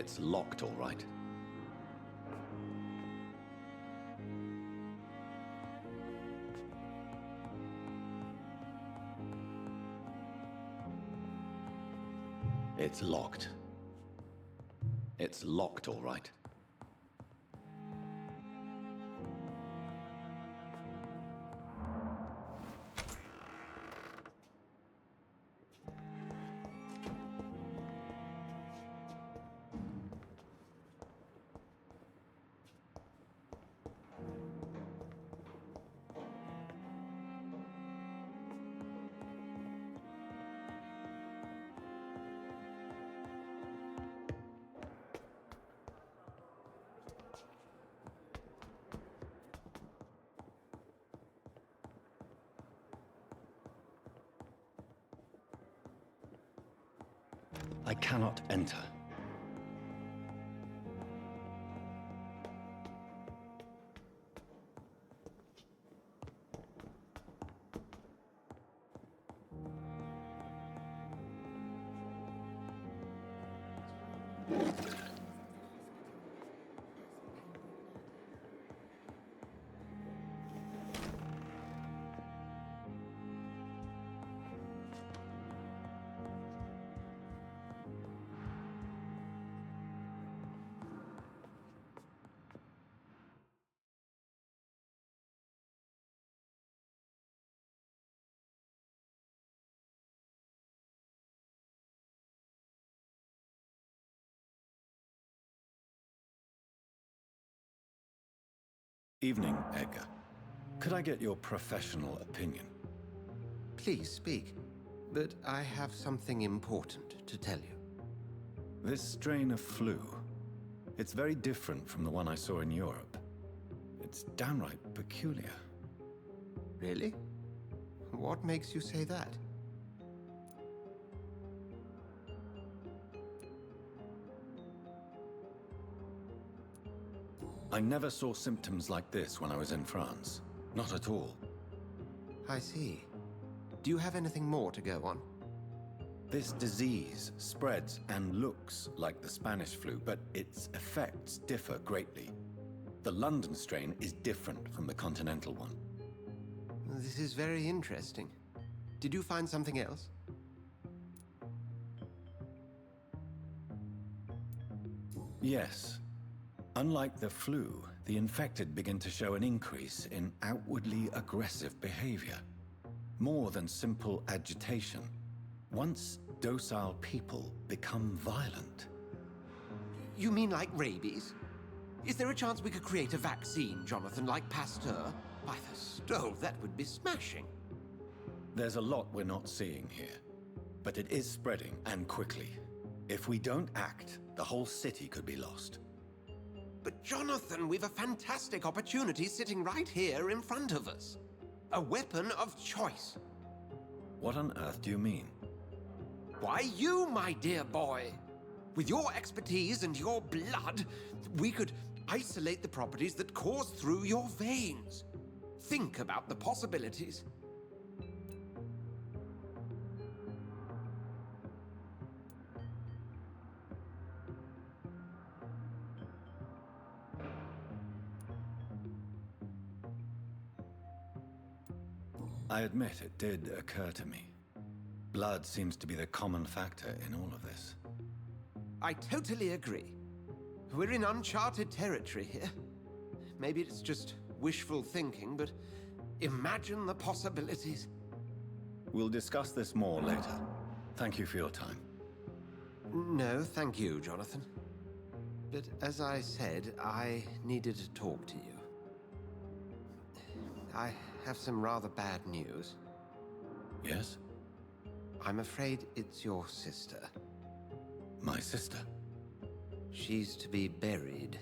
It's locked, all right. It's locked. It's locked, all right. I cannot enter. Evening, Edgar. Could I get your professional opinion? Please speak, but I have something important to tell you. This strain of flu, it's very different from the one I saw in Europe. It's downright peculiar. Really? What makes you say that? I never saw symptoms like this when I was in France. Not at all. I see. Do you have anything more to go on? This disease spreads and looks like the Spanish flu, but its effects differ greatly. The London strain is different from the continental one. This is very interesting. Did you find something else? Yes. Unlike the flu, the infected begin to show an increase in outwardly aggressive behavior. More than simple agitation. Once docile people become violent. You mean like rabies? Is there a chance we could create a vaccine, Jonathan, like Pasteur? By the stole, that would be smashing. There's a lot we're not seeing here. But it is spreading, and quickly. If we don't act, the whole city could be lost. But Jonathan, we've a fantastic opportunity sitting right here in front of us. A weapon of choice. What on earth do you mean? Why, you, my dear boy. With your expertise and your blood, we could isolate the properties that course through your veins. Think about the possibilities. I admit it did occur to me. Blood seems to be the common factor in all of this. I totally agree. We're in uncharted territory here. Maybe it's just wishful thinking, but imagine the possibilities. We'll discuss this more later. Thank you for your time. No, thank you, Jonathan. But as I said, I needed to talk to you. I have some rather bad news. Yes? I'm afraid it's your sister. My sister? She's to be buried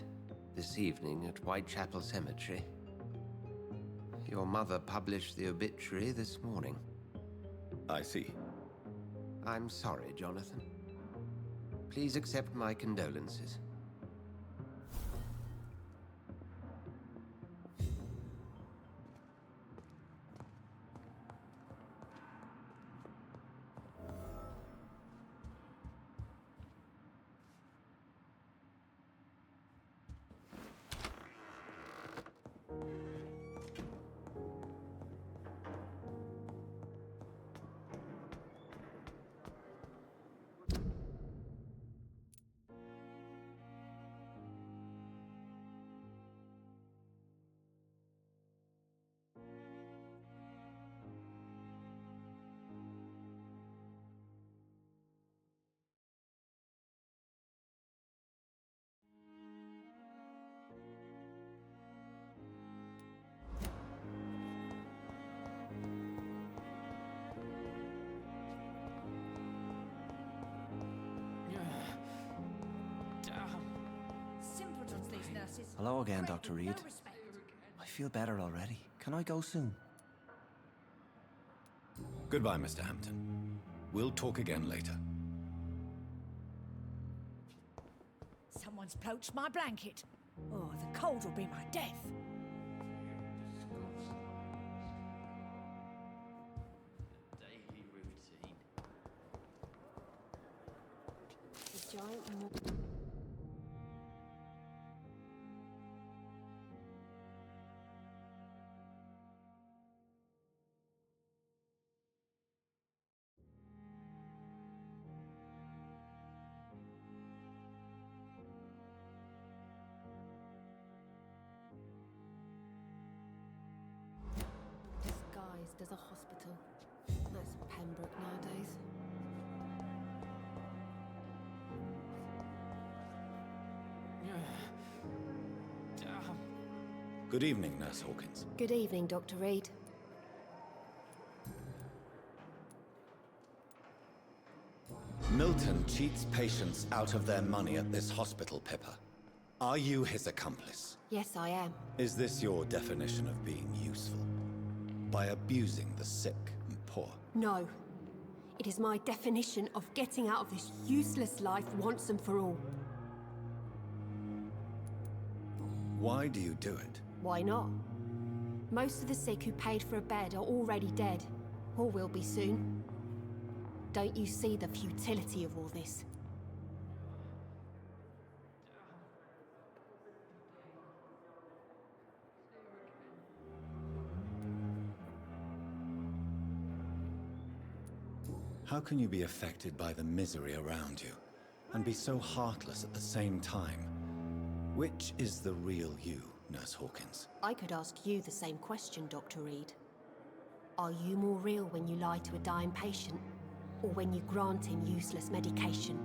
this evening at Whitechapel Cemetery. Your mother published the obituary this morning. I see. I'm sorry, Jonathan. Please accept my condolences. Hello again, Dr. Reed. I feel better already. Can I go soon? Goodbye, Mr. Hampton. We'll talk again later. Someone's poached my blanket. Oh, the cold will be my death. Daily routine. The giant disguised as a hospital. That's Pembroke nowadays. Good evening, Nurse Hawkins. Good evening, Dr. Reed. Milton cheats patients out of their money at this hospital, Pippa. Are you his accomplice? Yes, I am. Is this your definition of being useful? By abusing the sick and poor? No. It is my definition of getting out of this useless life once and for all. Why do you do it? Why not? Most of the sick who paid for a bed are already dead, or will be soon. Don't you see the futility of all this? How can you be affected by the misery around you, and be so heartless at the same time? Which is the real you, Nurse Hawkins? I could ask you the same question, Dr. Reed. Are you more real when you lie to a dying patient, or when you grant him useless medication?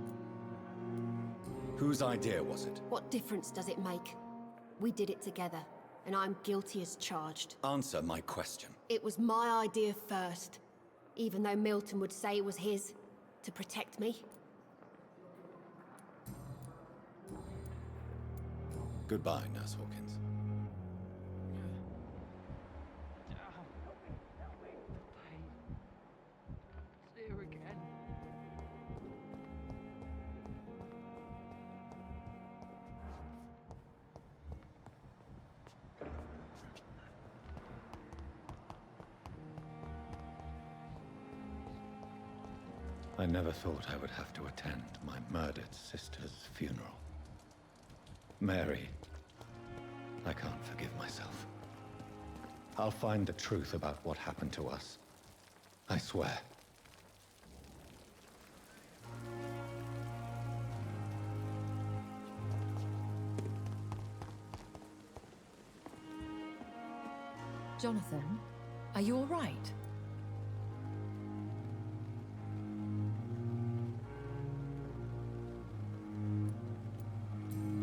Whose idea was it? What difference does it make? We did it together, and I'm guilty as charged. Answer my question. It was my idea first, even though Milton would say it was his, to protect me. Goodbye, Nurse Hawkins. There again. I never thought I would have to attend my murdered sister's funeral. Mary, I can't forgive myself. I'll find the truth about what happened to us. I swear. Jonathan, are you all right?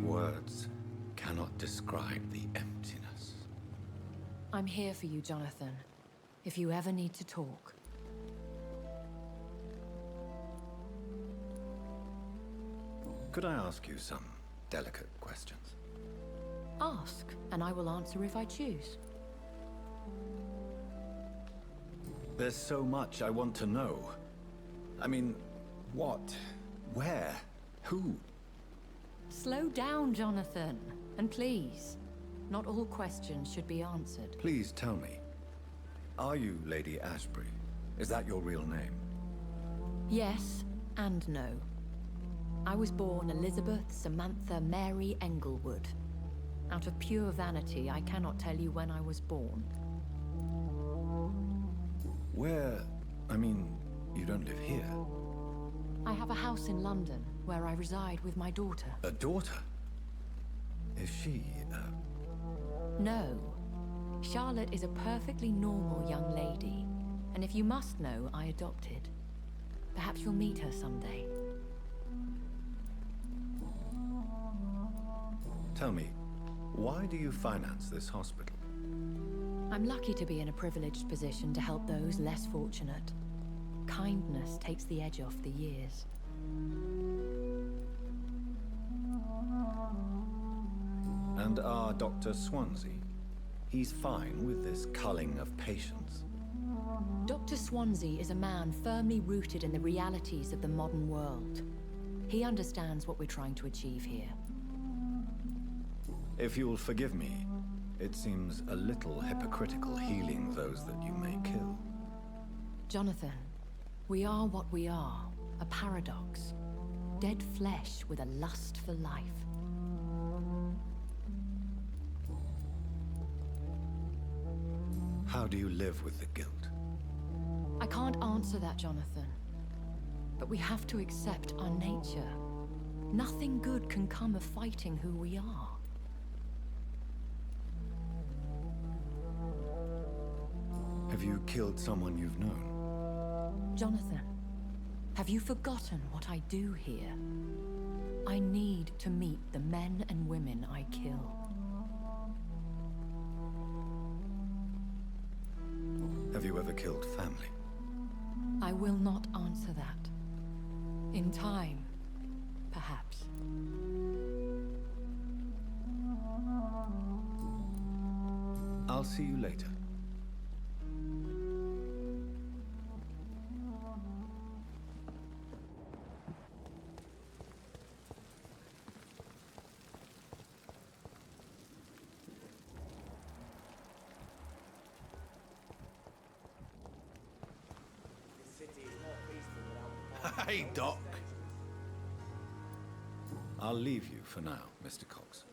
Words cannot describe the emptiness. I'm here for you, Jonathan, if you ever need to talk. Could I ask you some delicate questions? Ask, and I will answer if I choose. There's so much I want to know. I mean, what? Where? Who? Slow down, Jonathan. And please, not all questions should be answered. Please tell me. Are you Lady Ashbury? Is that your real name? Yes and no. I was born Elizabeth Samantha Mary Englewood. Out of pure vanity, I cannot tell you when I was born. Where? I mean, you don't live here. I have a house in London, where I reside with my daughter. A daughter? Is she, No. Charlotte is a perfectly normal young lady. And if you must know, I adopted. Perhaps you'll meet her someday. Tell me, why do you finance this hospital? I'm lucky to be in a privileged position to help those less fortunate. Kindness takes the edge off the years. And our Dr. Swansea? He's fine with this culling of patients. Dr. Swansea is a man firmly rooted in the realities of the modern world. He understands what we're trying to achieve here. If you'll forgive me, it seems a little hypocritical healing those that you may kill. Jonathan, we are what we are, a paradox. Dead flesh with a lust for life. How do you live with the guilt? I can't answer that, Jonathan. But we have to accept our nature. Nothing good can come of fighting who we are. Have you killed someone you've known? Jonathan, have you forgotten what I do here? I need to meet the men and women I kill. Have you ever killed family? I will not answer that. In time, perhaps. I'll see you later. Hey, Doc. I'll leave you for now, Mr. Cox.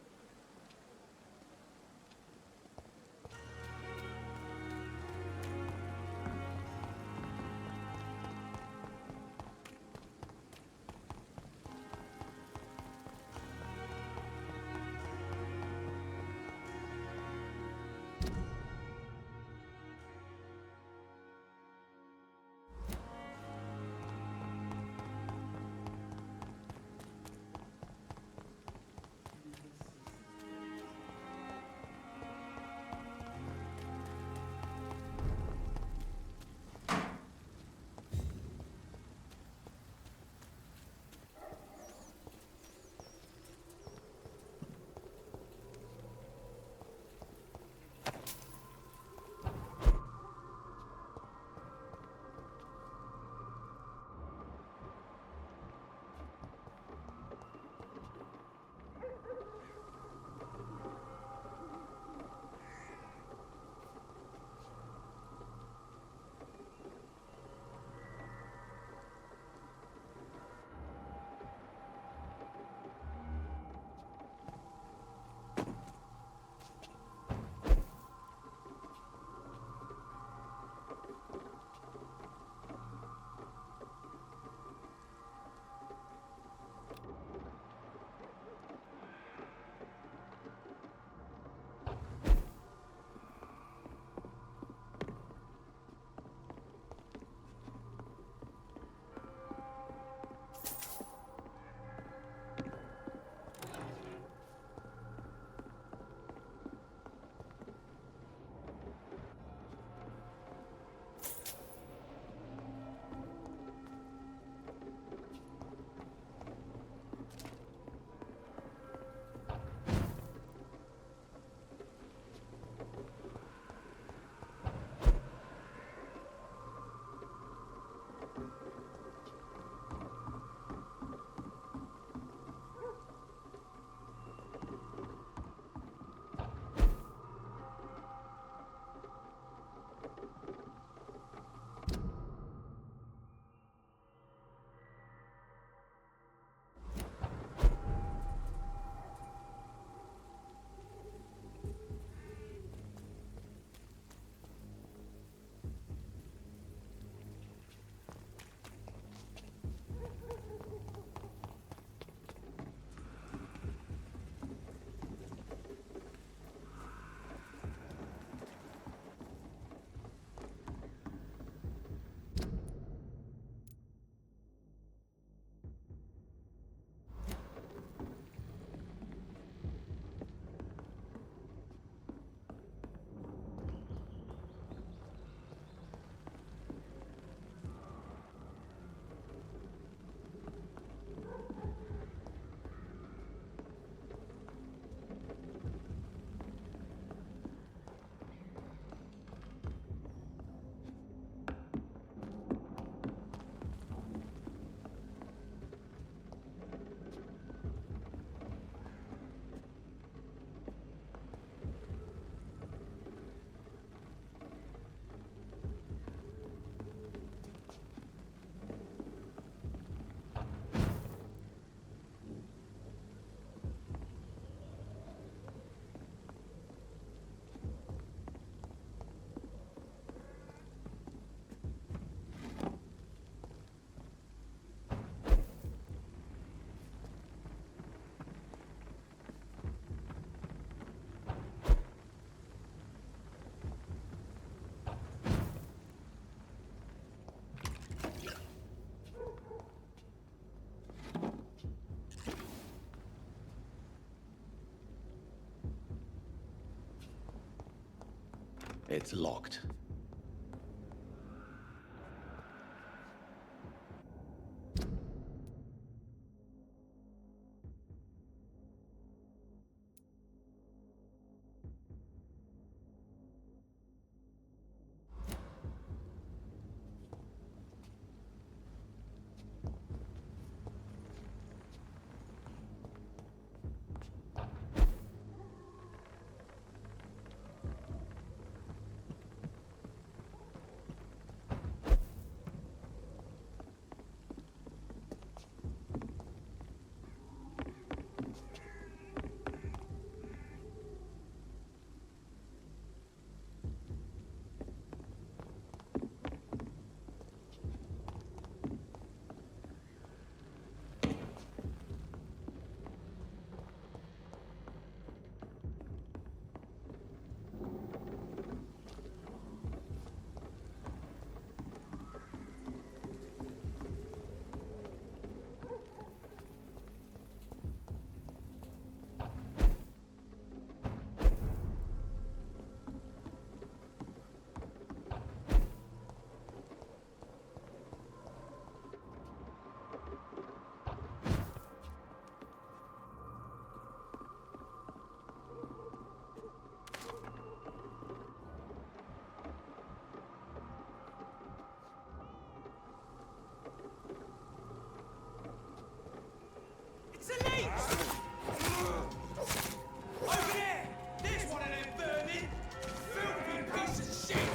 It's locked. It's a leech! Over there! There's one of them vermin! Filthy piece of shit!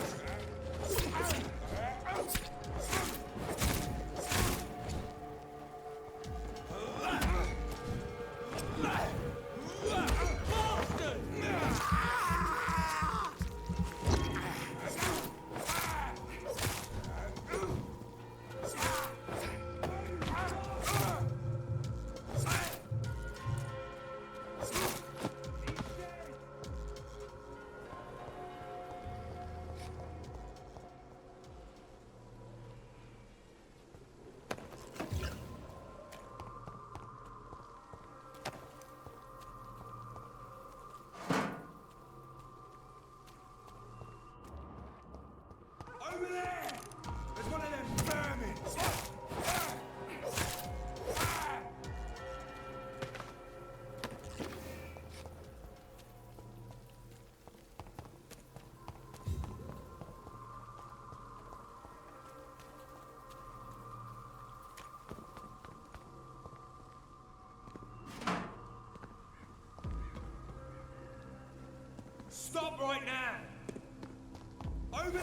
Over there! There's one of them vermin! Stop right now! Over there!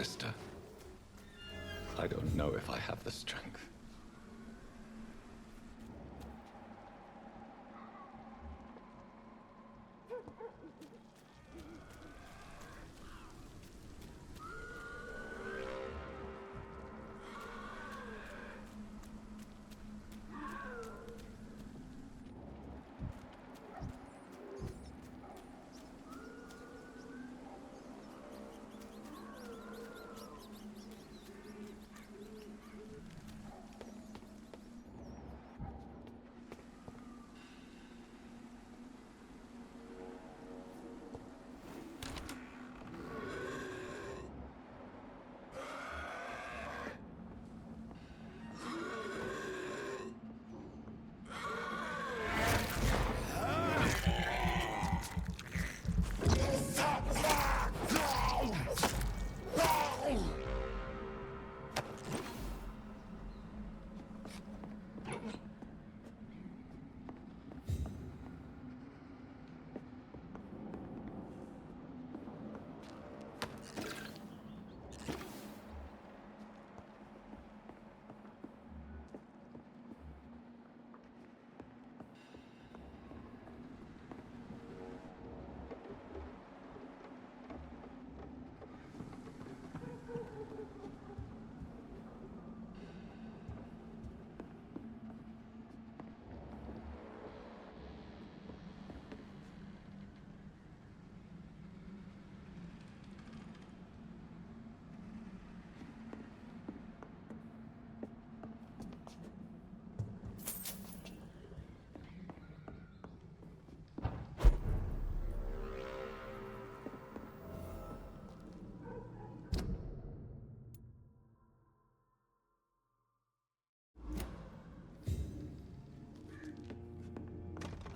sister. I don't know if I have the strength.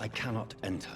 I cannot enter.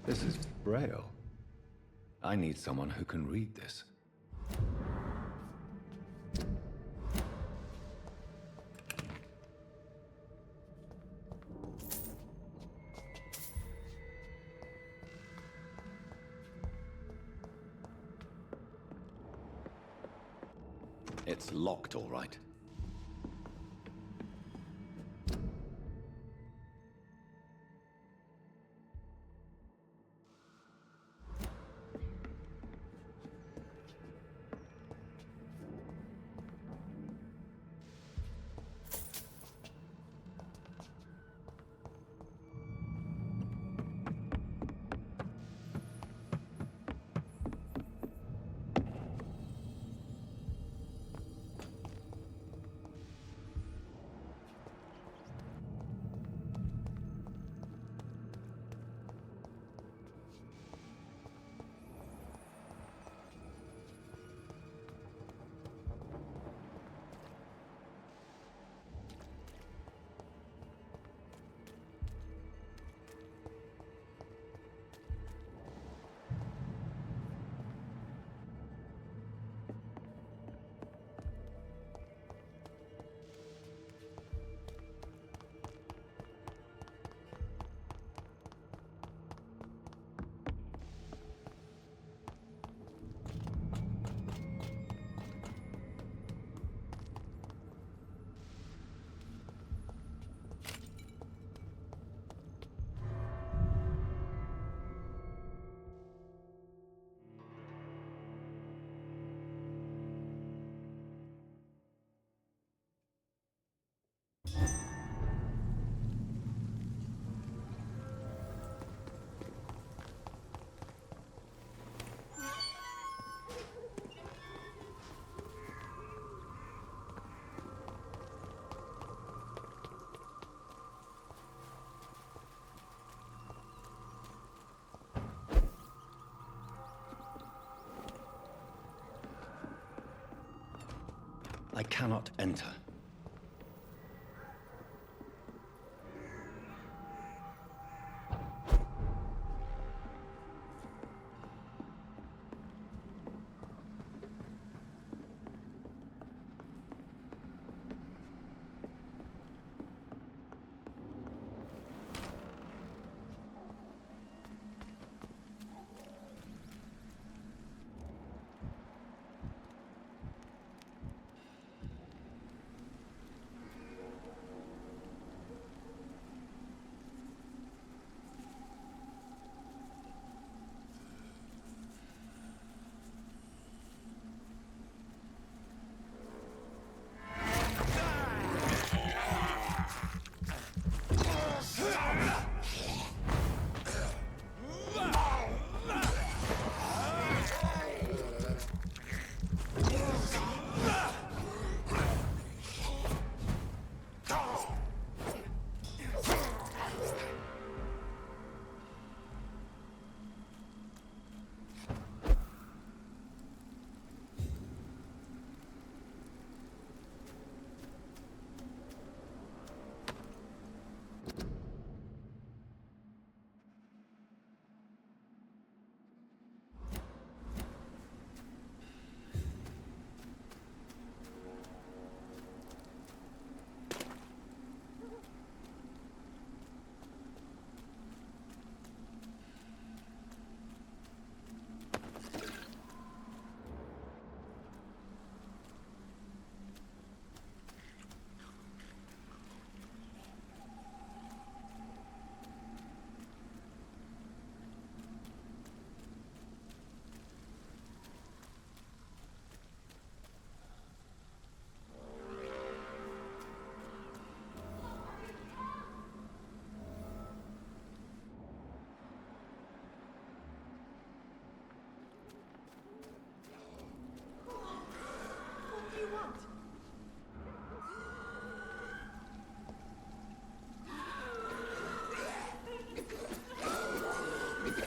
This is Braille. I need someone who can read this. It's locked, all right. I cannot enter.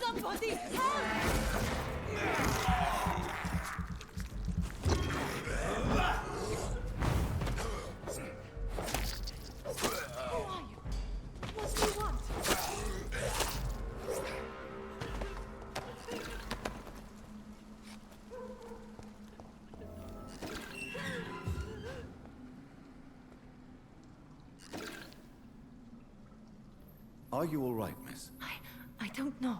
Somebody help! Who are you? What do you want? Are you all right, miss? I don't know.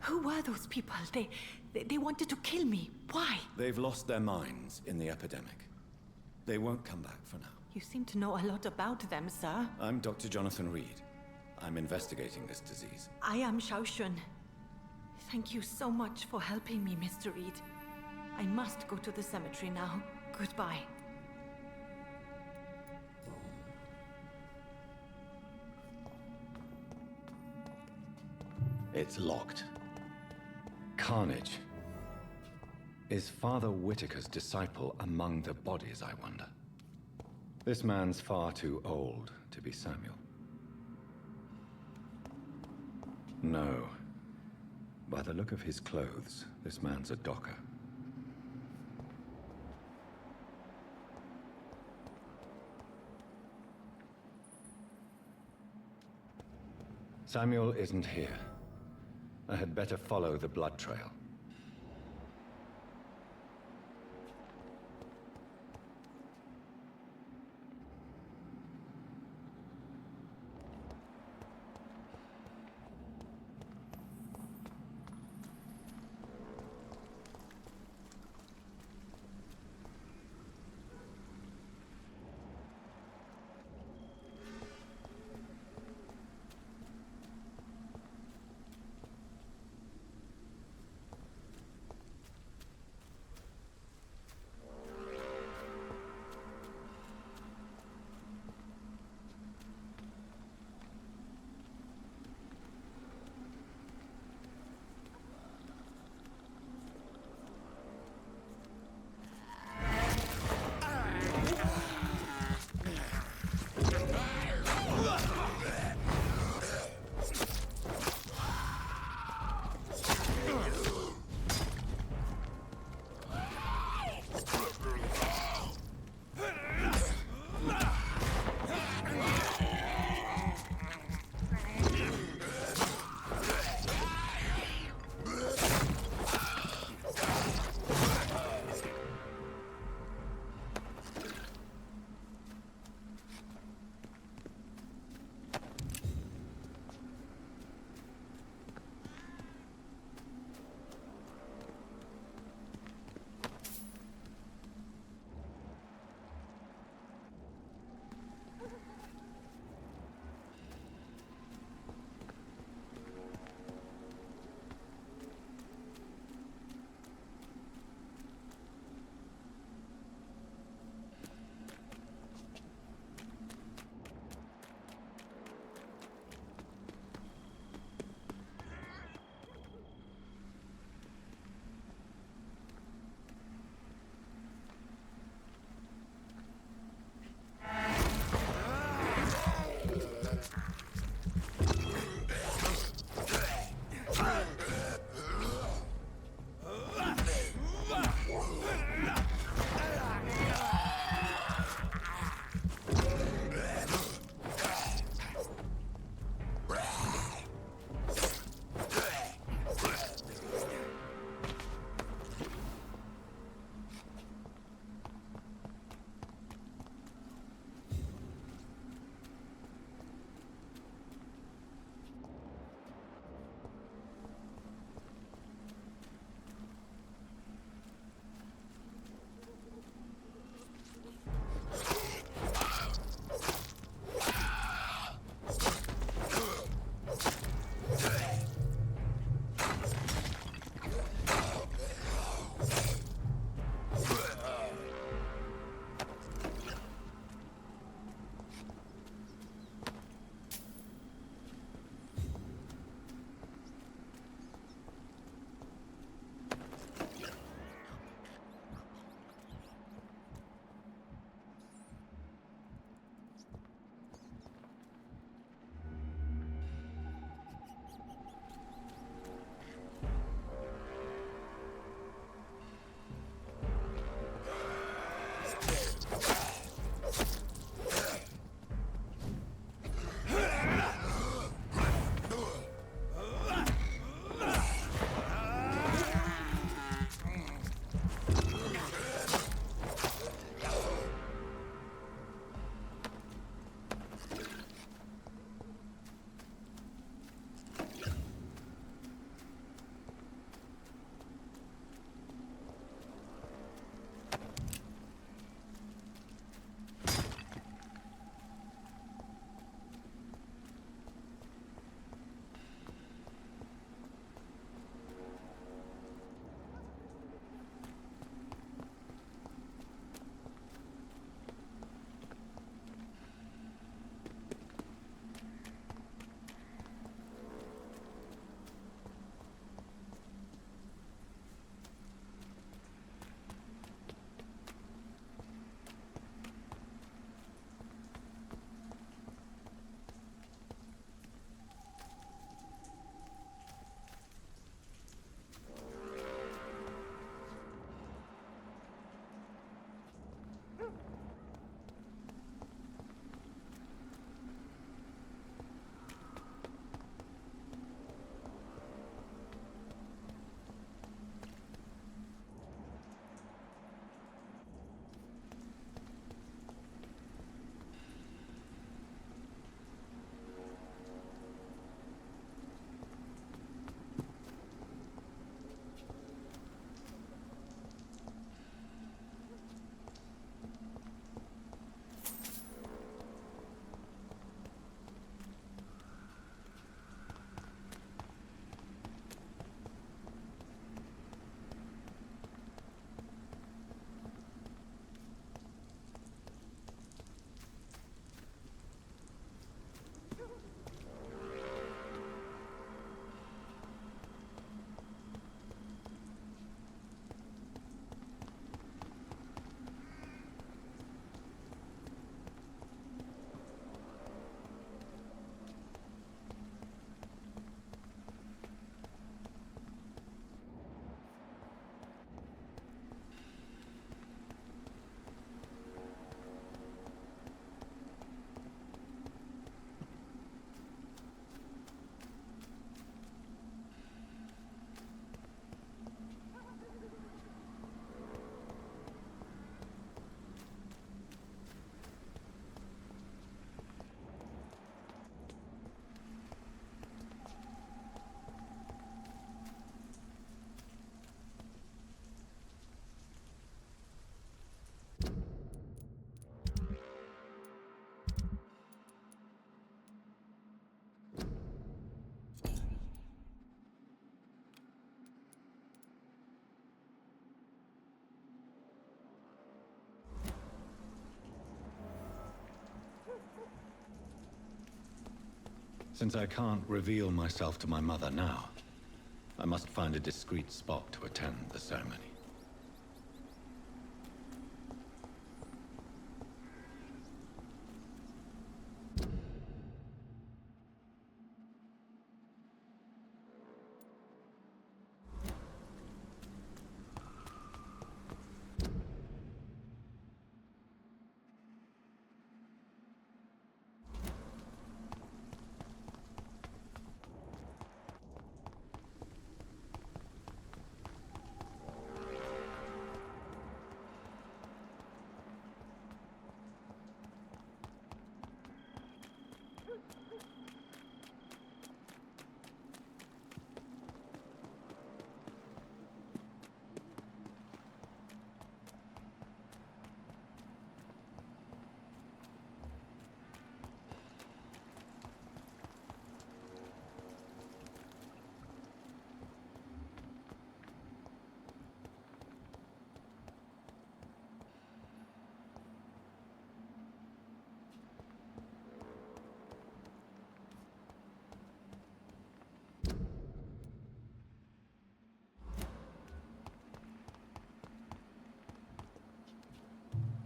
Who were those people? They wanted to kill me. Why? They've lost their minds in the epidemic. They won't come back for now. You seem to know a lot about them, sir. I'm Dr. Jonathan Reed. I'm investigating this disease. I am Xiaoxun. Thank you so much for helping me, Mr. Reed. I must go to the cemetery now. Goodbye. It's locked. Carnage. Is Father Whitaker's disciple among the bodies, I wonder? This man's far too old to be Samuel. No. By the look of his clothes, this man's a docker. Samuel isn't here. I had better follow the blood trail. Since I can't reveal myself to my mother now, I must find a discreet spot to attend the ceremony.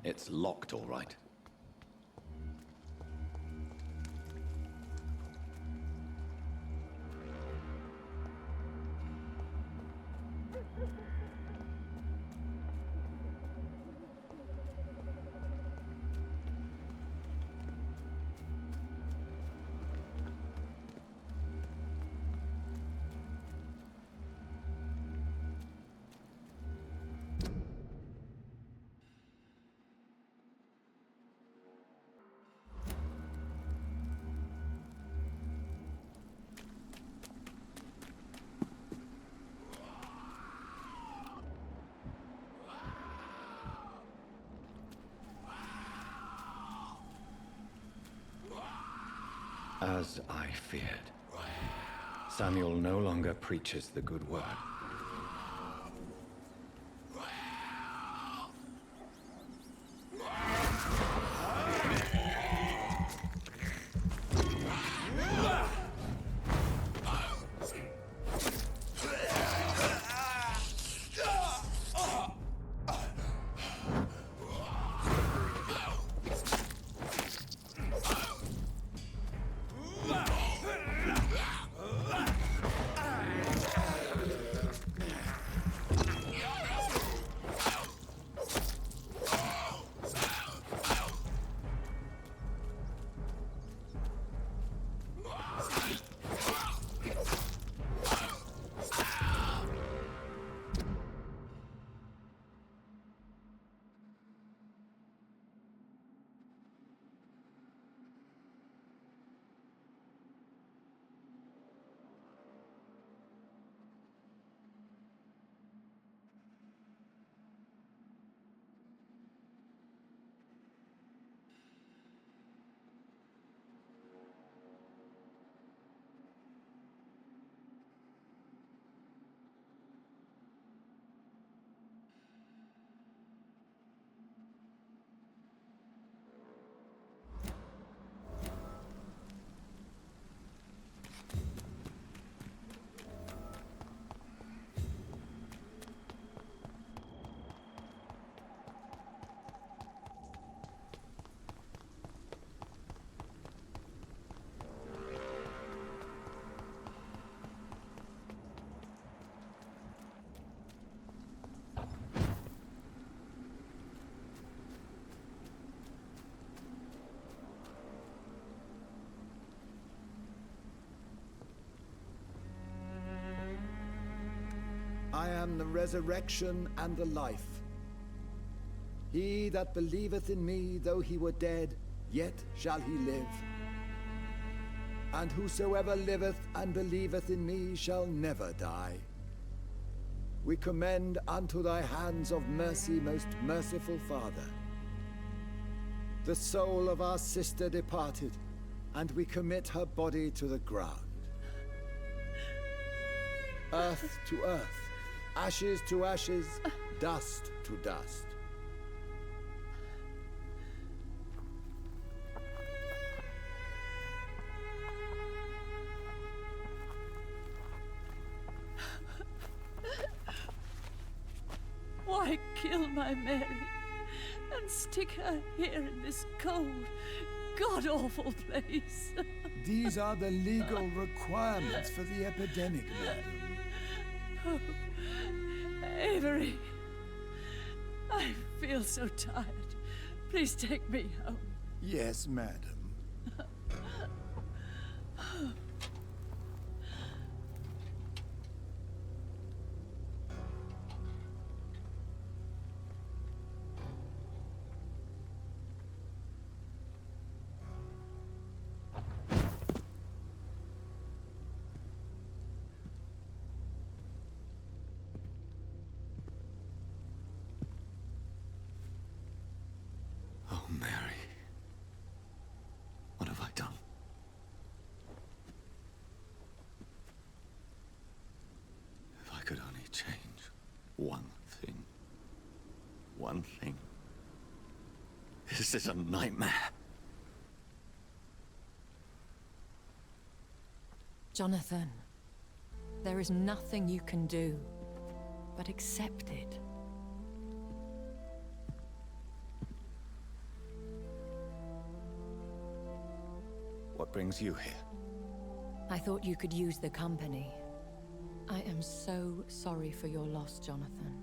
It's locked, all right. As I feared, Samuel no longer preaches the good word. I am the resurrection and the life. He that believeth in me, though he were dead, yet shall he live. And whosoever liveth and believeth in me shall never die. We commend unto thy hands of mercy, most merciful Father, the soul of our sister departed, and we commit her body to the ground. Earth to earth, ashes to ashes, dust to dust. kill my Mary and stick her here in this cold, god-awful place. These are the legal requirements for the epidemic, madam. Oh, Avery, I feel so tired. Please take me home. Yes, madam. Oh, Mary. What have I done? If I could only change one thing. One thing. This is a nightmare. Jonathan, there is nothing you can do but accept it. What brings you here? I thought you could use the company. I am so sorry for your loss, Jonathan.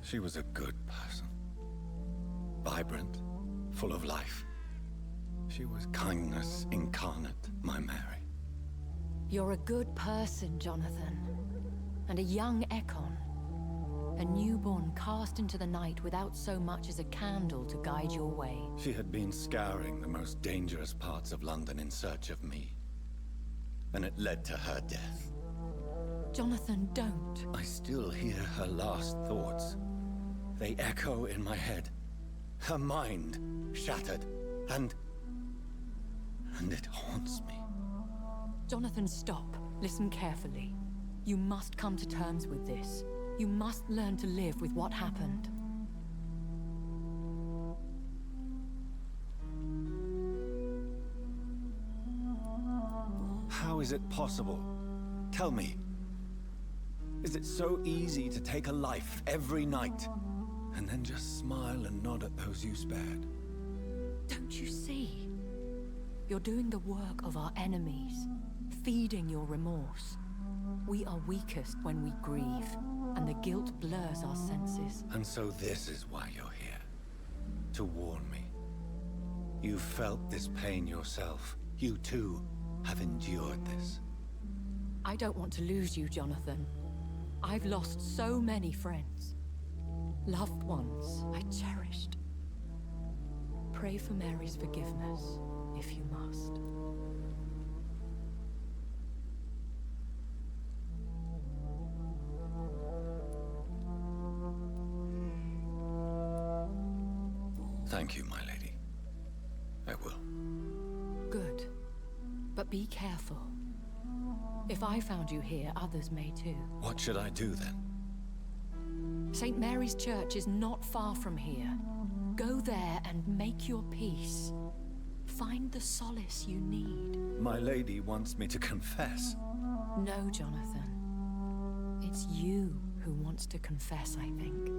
She was a good person. Vibrant, full of life. She was kindness incarnate, my Mary. You're a good person, Jonathan. And a young Ekon. A newborn cast into the night without so much as a candle to guide your way. She had been scouring the most dangerous parts of London in search of me. And it led to her death. Jonathan, don't. I still hear her last thoughts. They echo in my head. Her mind shattered, and it haunts me. Jonathan, stop. Listen carefully. You must come to terms with this. You must learn to live with what happened. How is it possible? Tell me. Is it so easy to take a life every night, and then just smile and nod at those you spared? Don't you see? You're doing the work of our enemies, feeding your remorse. We are weakest when we grieve, and the guilt blurs our senses. And so this is why you're here. To warn me. You've felt this pain yourself. You too have endured this. I don't want to lose you, Jonathan. I've lost so many friends. Loved ones I cherished. Pray for Mary's forgiveness, if you must. Thank you, my lady. I will. Good. But be careful. If I found you here, others may too. What should I do then? St. Mary's Church is not far from here. Go there and make your peace. Find the solace you need. My lady wants me to confess. No, Jonathan. It's you who wants to confess, I think.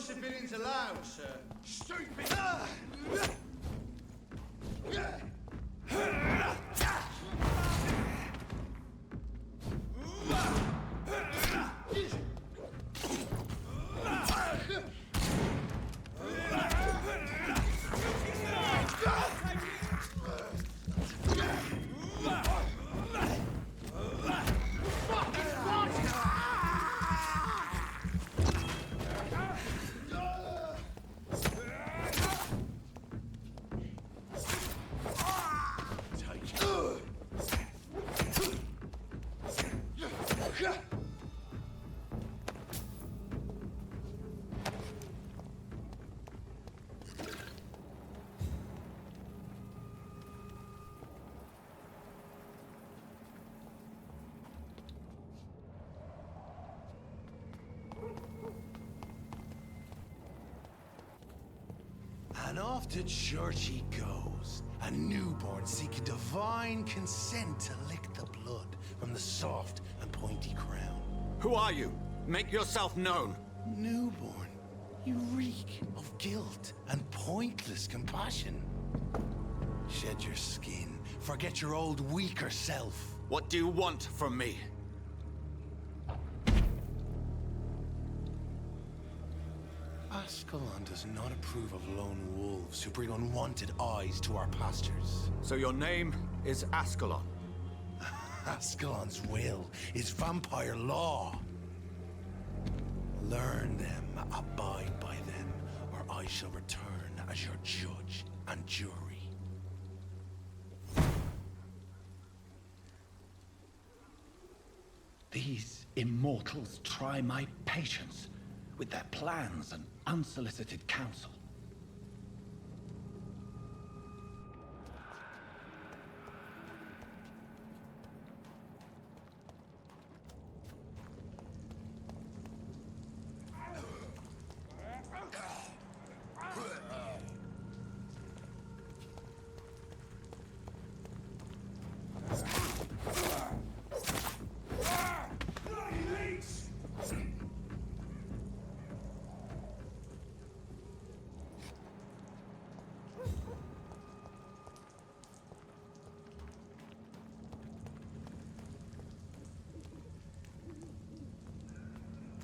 civilians allowed, sir. Stupid! And off to church he goes, a newborn seeking divine consent to lick the blood from the soft and pointy crown. Who are you? Make yourself known. Newborn, you reek of guilt and pointless compassion. Shed your skin, forget your old weaker self. What do you want from me? Ascalon does not approve of lone wolves who bring unwanted eyes to our pastures. So your name is Ascalon? Ascalon's will is vampire law. Learn them, abide by them, or I shall return as your judge and jury. These immortals try my patience with their plans and unsolicited counsel.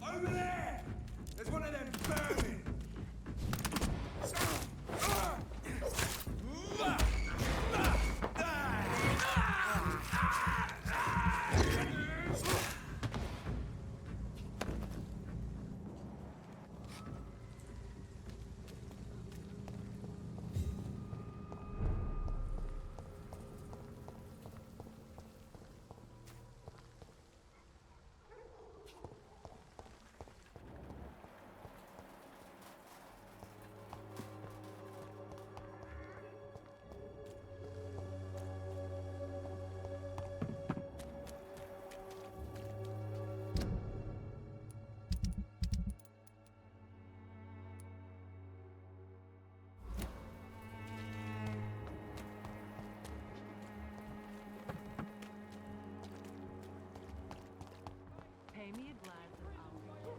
Over there! There's one of them burning! Pay me a glass of alcohol.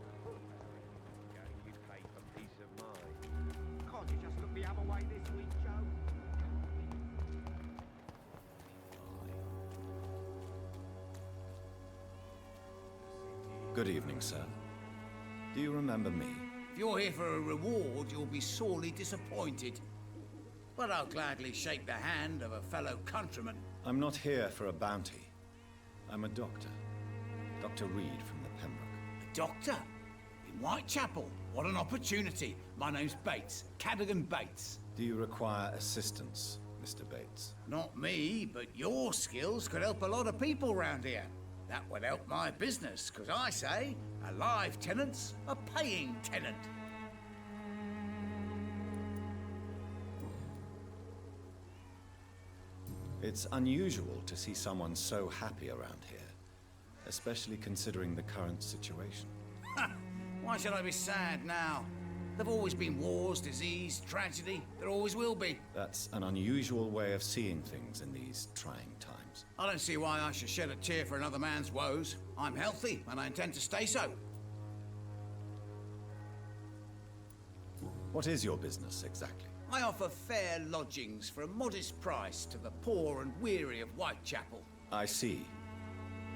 You pay for peace of mind. Can't you just look the other way this week, Joe? Good evening, sir. Do you remember me? If you're here for a reward, you'll be sorely disappointed. But I'll gladly shake the hand of a fellow countryman. I'm not here for a bounty. I'm a doctor. Dr. Reed from the Pembroke. A doctor? In Whitechapel? What an opportunity. My name's Bates. Cadogan Bates. Do you require assistance, Mr. Bates? Not me, but your skills could help a lot of people round here. That would help my business, because I say, a live tenant's a paying tenant. It's unusual to see someone so happy around here, especially considering the current situation. Why should I be sad now? There've always been wars, disease, tragedy. There always will be. That's an unusual way of seeing things in these trying times. I don't see why I should shed a tear for another man's woes. I'm healthy, and I intend to stay so. What is your business exactly? I offer fair lodgings for a modest price to the poor and weary of Whitechapel. I see.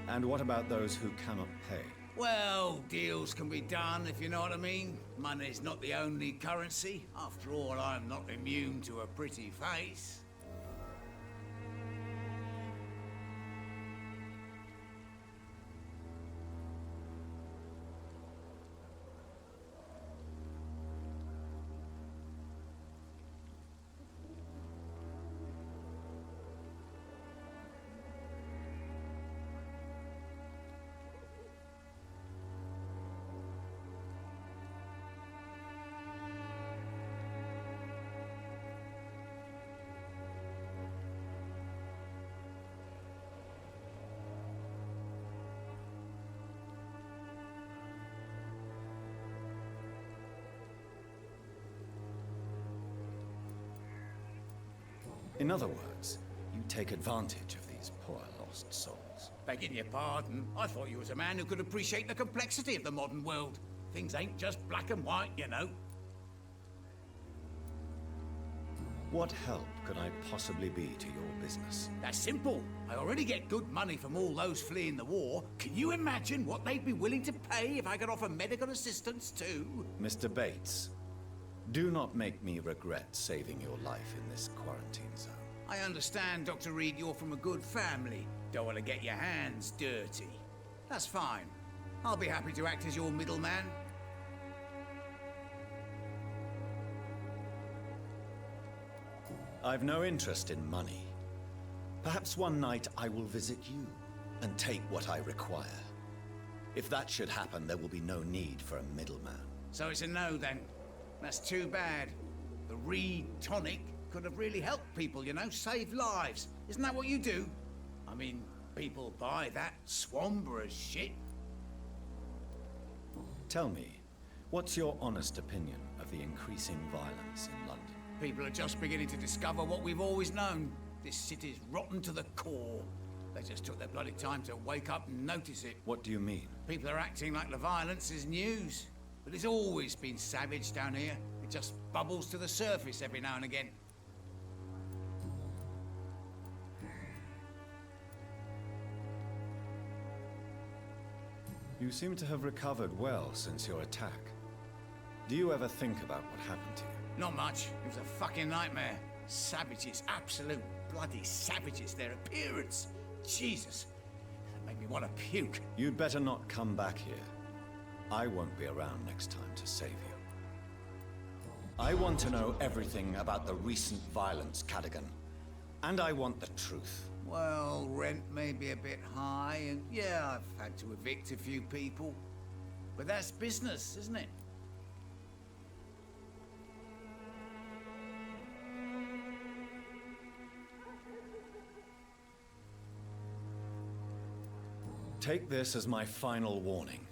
And what about those who cannot pay? Well, deals can be done, if you know what I mean. Money's not the only currency. After all, I'm not immune to a pretty face. In other words, you take advantage of these poor lost souls. Begging your pardon, I thought you was a man who could appreciate the complexity of the modern world. Things ain't just black and white, you know. What help could I possibly be to your business? That's simple. I already get good money from all those fleeing the war. Can you imagine what they'd be willing to pay if I could offer medical assistance too? Mr. Bates, do not make me regret saving your life in this quarantine zone. I understand, Dr. Reed, you're from a good family. Don't want to get your hands dirty. That's fine. I'll be happy to act as your middleman. I've no interest in money. Perhaps one night I will visit you and take what I require. If that should happen, there will be no need for a middleman. So it's a no, then. That's too bad. The Reed tonic could have really helped people, you know, save lives. Isn't that what you do? I mean, people buy that Swamburer's shit. Tell me, what's your honest opinion of the increasing violence in London? People are just beginning to discover what we've always known. This city's rotten to the core. They just took their bloody time to wake up and notice it. What do you mean? People are acting like the violence is news. But it's always been savage down here. It just bubbles to the surface every now and again. You seem to have recovered well since your attack. Do you ever think about what happened to you? Not much. It was a fucking nightmare. Savages, absolute bloody savages. Their appearance. Jesus. That made me want to puke. You'd better not come back here. I won't be around next time to save you. I want to know everything about the recent violence, Cadogan. And I want the truth. Well, rent may be a bit high, and yeah, I've had to evict a few people. But that's business, isn't it? Take this as my final warning.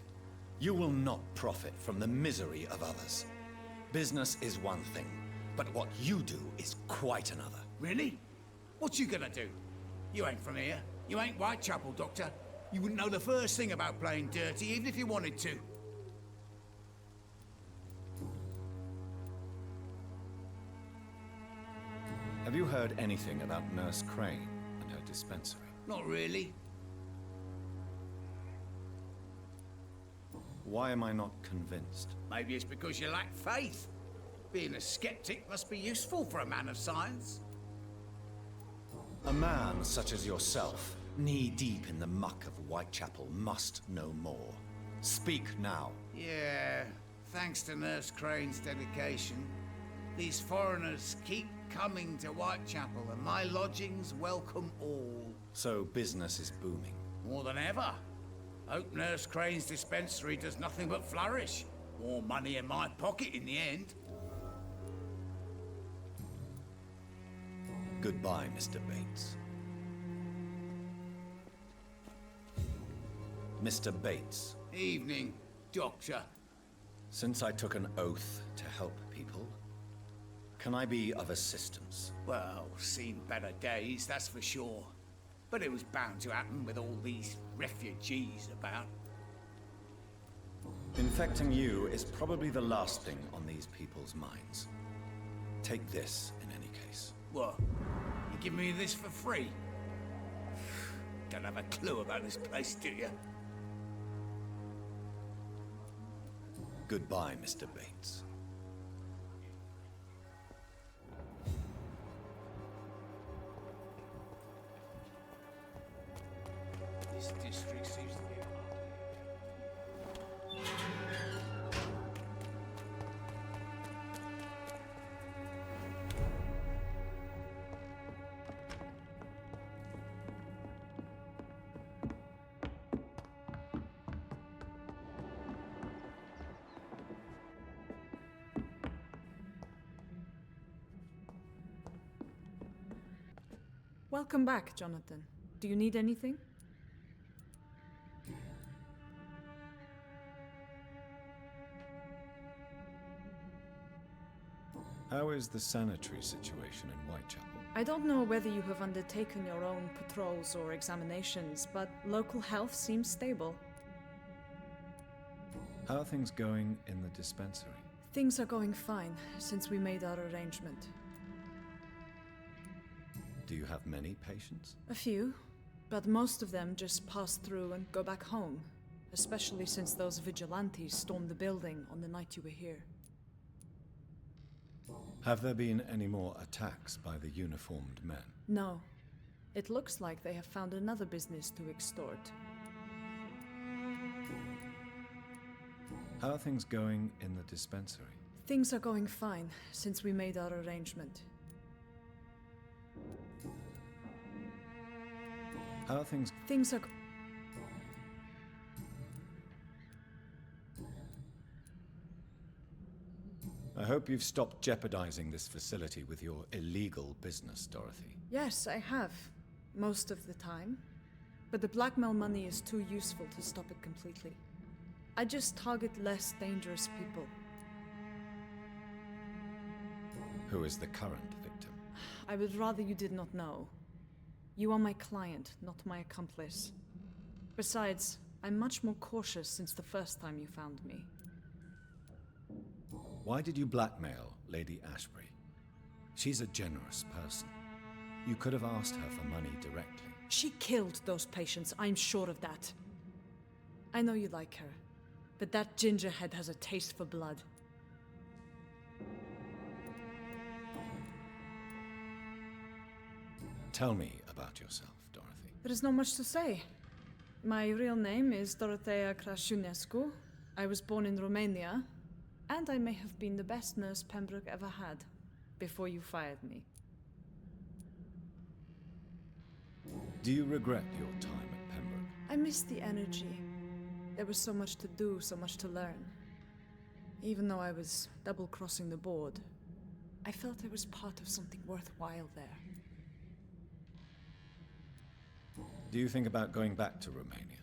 You will not profit from the misery of others. Business is one thing, but what you do is quite another. Really? What you gonna do? You ain't from here. You ain't Whitechapel, Doctor. You wouldn't know the first thing about playing dirty, even if you wanted to. Have you heard anything about Nurse Crane and her dispensary? Not really. Why am I not convinced? Maybe it's because you lack faith. Being a skeptic must be useful for a man of science. A man such as yourself, knee-deep in the muck of Whitechapel, must know more. Speak now. Yeah, thanks to Nurse Crane's dedication. These foreigners keep coming to Whitechapel, and my lodgings welcome all. So business is booming. More than ever. Hope Nurse Crane's dispensary does nothing but flourish. More money in my pocket in the end. Goodbye, Mr. Bates. Mr. Bates. Evening, Doctor. Since I took an oath to help people, can I be of assistance? Well, seen better days, that's for sure. But it was bound to happen with all these refugees about. Infecting you is probably the last thing on these people's minds. Take this, in any case. What? You give me this for free? Don't have a clue about this place, do you? Goodbye, Mr. Bates. This district seems to be... Welcome back, Jonathan. Do you need anything? How is the sanitary situation in Whitechapel? I don't know whether you have undertaken your own patrols or examinations, but local health seems stable. How are things going in the dispensary? Things are going fine since we made our arrangement. Do you have many patients? A few, but most of them just pass through and go back home, especially since those vigilantes stormed the building on the night you were here. Have there been any more attacks by the uniformed men? No. It looks like they have found another business to extort. How are things going in the dispensary? Things are going fine since we made our arrangement. How are things... Things are... I hope you've stopped jeopardizing this facility with your illegal business, Dorothy. Yes, I have. Most of the time. But the blackmail money is too useful to stop it completely. I just target less dangerous people. Who is the current victim? I would rather you did not know. You are my client, not my accomplice. Besides, I'm much more cautious since the first time you found me. Why did you blackmail Lady Ashbury? She's a generous person. You could have asked her for money directly. She killed those patients, I'm sure of that. I know you like her, but that gingerhead has a taste for blood. Tell me about yourself, Dorothy. There is not much to say. My real name is Dorothea Crasciunescu. I was born in Romania, and I may have been the best nurse Pembroke ever had, before you fired me. Do you regret your time at Pembroke? I missed the energy. There was so much to do, so much to learn. Even though I was double-crossing the board, I felt I was part of something worthwhile there. Do you think about going back to Romania?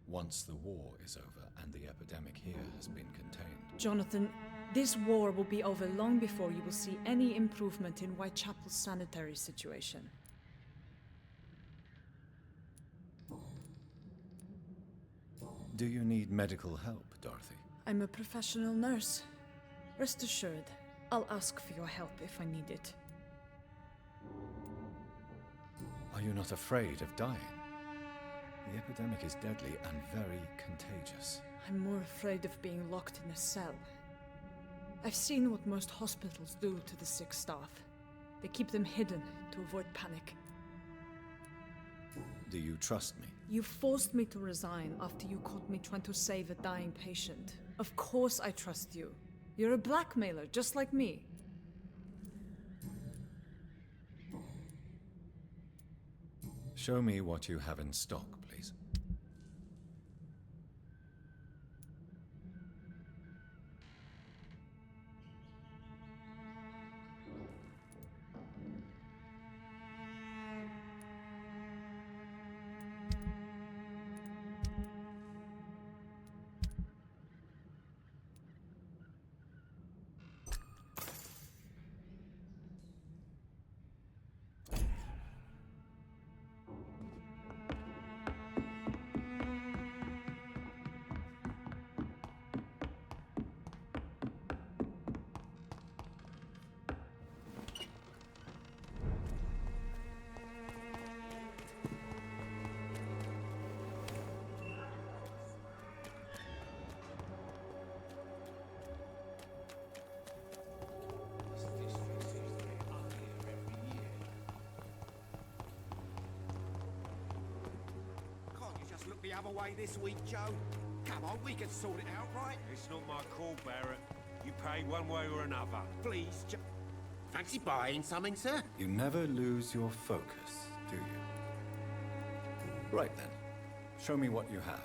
Once the war is over and the epidemic here has been contained? Jonathan, this war will be over long before you will see any improvement in Whitechapel's sanitary situation. Do you need medical help, Dorothy? I'm a professional nurse. Rest assured, I'll ask for your help if I need it. Are you not afraid of dying? The epidemic is deadly and very contagious. I'm more afraid of being locked in a cell. I've seen what most hospitals do to the sick staff. They keep them hidden to avoid panic. Do you trust me? You forced me to resign after you caught me trying to save a dying patient. Of course I trust you. You're a blackmailer, just like me. Show me what you have in stock, please. other way this week, Joe? Come on, we can sort it out, right? It's not my call, Barrett. You pay one way or another. Please, Joe. Fancy buying something, sir? You never lose your focus, do you? Right then. Show me what you have.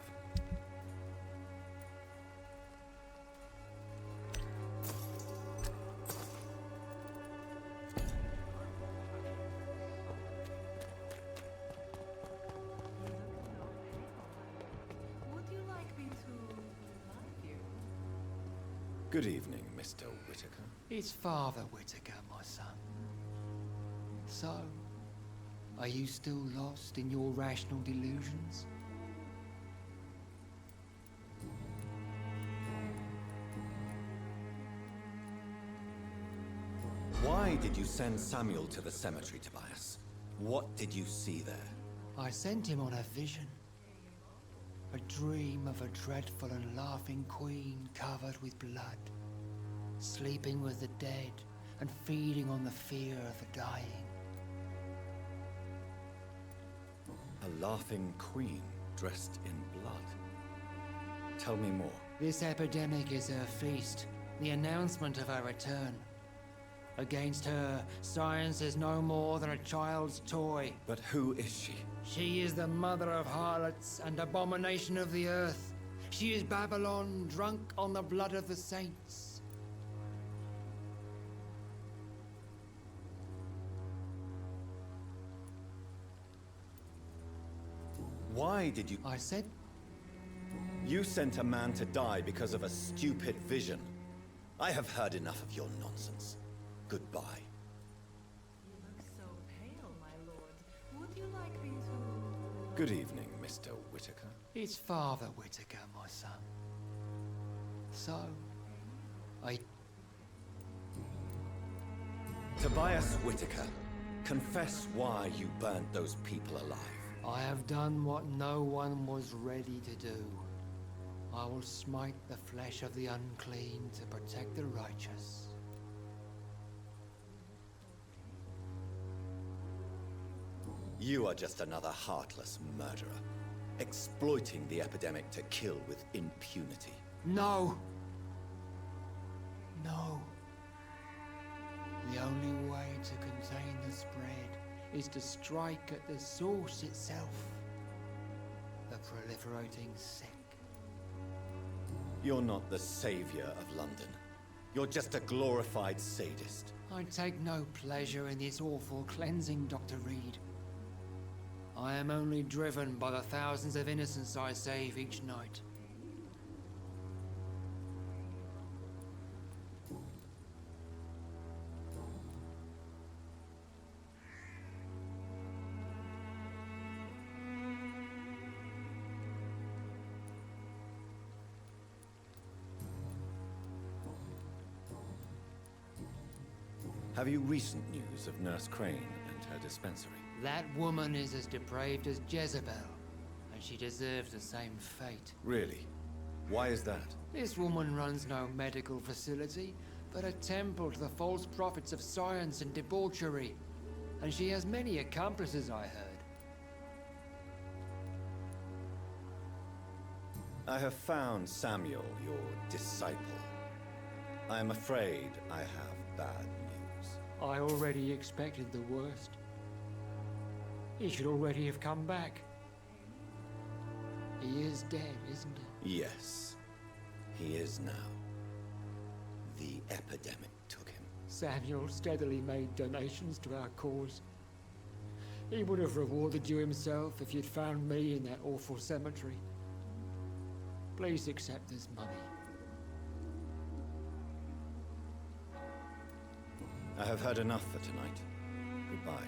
Would you like me to revive you? Good evening, Mr. Whitaker. It's Father Whitaker, my son. So, are you still lost in your rational delusions? Why did you send Samuel to the cemetery, Tobias? What did you see there? I sent him on a vision. A dream of a dreadful and laughing queen covered with blood, sleeping with the dead and feeding on the fear of the dying. A laughing queen dressed in blood. Tell me more. This epidemic is her feast, the announcement of her return. Against her, science is no more than a child's toy. But who is she? She is the mother of harlots and abomination of the earth. She is Babylon, drunk on the blood of the saints. Why did you... I said... You sent a man to die because of a stupid vision. I have heard enough of your nonsense. Goodbye. You look so pale, my lord. Would you like me to... Good evening, Mr. Whitaker. It's Father Whitaker, my son. So, Tobias Whitaker, confess why you burnt those people alive. I have done what no one was ready to do. I will smite the flesh of the unclean to protect the righteous. You are just another heartless murderer, exploiting the epidemic to kill with impunity. No! No. The only way to contain the spread is to strike at the source itself. The proliferating sick. You're not the savior of London. You're just a glorified sadist. I take no pleasure in this awful cleansing, Dr. Reed. I am only driven by the thousands of innocents I save each night. Have you recent news of Nurse Crane and her dispensary? That woman is as depraved as Jezebel, and she deserves the same fate. Really? Why is that? This woman runs no medical facility, but a temple to the false prophets of science and debauchery. And she has many accomplices, I heard. I have found Samuel, your disciple. I am afraid I have bad news. I already expected the worst. He should already have come back. He is dead, isn't he? Yes, he is now. The epidemic took him. Samuel steadily made donations to our cause. He would have rewarded you himself if you'd found me in that awful cemetery. Please accept this money. I have had enough for tonight. Goodbye.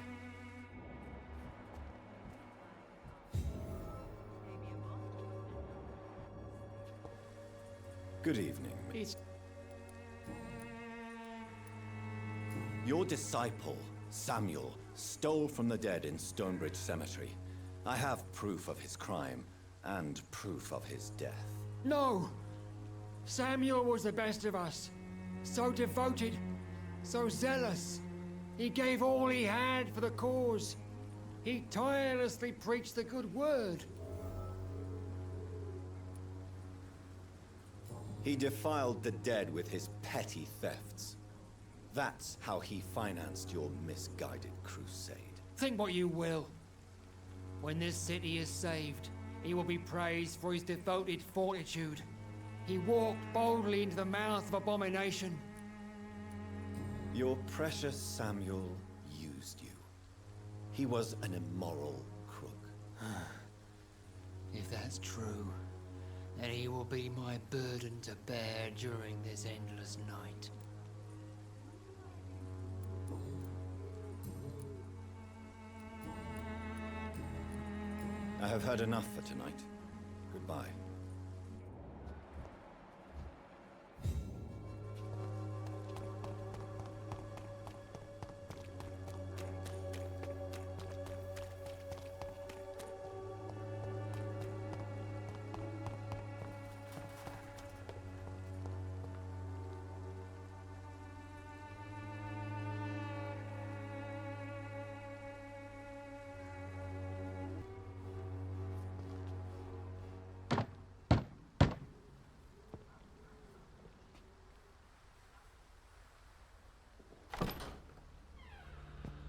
Good evening. Your disciple, Samuel, stole from the dead in Stonebridge Cemetery. I have proof of his crime and proof of his death. No! Samuel was the best of us. So devoted, so zealous. He gave all he had for the cause. He tirelessly preached the good word. He defiled the dead with his petty thefts. That's how he financed your misguided crusade. Think what you will. When this city is saved, he will be praised for his devoted fortitude. He walked boldly into the mouth of abomination. Your precious Samuel used you. He was an immoral crook. If that's true, then he will be my burden to bear during this endless night. I have heard enough for tonight. Goodbye.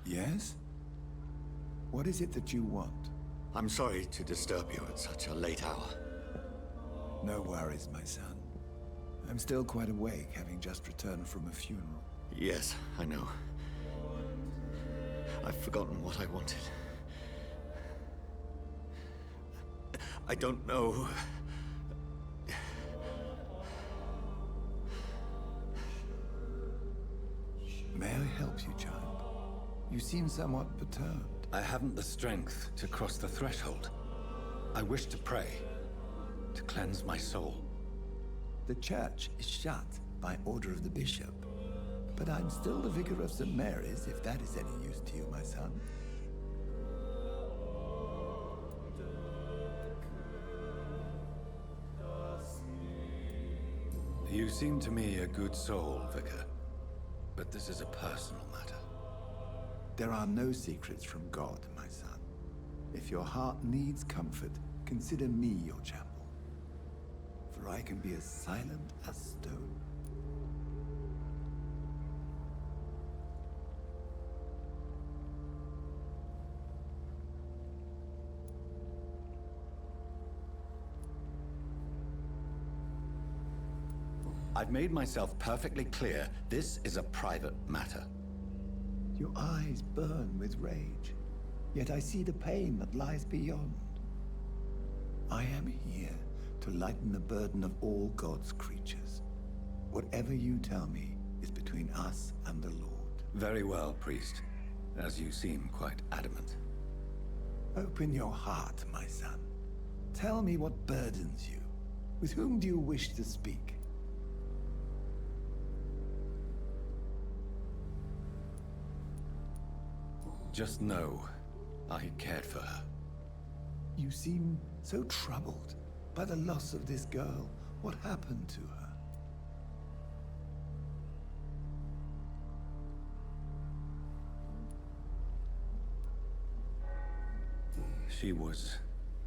Yes? What is it that you want? I'm sorry to disturb you at such a late hour. No worries, my son. I'm still quite awake, having just returned from a funeral. Yes, I know. I've forgotten what I wanted. I don't know. May I help you, child? You seem somewhat perturbed. I haven't the strength to cross the threshold. I wish to pray, to cleanse my soul. The church is shut by order of the bishop. But I'm still the vicar of St. Mary's, if that is any use to you, my son. You seem to me a good soul, Vicar. But this is a personal matter. There are no secrets from God, my son. If your heart needs comfort, consider me your chapel. For I can be as silent as stone. I've made myself perfectly clear. This is a private matter. Your eyes burn with rage, yet I see the pain that lies beyond. I am here to lighten the burden of all God's creatures. Whatever you tell me is between us and the Lord. Very well, priest. As you seem quite adamant. Open your heart, my son. Tell me what burdens you. With whom do you wish to speak? Just know, I cared for her. You seem so troubled by the loss of this girl. What happened to her? She was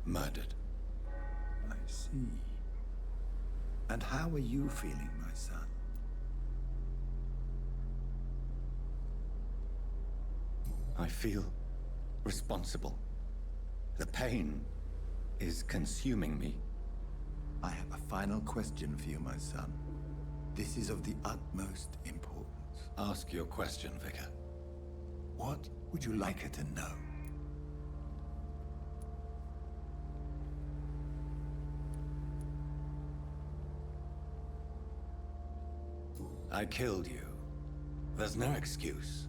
murdered. I see. And how are you feeling, my son? I feel responsible. The pain is consuming me. I have a final question for you, my son. This is of the utmost importance. Ask your question, Vicar. What would you like her to know? I killed you. There's no excuse.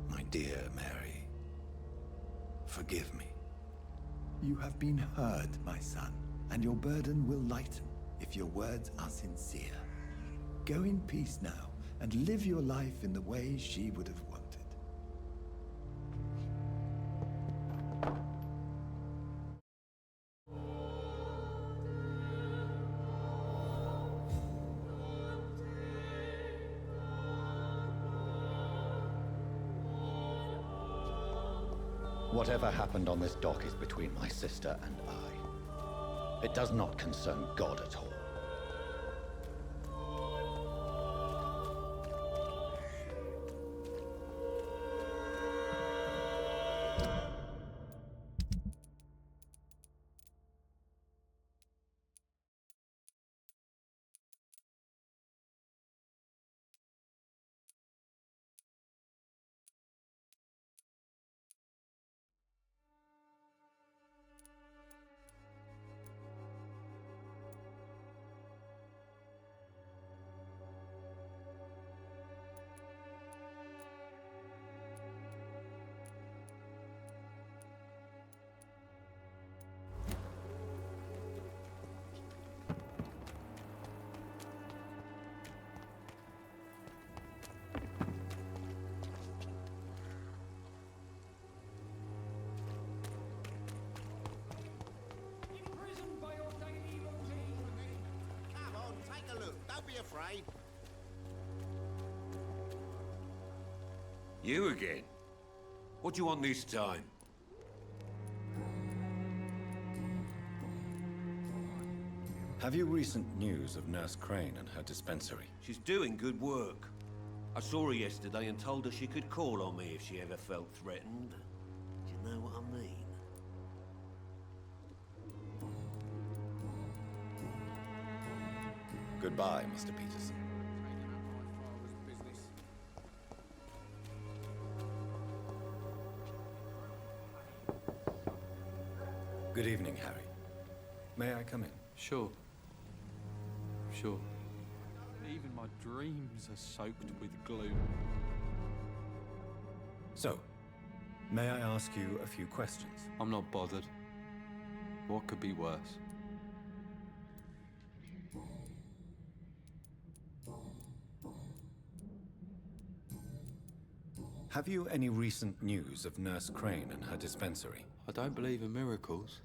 My dear Mary, forgive me. You have been heard, my son, and your burden will lighten if your words are sincere. Go in peace now, and live your life in the way she would have wanted. Whatever happened on this dock is between my sister and I. It does not concern God at all. afraid. You again? What do you want this time? Have you recent news of Nurse Crane and her dispensary? She's doing good work. I saw her yesterday and told her she could call on me if she ever felt threatened. Do you know what I mean? Goodbye, Mr. Peterson. Good evening, Harry. May I come in? Sure. Sure. Even my dreams are soaked with gloom. So, may I ask you a few questions? I'm not bothered. What could be worse? Have you any recent news of Nurse Crane and her dispensary? I don't believe in miracles,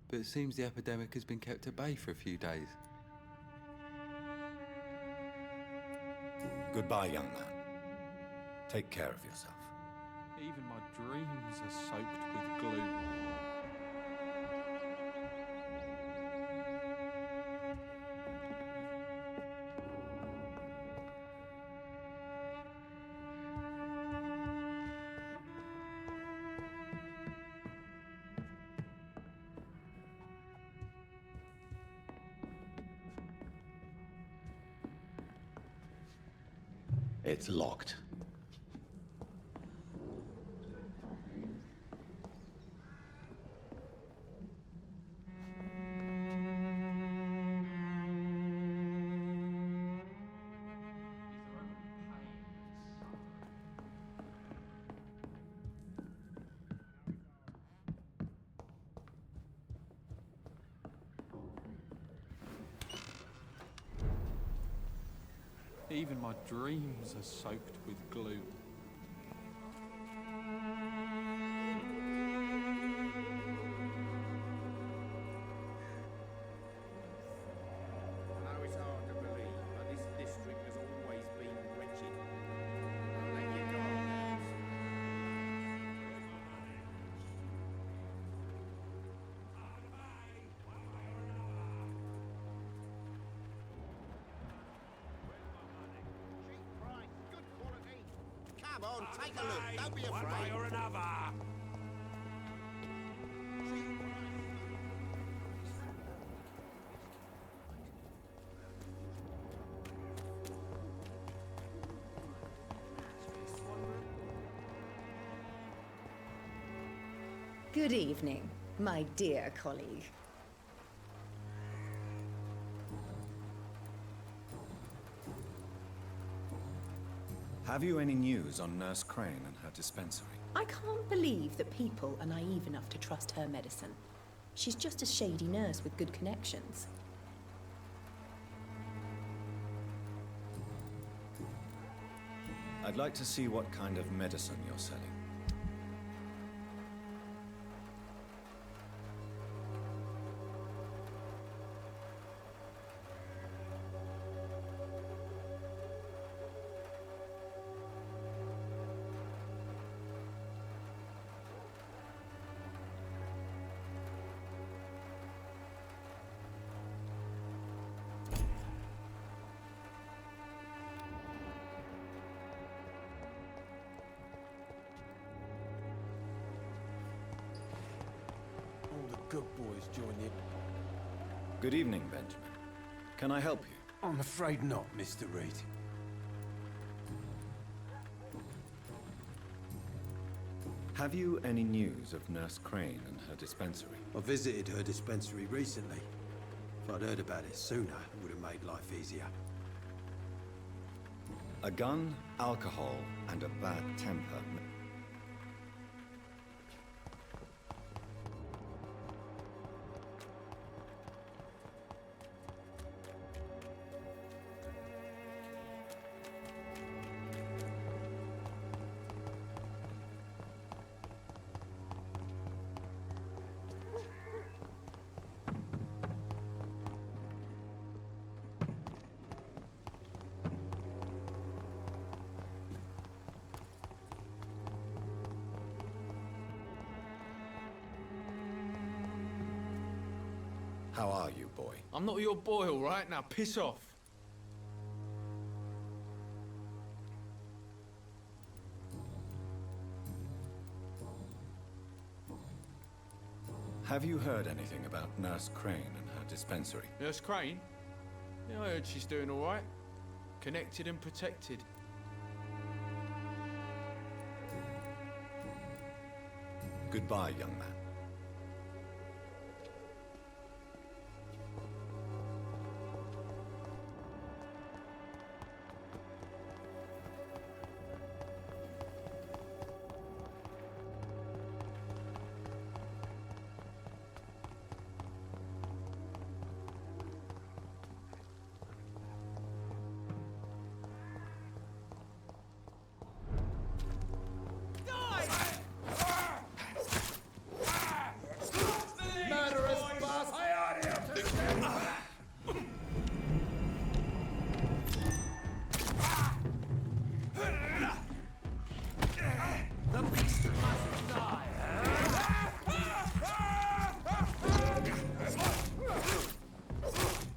but it seems the epidemic has been kept at bay for a few days. Goodbye, young man. Take care of yourself. Even my dreams are soaked with gloom. It's locked. Even my dreams are soaked with gloom. I know it's hard to believe, but this district has always been wretched. I'll let you go, guys. Cheap price, good quality. Come on, take a look. Don't be afraid. One way or another. Good evening, my dear colleague. Have you any news on Nurse Crane and her dispensary? I can't believe that people are naive enough to trust her medicine. She's just a shady nurse with good connections. I'd like to see what kind of medicine you're selling. All the good boys join in. Good evening, Benjamin. Can I help you? I'm afraid not, Mr. Reed. Have you any news of Nurse Crane and her dispensary? I visited her dispensary recently. If I'd heard about it sooner, it would have made life easier. A gun, alcohol, and a bad temper. How are you, boy? I'm not your boy, all right? Now piss off. Have you heard anything about Nurse Crane and her dispensary? Nurse Crane? Yeah, I heard she's doing all right. Connected and protected. Goodbye, young man.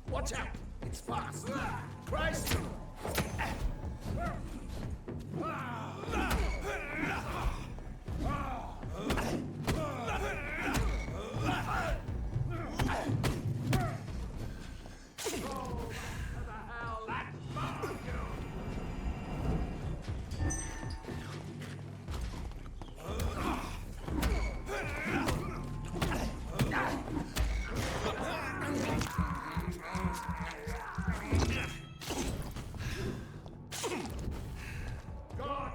Watch out! It's fast! Christ! God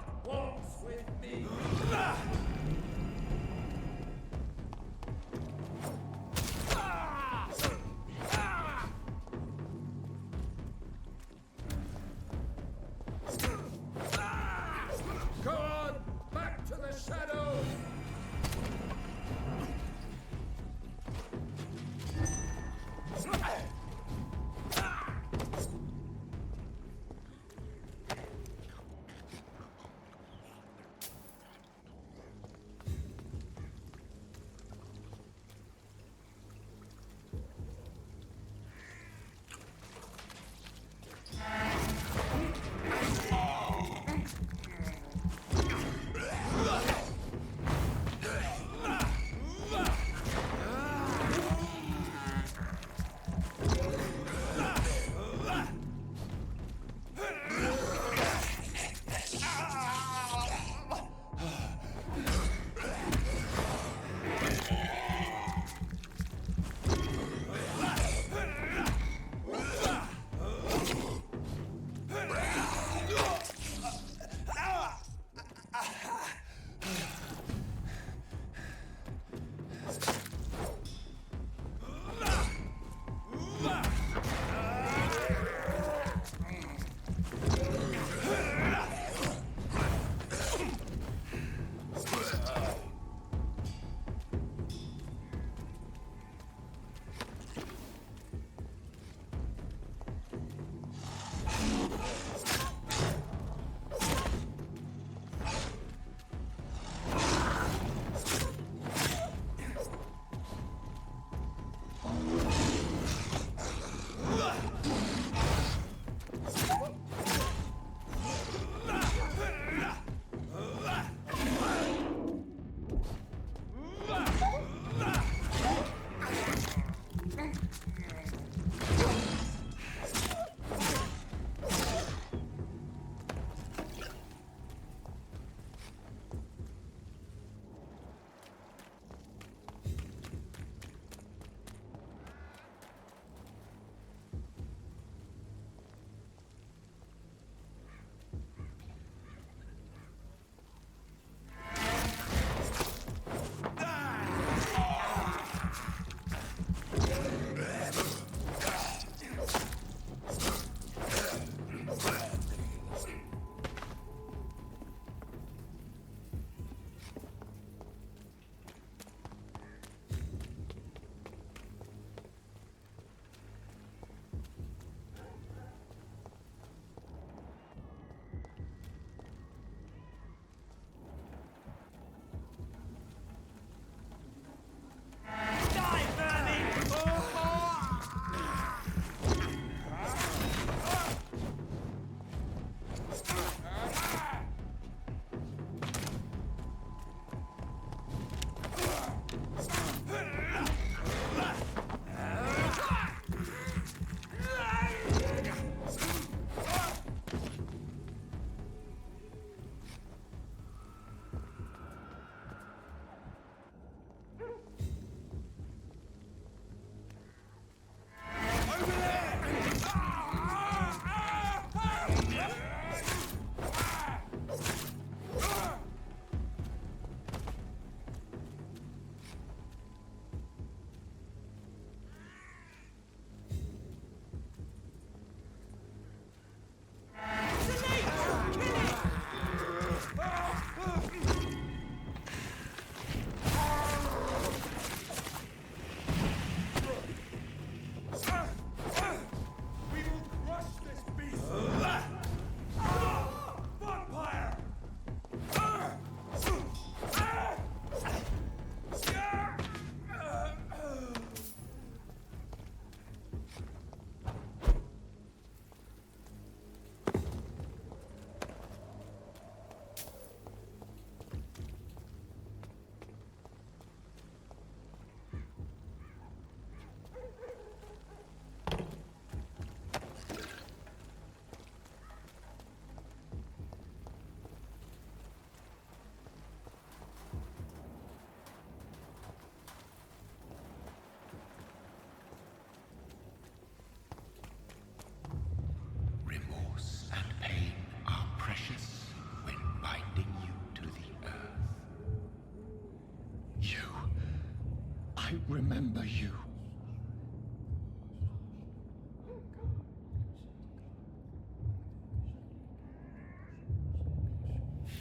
are you?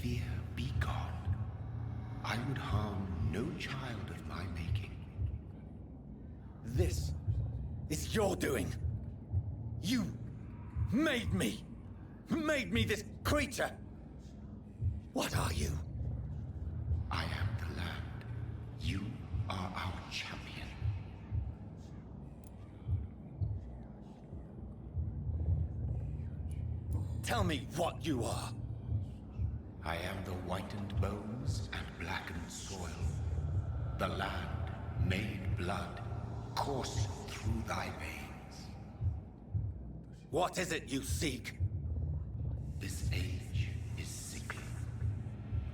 Fear be gone. I would harm no child of my making. This is your doing. You made me. Made me this creature. What are you? I am the land. You are our champion. Tell me what you are. I am the whitened bones and blackened soil. The land made blood course through thy veins. What is it you seek? This age is sickly.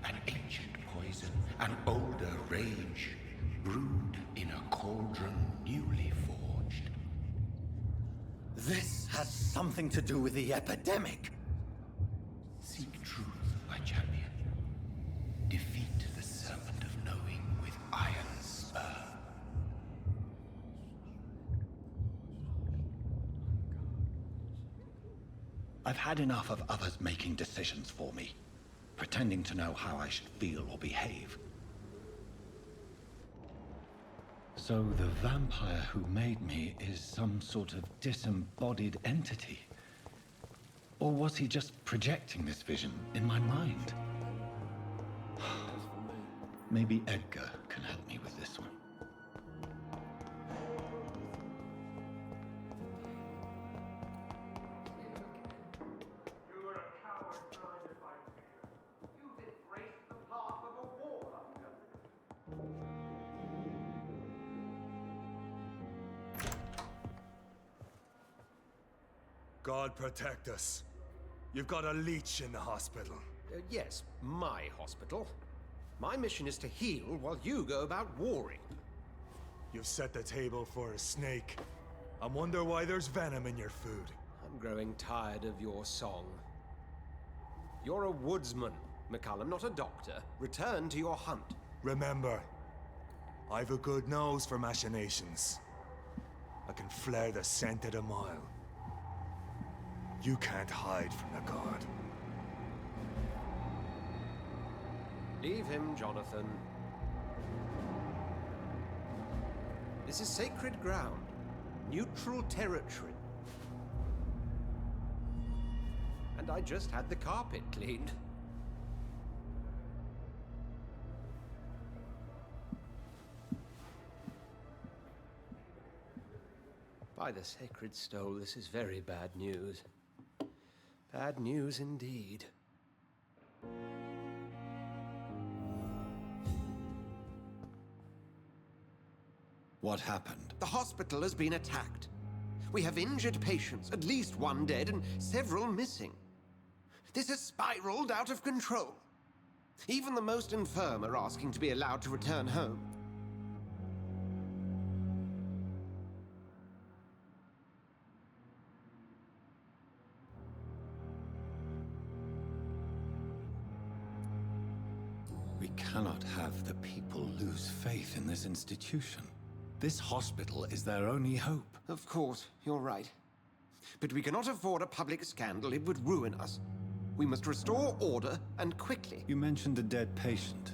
An ancient poison, an older rage, brewed in a cauldron newly forged. This has something to do with the epidemic. Seek truth, my champion. Defeat the serpent of knowing with iron spur. I've had enough of others making decisions for me, pretending to know how I should feel or behave. So the vampire who made me is some sort of disembodied entity? Or was he just projecting this vision in my mind? Maybe Edgar can help me with this one. God protect us. You've got a leech in the hospital. Yes, my hospital. My mission is to heal while you go about warring. You've set the table for a snake. I wonder why there's venom in your food. I'm growing tired of your song. You're a woodsman, McCallum, not a doctor. Return to your hunt. Remember, I've a good nose for machinations. I can flare the scent at a mile. You can't hide from the god. Leave him, Jonathan. This is sacred ground. Neutral territory. And I just had the carpet cleaned. By the sacred stole, this is very bad news. Bad news indeed. What happened? The hospital has been attacked. We have injured patients, at least one dead and several missing. This has spiraled out of control. Even the most infirm are asking to be allowed to return home. We cannot have the people lose faith in this institution. This hospital is their only hope. Of course, you're right. But we cannot afford a public scandal. It would ruin us. We must restore order, and quickly. You mentioned a dead patient.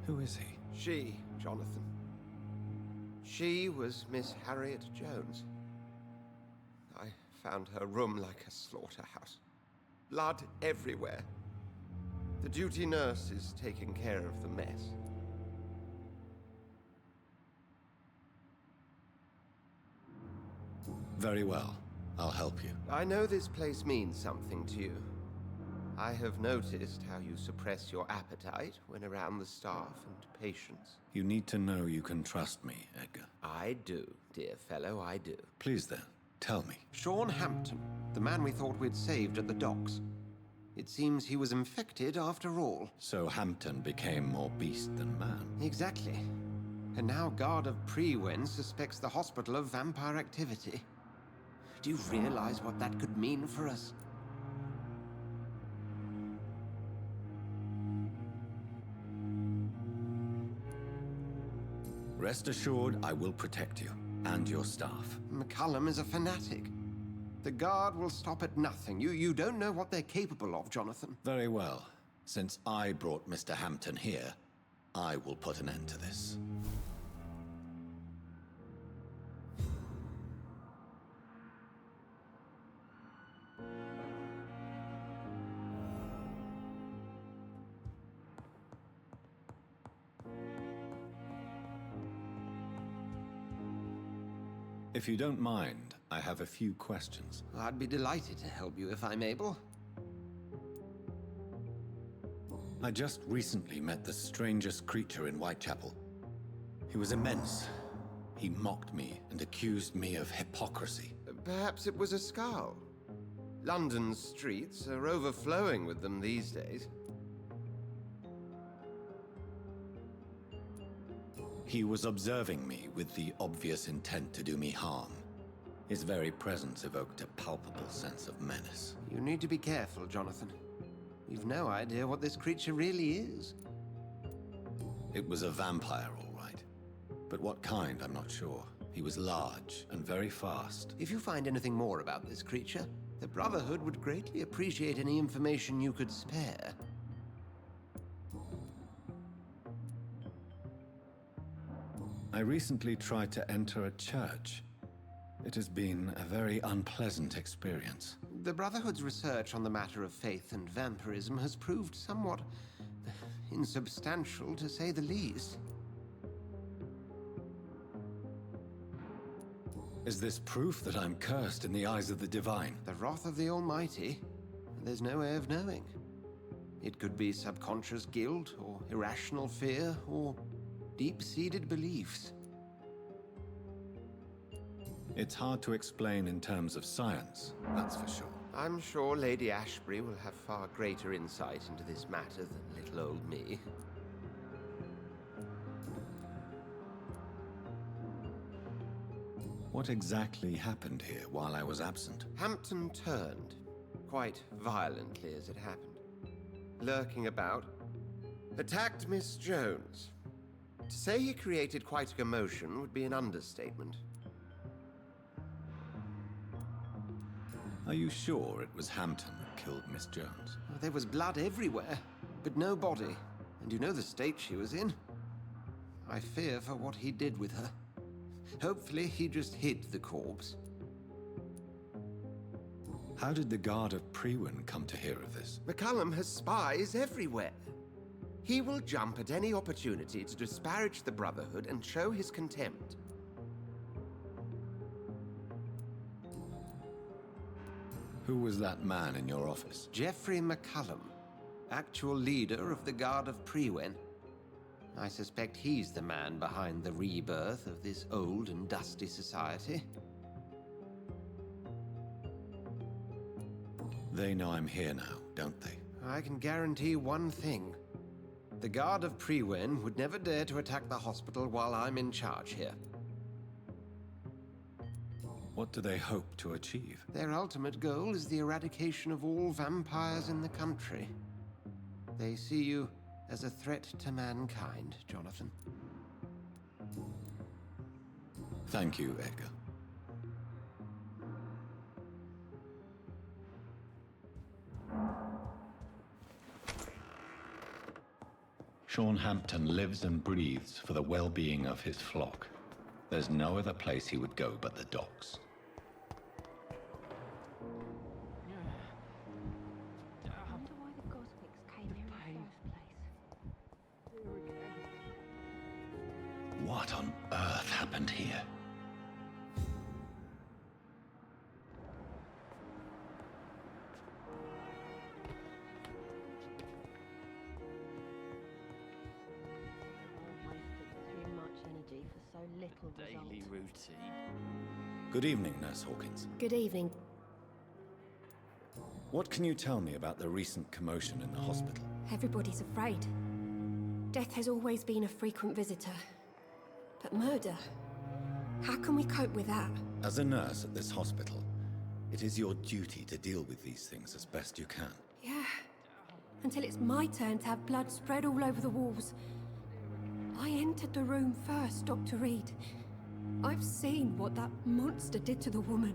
Who is he? She, Jonathan. She was Miss Harriet Jones. I found her room like a slaughterhouse. Blood everywhere. The duty nurse is taking care of the mess. Very well. I'll help you. I know this place means something to you. I have noticed how you suppress your appetite when around the staff and patients. You need to know you can trust me, Edgar. I do, dear fellow, I do. Please then, tell me. Sean Hampton, the man we thought we'd saved at the docks. It seems he was infected after all. So Hampton became more beast than man. Exactly. And now Guard of Prewen suspects the hospital of vampire activity. Do you realize what that could mean for us? Rest assured, I will protect you and your staff. McCullum is a fanatic. The Guard will stop at nothing. You don't know what they're capable of, Jonathan. Very well. Since I brought Mr. Hampton here, I will put an end to this. If you don't mind, I have a few questions. I'd be delighted to help you if I'm able. I just recently met the strangest creature in Whitechapel. He was immense. He mocked me and accused me of hypocrisy. Perhaps it was a skull. London's streets are overflowing with them these days. He was observing me with the obvious intent to do me harm. His very presence evoked a palpable sense of menace. You need to be careful, Jonathan. You've no idea what this creature really is. It was a vampire, all right. But what kind, I'm not sure. He was large and very fast. If you find anything more about this creature, the Brotherhood would greatly appreciate any information you could spare. I recently tried to enter a church. It has been a very unpleasant experience. The Brotherhood's research on the matter of faith and vampirism has proved somewhat insubstantial, to say the least. Is this proof that I'm cursed in the eyes of the divine? The wrath of the Almighty? There's no way of knowing. It could be subconscious guilt, or irrational fear, or deep-seated beliefs. It's hard to explain in terms of science, that's for sure. I'm sure Lady Ashbury will have far greater insight into this matter than little old me. What exactly happened here while I was absent? Hampton turned, quite violently as it happened. Lurking about, attacked Miss Jones. To say he created quite a commotion would be an understatement. Are you sure it was Hampton that killed Miss Jones? There was blood everywhere, but no body. And you know the state she was in. I fear for what he did with her. Hopefully he just hid the corpse. How did the Guard of Prewin come to hear of this? McCullum has spies everywhere. He will jump at any opportunity to disparage the Brotherhood and show his contempt. Who was that man in your office? Geoffrey McCullum, actual leader of the Guard of Prewin. I suspect he's the man behind the rebirth of this old and dusty society. They know I'm here now, don't they? I can guarantee one thing. The Guard of Prewin would never dare to attack the hospital while I'm in charge here. What do they hope to achieve? Their ultimate goal is the eradication of all vampires in the country. They see you as a threat to mankind, Jonathan. Thank you, Edgar. Sean Hampton lives and breathes for the well-being of his flock. There's no other place he would go but the docks. What on earth happened here? Daily routine. Good evening, Nurse Hawkins. Good evening. What can you tell me about the recent commotion in the hospital? Everybody's afraid. Death has always been a frequent visitor. But murder? How can we cope with that? As a nurse at this hospital, it is your duty to deal with these things as best you can. Yeah. Until it's my turn to have blood spread all over the walls. I entered the room first, Dr. Reed. I've seen what that monster did to the woman.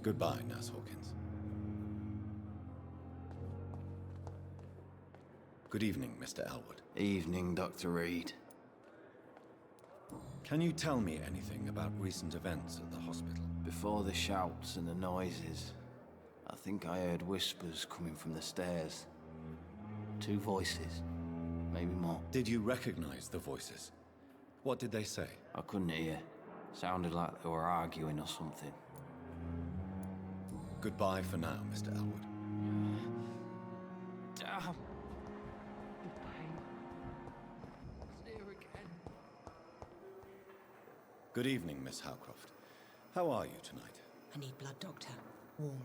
Goodbye, Nurse Hawkins. Good evening, Mr. Elwood. Evening, Dr. Reed. Can you tell me anything about recent events at the hospital? Before the shouts and the noises, I think I heard whispers coming from the stairs. 2 voices, maybe more. Did you recognize the voices? What did they say? I couldn't hear. Sounded like they were arguing or something. Goodbye for now, Mr. Elwood. Damn. Good evening, Miss Howcroft. How are you tonight? I need blood, Doctor. Warm,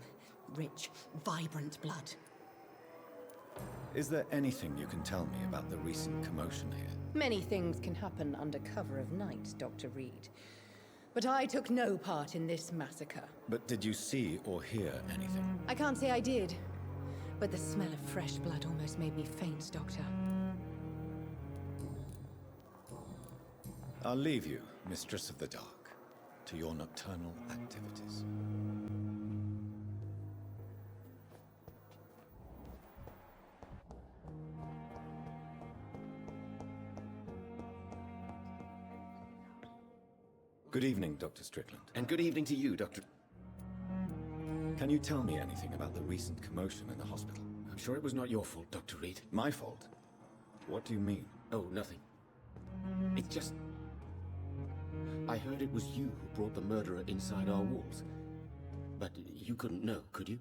rich, vibrant blood. Is there anything you can tell me about the recent commotion here? Many things can happen under cover of night, Dr. Reed. But I took no part in this massacre. But did you see or hear anything? I can't say I did, but the smell of fresh blood almost made me faint, Doctor. I'll leave you, Mistress of the Dark, to your nocturnal activities. Good evening, Dr. Strickland. And good evening to you, Dr. Can you tell me anything about the recent commotion in the hospital? I'm sure it was not your fault, Dr. Reed. My fault? What do you mean? Oh, nothing. It's just... I heard it was you who brought the murderer inside our walls. But you couldn't know, could you?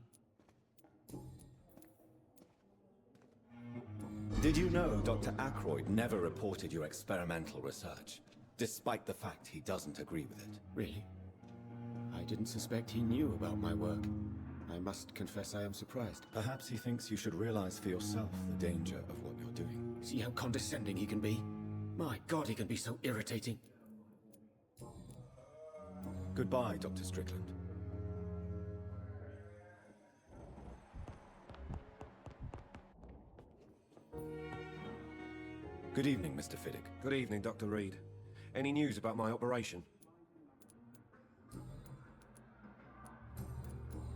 Did you know Dr. Ackroyd never reported your experimental research, despite the fact he doesn't agree with it? Really? I didn't suspect he knew about my work. I must confess I am surprised. Perhaps he thinks you should realize for yourself the danger of what you're doing. See how condescending he can be? My God, he can be so irritating. Goodbye, Dr. Strickland. Good evening, Mr. Fiddick. Good evening, Dr. Reed. Any news about my operation?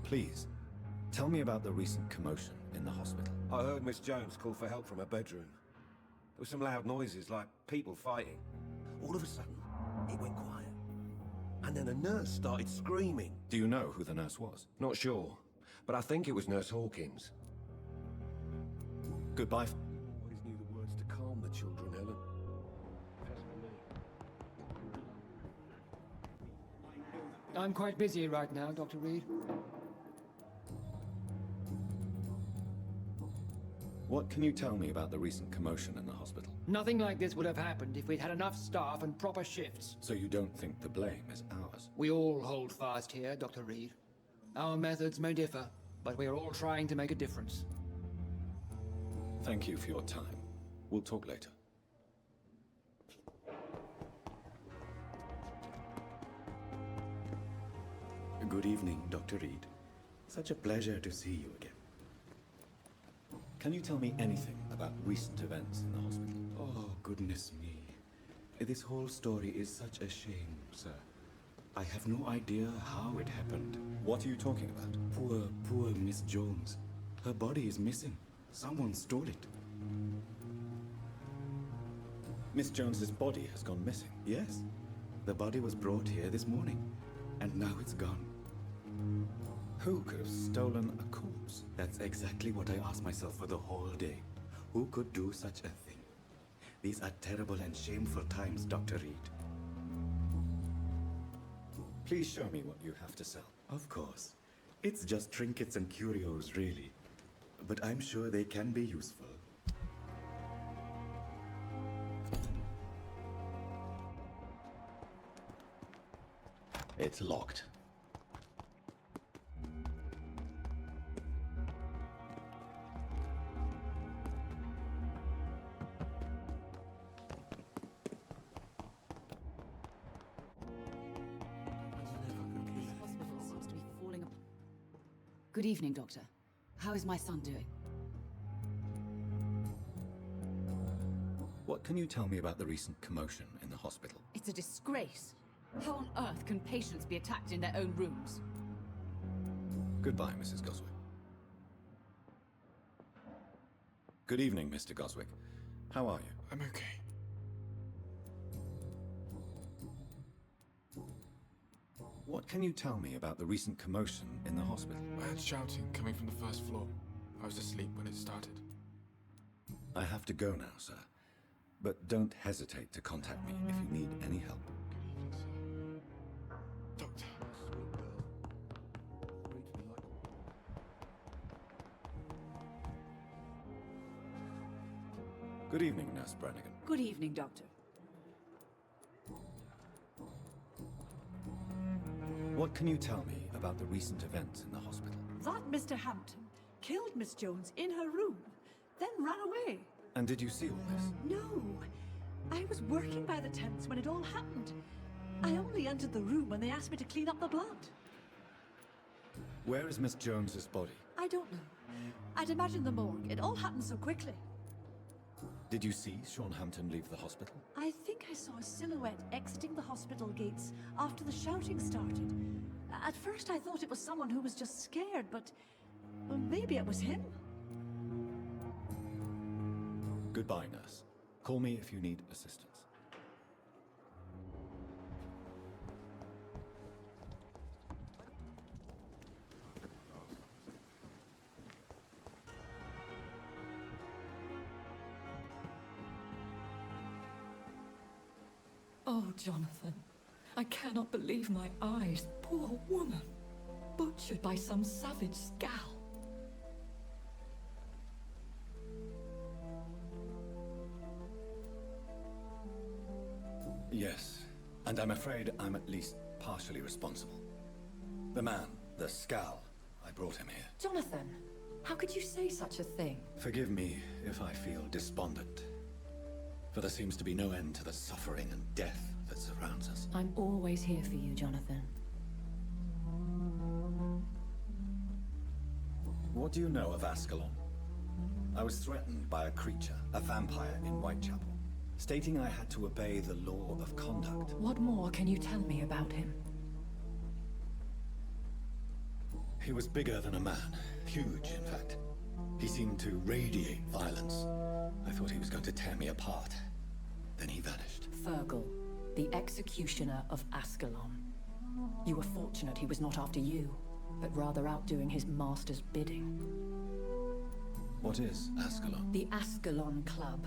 Please, tell me about the recent commotion in the hospital. I heard Miss Jones call for help from her bedroom. There were some loud noises, like people fighting. All of a sudden, it went quiet. And then a nurse started screaming. Do you know who the nurse was? Not sure, but I think it was Nurse Hawkins. Goodbye. Always knew the words to calm the children, Helen. I'm quite busy right now, Dr. Reed. What can you tell me about the recent commotion in the hospital? Nothing like this would have happened if we'd had enough staff and proper shifts. So you don't think the blame is ours? We all hold fast here, Dr. Reed. Our methods may differ, but we are all trying to make a difference. Thank you for your time. We'll talk later. Good evening, Dr. Reed. Such a pleasure to see you again. Can you tell me anything about recent events in the hospital? Oh, goodness me. This whole story is such a shame, sir. I have no idea how it happened. What are you talking about? Poor Miss Jones. Her body is missing. Someone stole it. Miss Jones's body has gone missing? Yes. The body was brought here this morning, and now it's gone. Who could have stolen a corpse? That's exactly what I asked myself for the whole day. Who could do such a thing? These are terrible and shameful times, Dr. Reed. Please show me what you have to sell. Of course. It's just trinkets and curios, really. But I'm sure they can be useful. It's locked. Good evening, Doctor. How is my son doing? What can you tell me about the recent commotion in the hospital? It's a disgrace. How on earth can patients be attacked in their own rooms? Goodbye, Mrs. Goswick. Good evening, Mr. Goswick. How are you? I'm okay. What can you tell me about the recent commotion in the hospital? I heard shouting coming from the first floor. I was asleep when it started. I have to go now, sir. But don't hesitate to contact me if you need any help. Doctor. Good evening, Nurse Brannigan. Good evening, Doctor. What can you tell me about the recent events in the hospital? That Mr. Hampton killed Miss Jones in her room, then ran away. And did you see all this? No. I was working by the tents when it all happened. I only entered the room when they asked me to clean up the blood. Where is Miss Jones's body? I don't know. I'd imagine the morgue. It all happened so quickly. Did you see Sean Hampton leave the hospital? I think I saw a silhouette exiting the hospital gates after the shouting started. At first I thought it was someone who was just scared, but well, maybe it was him. Goodbye, nurse. Call me if you need assistance. Oh, Jonathan, I cannot believe my eyes. Poor woman. Butchered by some savage scowl. Yes, and I'm afraid I'm at least partially responsible. The man, the scowl, I brought him here. Jonathan, how could you say such a thing? Forgive me if I feel despondent, for there seems to be no end to the suffering and death that surrounds us. I'm always here for you, Jonathan. What do you know of Ascalon? I was threatened by a creature, a vampire in Whitechapel, stating I had to obey the law of conduct. What more can you tell me about him? He was bigger than a man. Huge, in fact. He seemed to radiate violence. I thought he was going to tear me apart. Then he vanished. Fergal, the executioner of Ascalon. You were fortunate he was not after you, but rather out doing his master's bidding. What is Ascalon? The Ascalon Club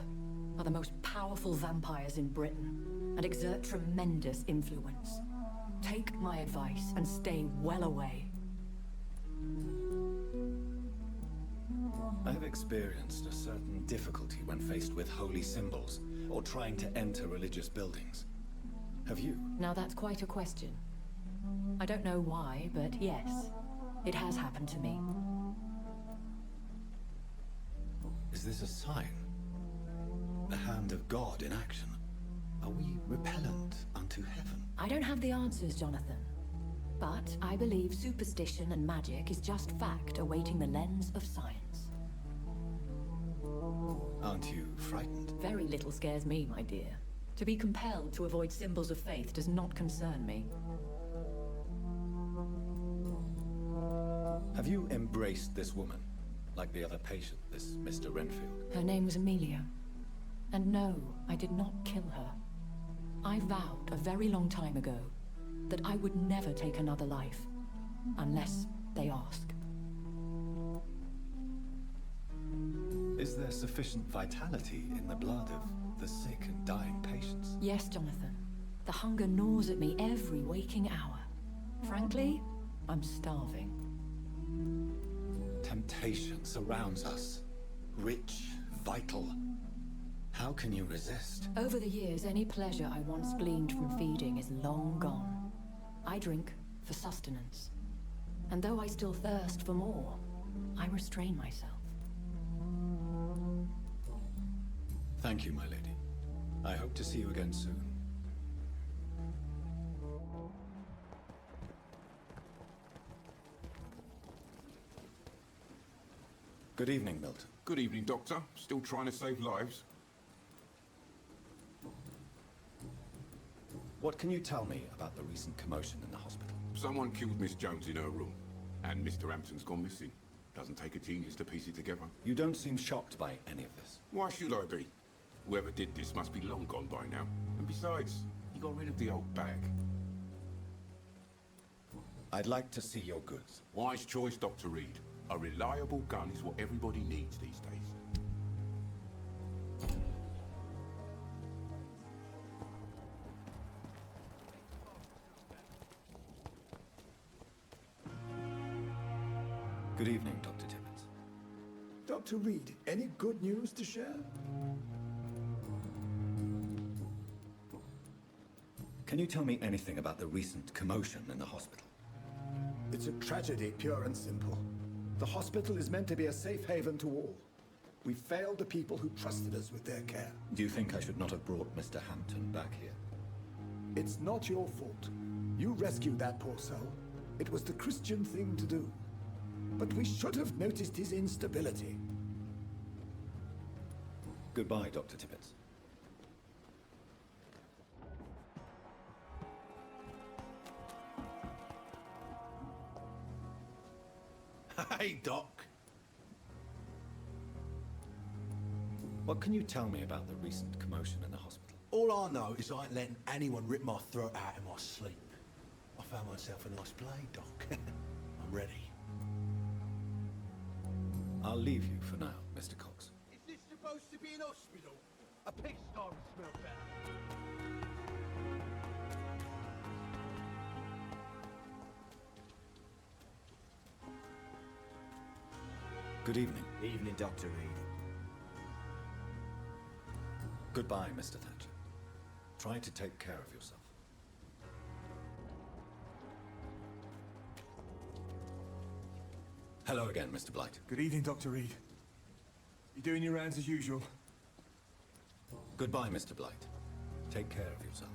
are the most powerful vampires in Britain and exert tremendous influence. Take my advice and stay well away. I have experienced a certain difficulty when faced with holy symbols or trying to enter religious buildings. Have you? Now that's quite a question. I don't know why, but yes, it has happened to me. Is this a sign? The hand of God in action? Are we repellent unto heaven? I don't have the answers, Jonathan. But I believe superstition and magic is just fact awaiting the lens of science. Aren't you frightened? Very little scares me, my dear. To be compelled to avoid symbols of faith does not concern me. Have you embraced this woman? Like the other patient, this Mr. Renfield? Her name was Amelia. And no, I did not kill her. I vowed a very long time ago that I would never take another life, unless they ask. Is there sufficient vitality in the blood of the sick and dying patients? Yes, Jonathan. The hunger gnaws at me every waking hour. Frankly, I'm starving. Temptation surrounds us. Rich, vital. How can you resist? Over the years, any pleasure I once gleaned from feeding is long gone. I drink for sustenance. And though I still thirst for more, I restrain myself. Thank you, my lady. I hope to see you again soon. Good evening, Milton. Good evening, Doctor. Still trying to save lives? What can you tell me about the recent commotion in the hospital? Someone killed Miss Jones in her room, and Mr. Hampton's gone missing. Doesn't take a genius to piece it together. You don't seem shocked by any of this. Why should I be? Whoever did this must be long gone by now. And besides, he got rid of the old bag. I'd like to see your goods. Wise choice, Dr. Reed. A reliable gun is what everybody needs these days. Good evening, Dr. Timmons. Dr. Reed, any good news to share? Can you tell me anything about the recent commotion in the hospital? It's a tragedy, pure and simple. The hospital is meant to be a safe haven to all. We failed the people who trusted us with their care. Do you think I should not have brought Mr. Hampton back here? It's not your fault. You rescued that poor soul. It was the Christian thing to do. But we should have noticed his instability. Goodbye, Dr. Tibbets. Hey, Doc. What can you tell me about the recent commotion in the hospital? All I know is I ain't letting anyone rip my throat out in my sleep. I found myself a nice blade, Doc. I'm ready. I'll leave you for now, Mr. Cox. Is this supposed to be an hospital? A pigsty would smell better. Good evening. Evening, Dr. Reed. Goodbye, Mr. Thatcher. Try to take care of yourself. Hello again, Mr. Blight. Good evening, Dr. Reed. You doing your rounds as usual? Goodbye, Mr. Blight. Take care of yourself.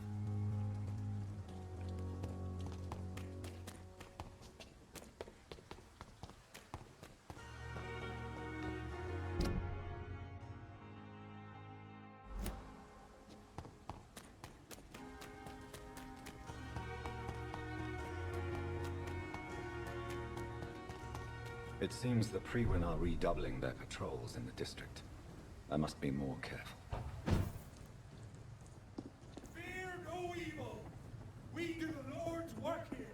It seems the Freewen are redoubling their patrols in the district. I must be more careful. Fear no evil. We do the Lord's work here.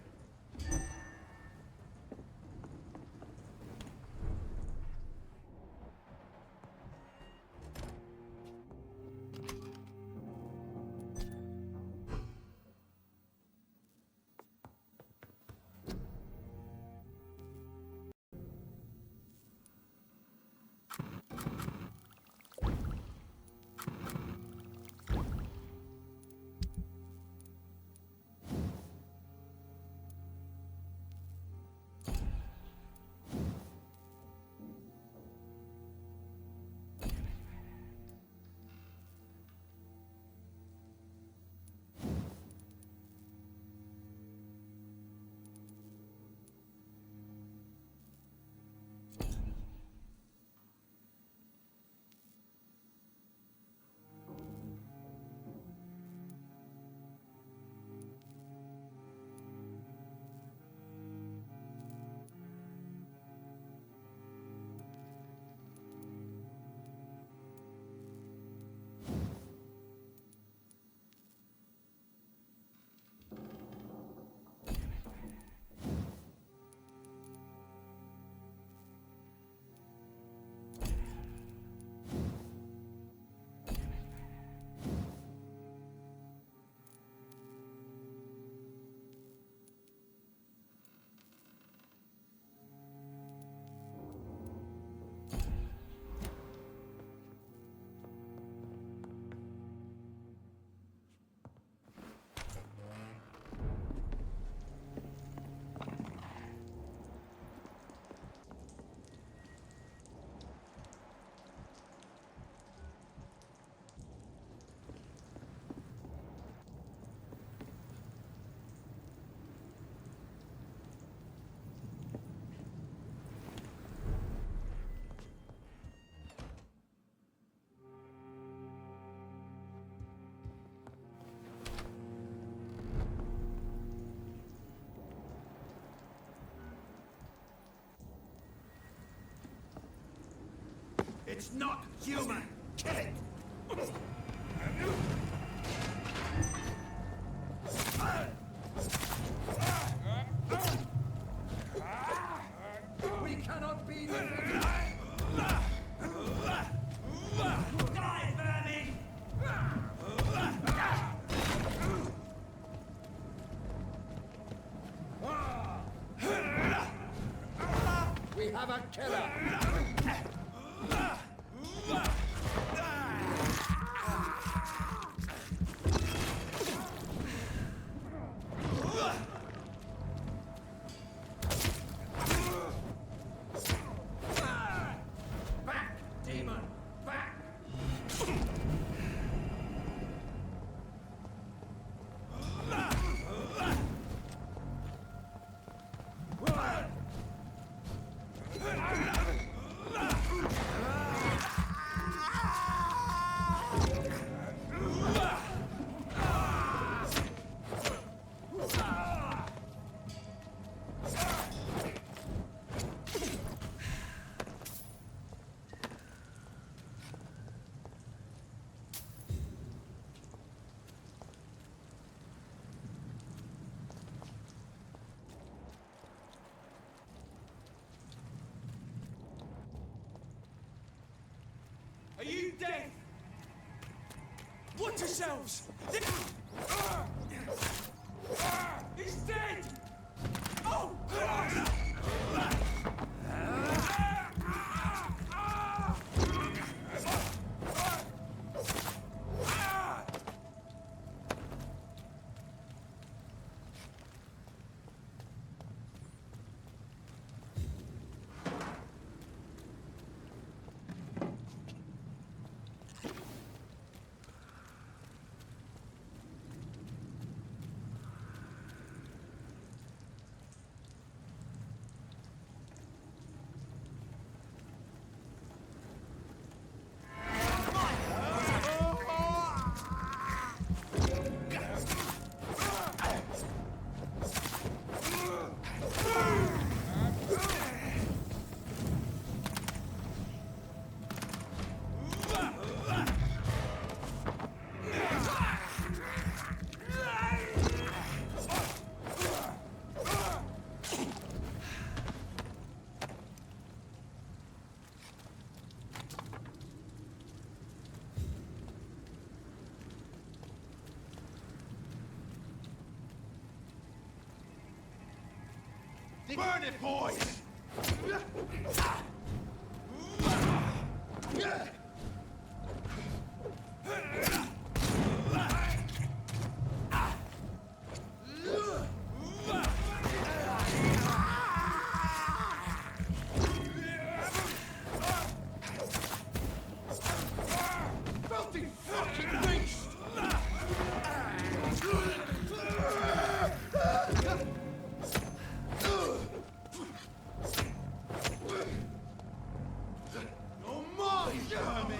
It's not human! Kill it! We cannot be defeated! Die, vermin! We have a killer! Back, demon! Back! Are you dead? Watch yourselves! He's dead! Oh! Burn it, boys! Filthy fucking beast! No more, vermin!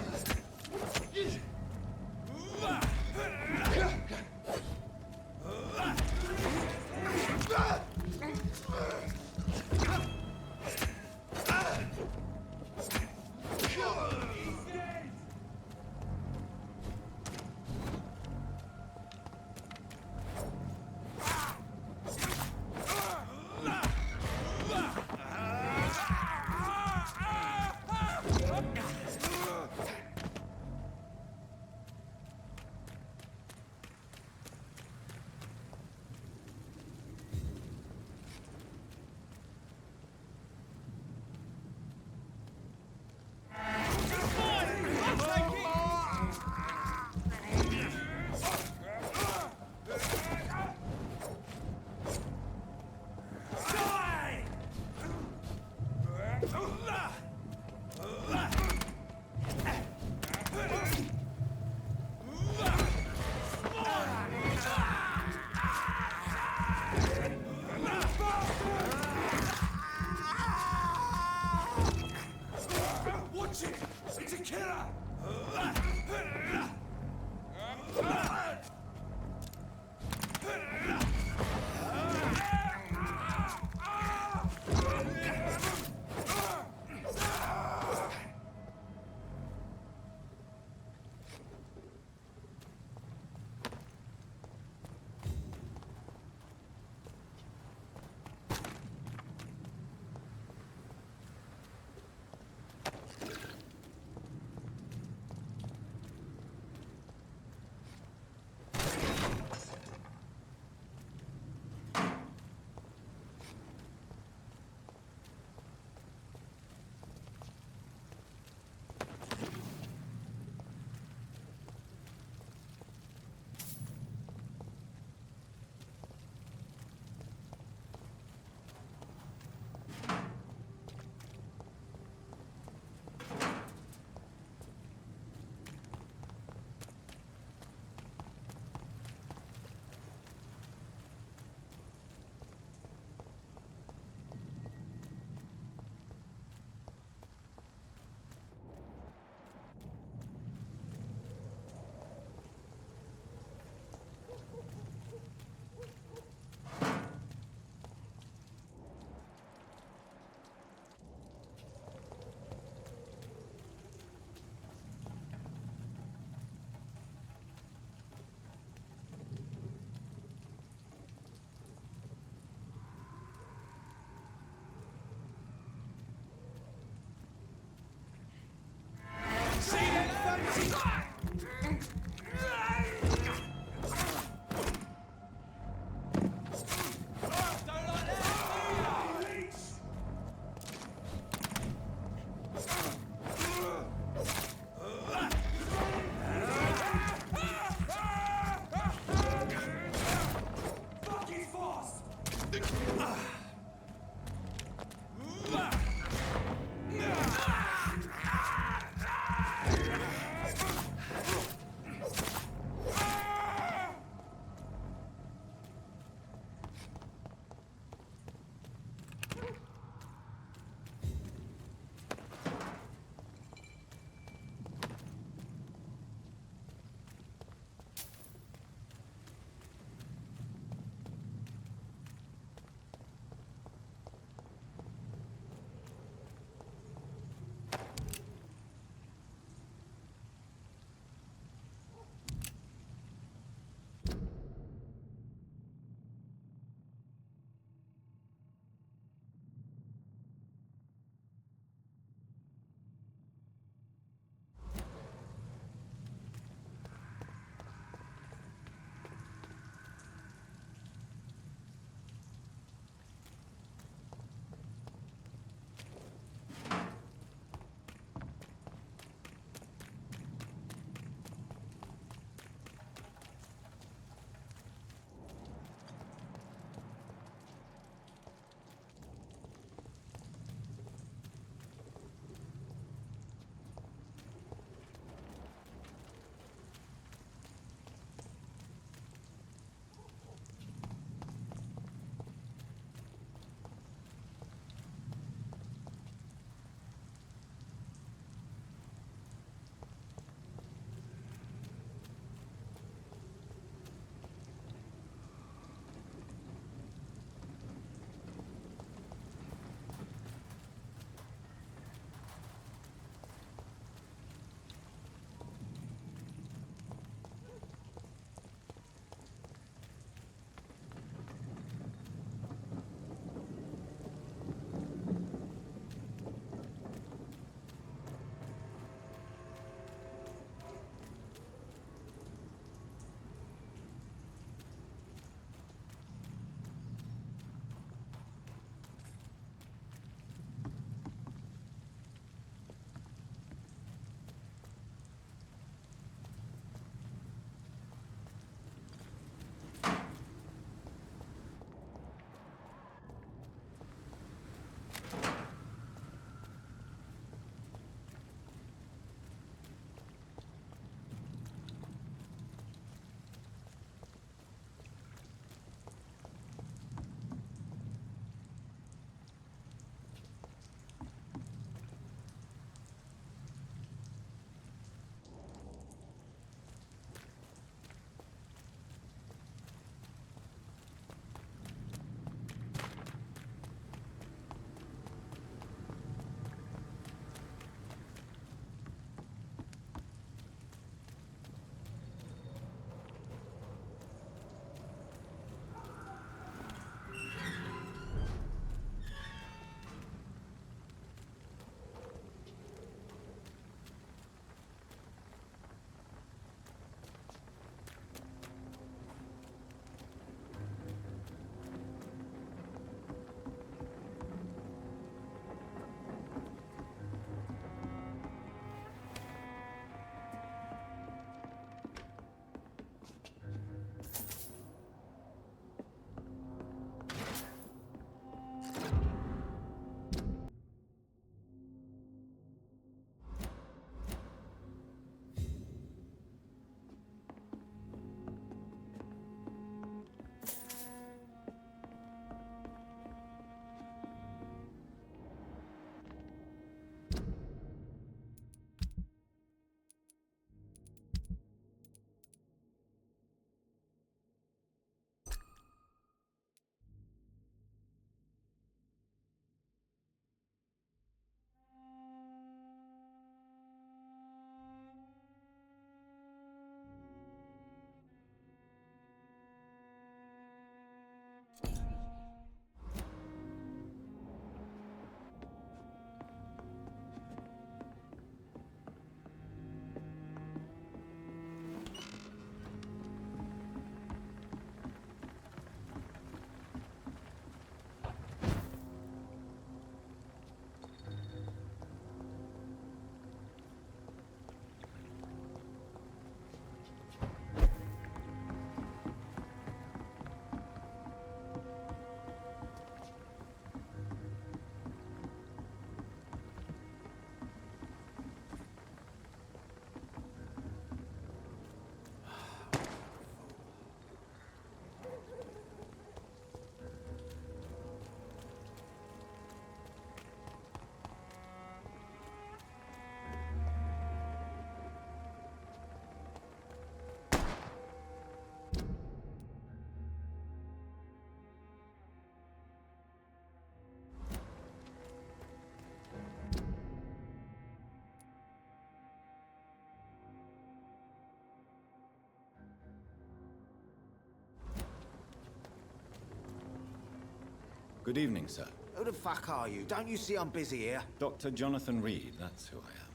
Good evening, sir. Who the fuck are you? Don't you see I'm busy here? Dr. Jonathan Reed, that's who I am.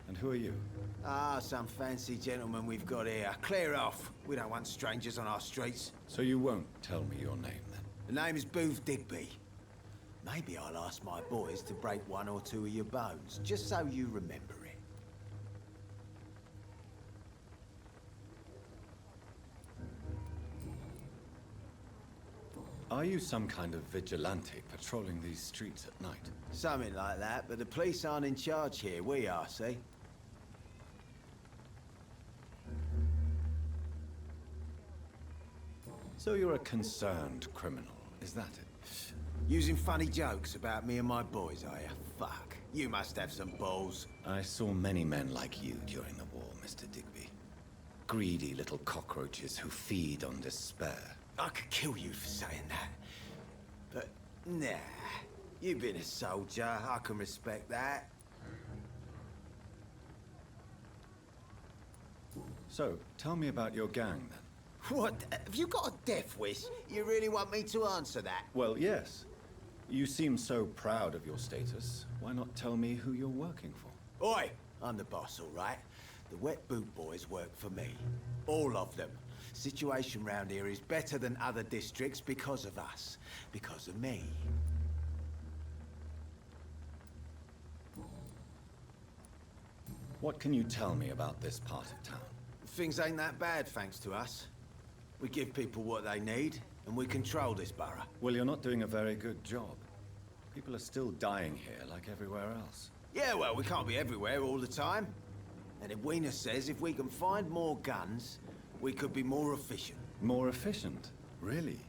And who are you? Ah, some fancy gentleman we've got here. Clear off. We don't want strangers on our streets. So you won't tell me your name, then? The name is Booth Digby. Maybe I'll ask my boys to break one or two of your bones, just so you remember it. Are you some kind of vigilante patrolling these streets at night? Something like that, but the police aren't in charge here. We are, see? So you're a concerned criminal, is that it? Using funny jokes about me and my boys, are you? Fuck. You must have some balls. I saw many men like you during the war, Mr. Digby. Greedy little cockroaches who feed on despair. I could kill you for saying that. But, nah. You've been a soldier. I can respect that. So, tell me about your gang, then. What? Have you got a death wish? You really want me to answer that? Well, yes. You seem so proud of your status. Why not tell me who you're working for? Oi! I'm the boss, all right? The Wet Boot Boys work for me. All of them. Situation round here is better than other districts because of us. Because of me. What can you tell me about this part of town? Things ain't that bad, thanks to us. We give people what they need, and we control this borough. Well, you're not doing a very good job. People are still dying here, like everywhere else. Yeah, well, we can't be everywhere all the time. And Edwina says if we can find more guns, we could be more efficient. More efficient? Really?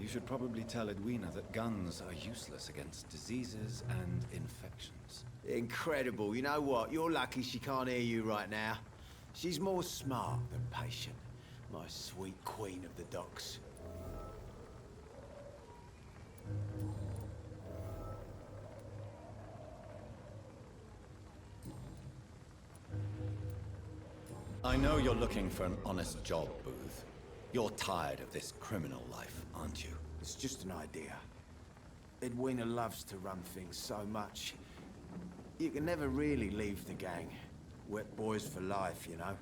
You should probably tell Edwina that guns are useless against diseases and infections. Incredible. You know what? You're lucky she can't hear you right now. She's more smart than patient. My sweet queen of the docks. I know you're looking for an honest job, Booth. You're tired of this criminal life, aren't you? It's just an idea. Edwina loves to run things so much. You can never really leave the gang. Wet boys for life, you know?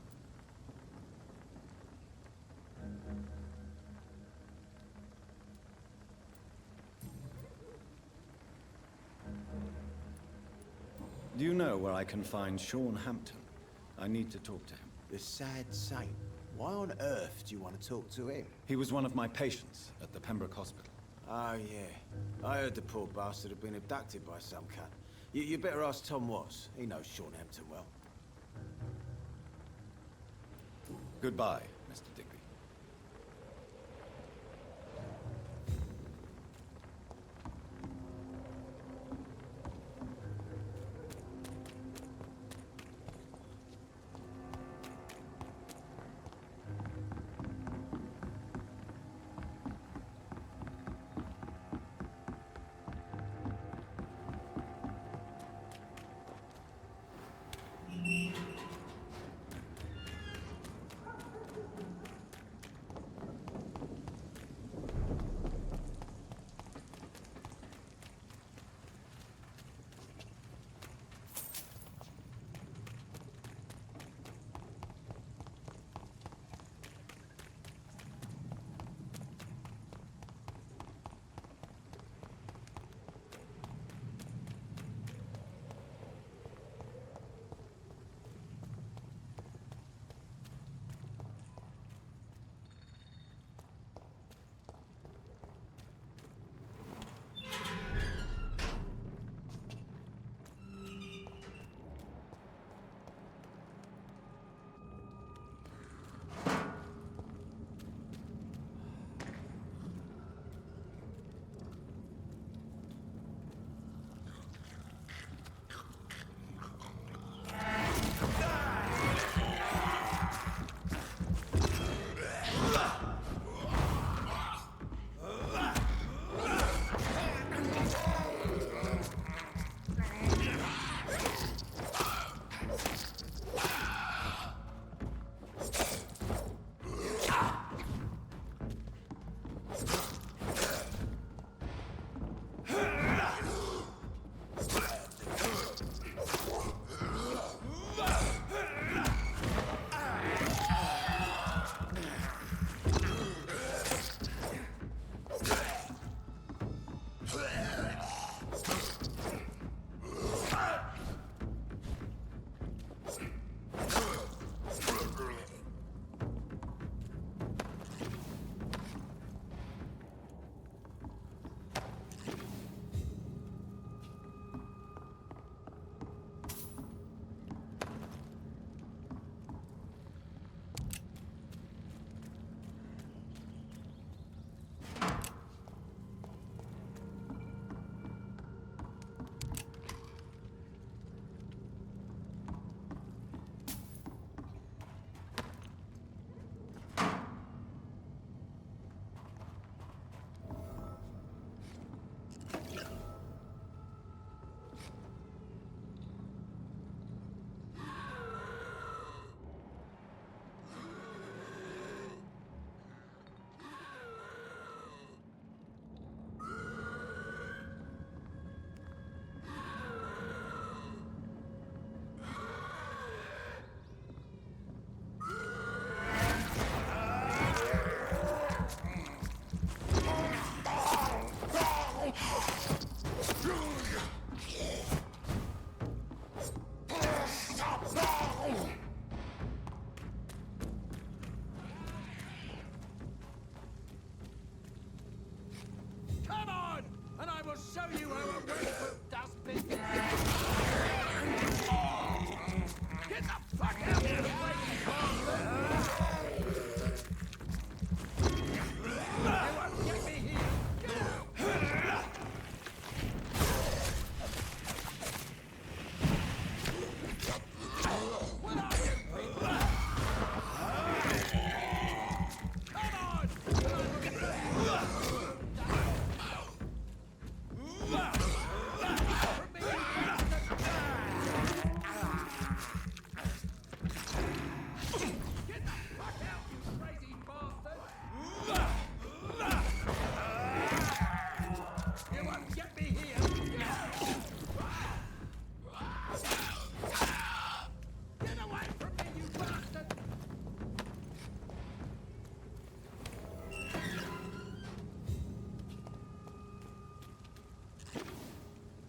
Do you know where I can find Sean Hampton? I need to talk to him. The sad saint. Why on earth do you want to talk to him? He was one of my patients at the Pembroke Hospital. Oh, yeah. I heard the poor bastard had been abducted by some cunt. You better ask Tom Watts. He knows Sean Hampton well. Goodbye, Mr. Digby.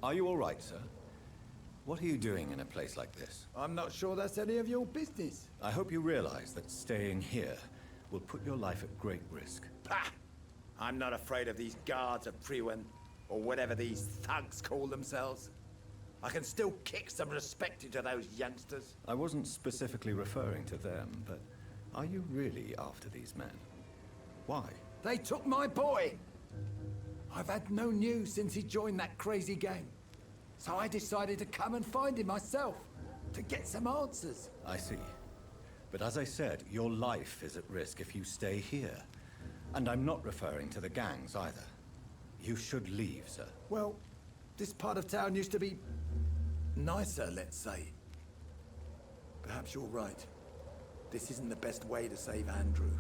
Are you all right, sir? What are you doing in a place like this? I'm not sure that's any of your business. I hope you realize that staying here will put your life at great risk. Pah! I'm not afraid of these guards of Priwen, or whatever these thugs call themselves. I can still kick some respect into those youngsters. I wasn't specifically referring to them, but are you really after these men? Why? They took my boy! I've had no news since he joined that crazy gang. So I decided to come and find him myself, to get some answers. I see. But as I said, your life is at risk if you stay here. And I'm not referring to the gangs either. You should leave, sir. Well, this part of town used to be nicer, let's say. Perhaps you're right. This isn't the best way to save Andrew.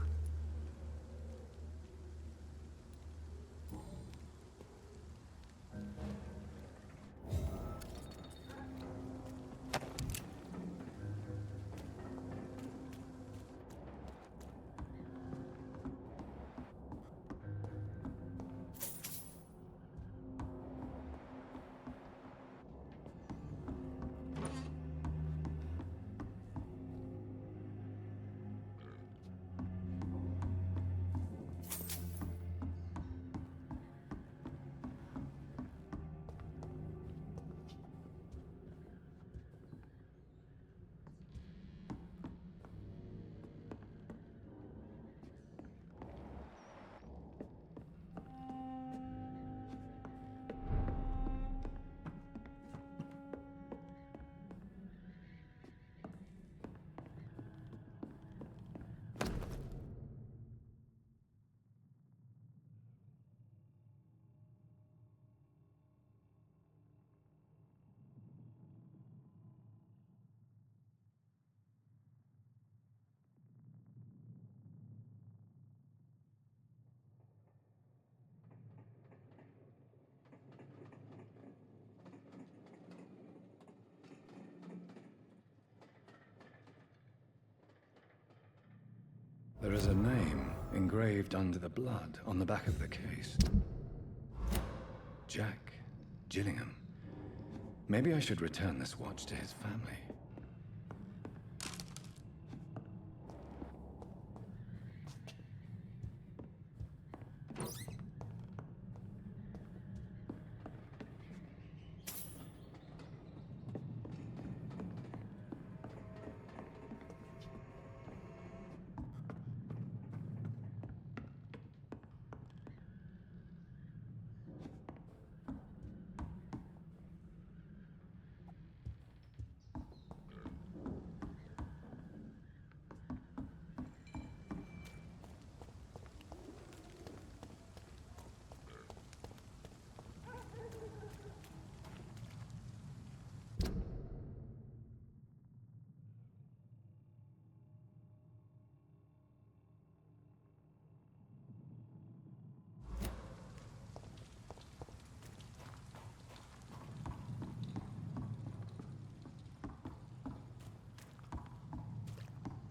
There is a name engraved under the blood on the back of the case. Jack Gillingham. Maybe I should return this watch to his family.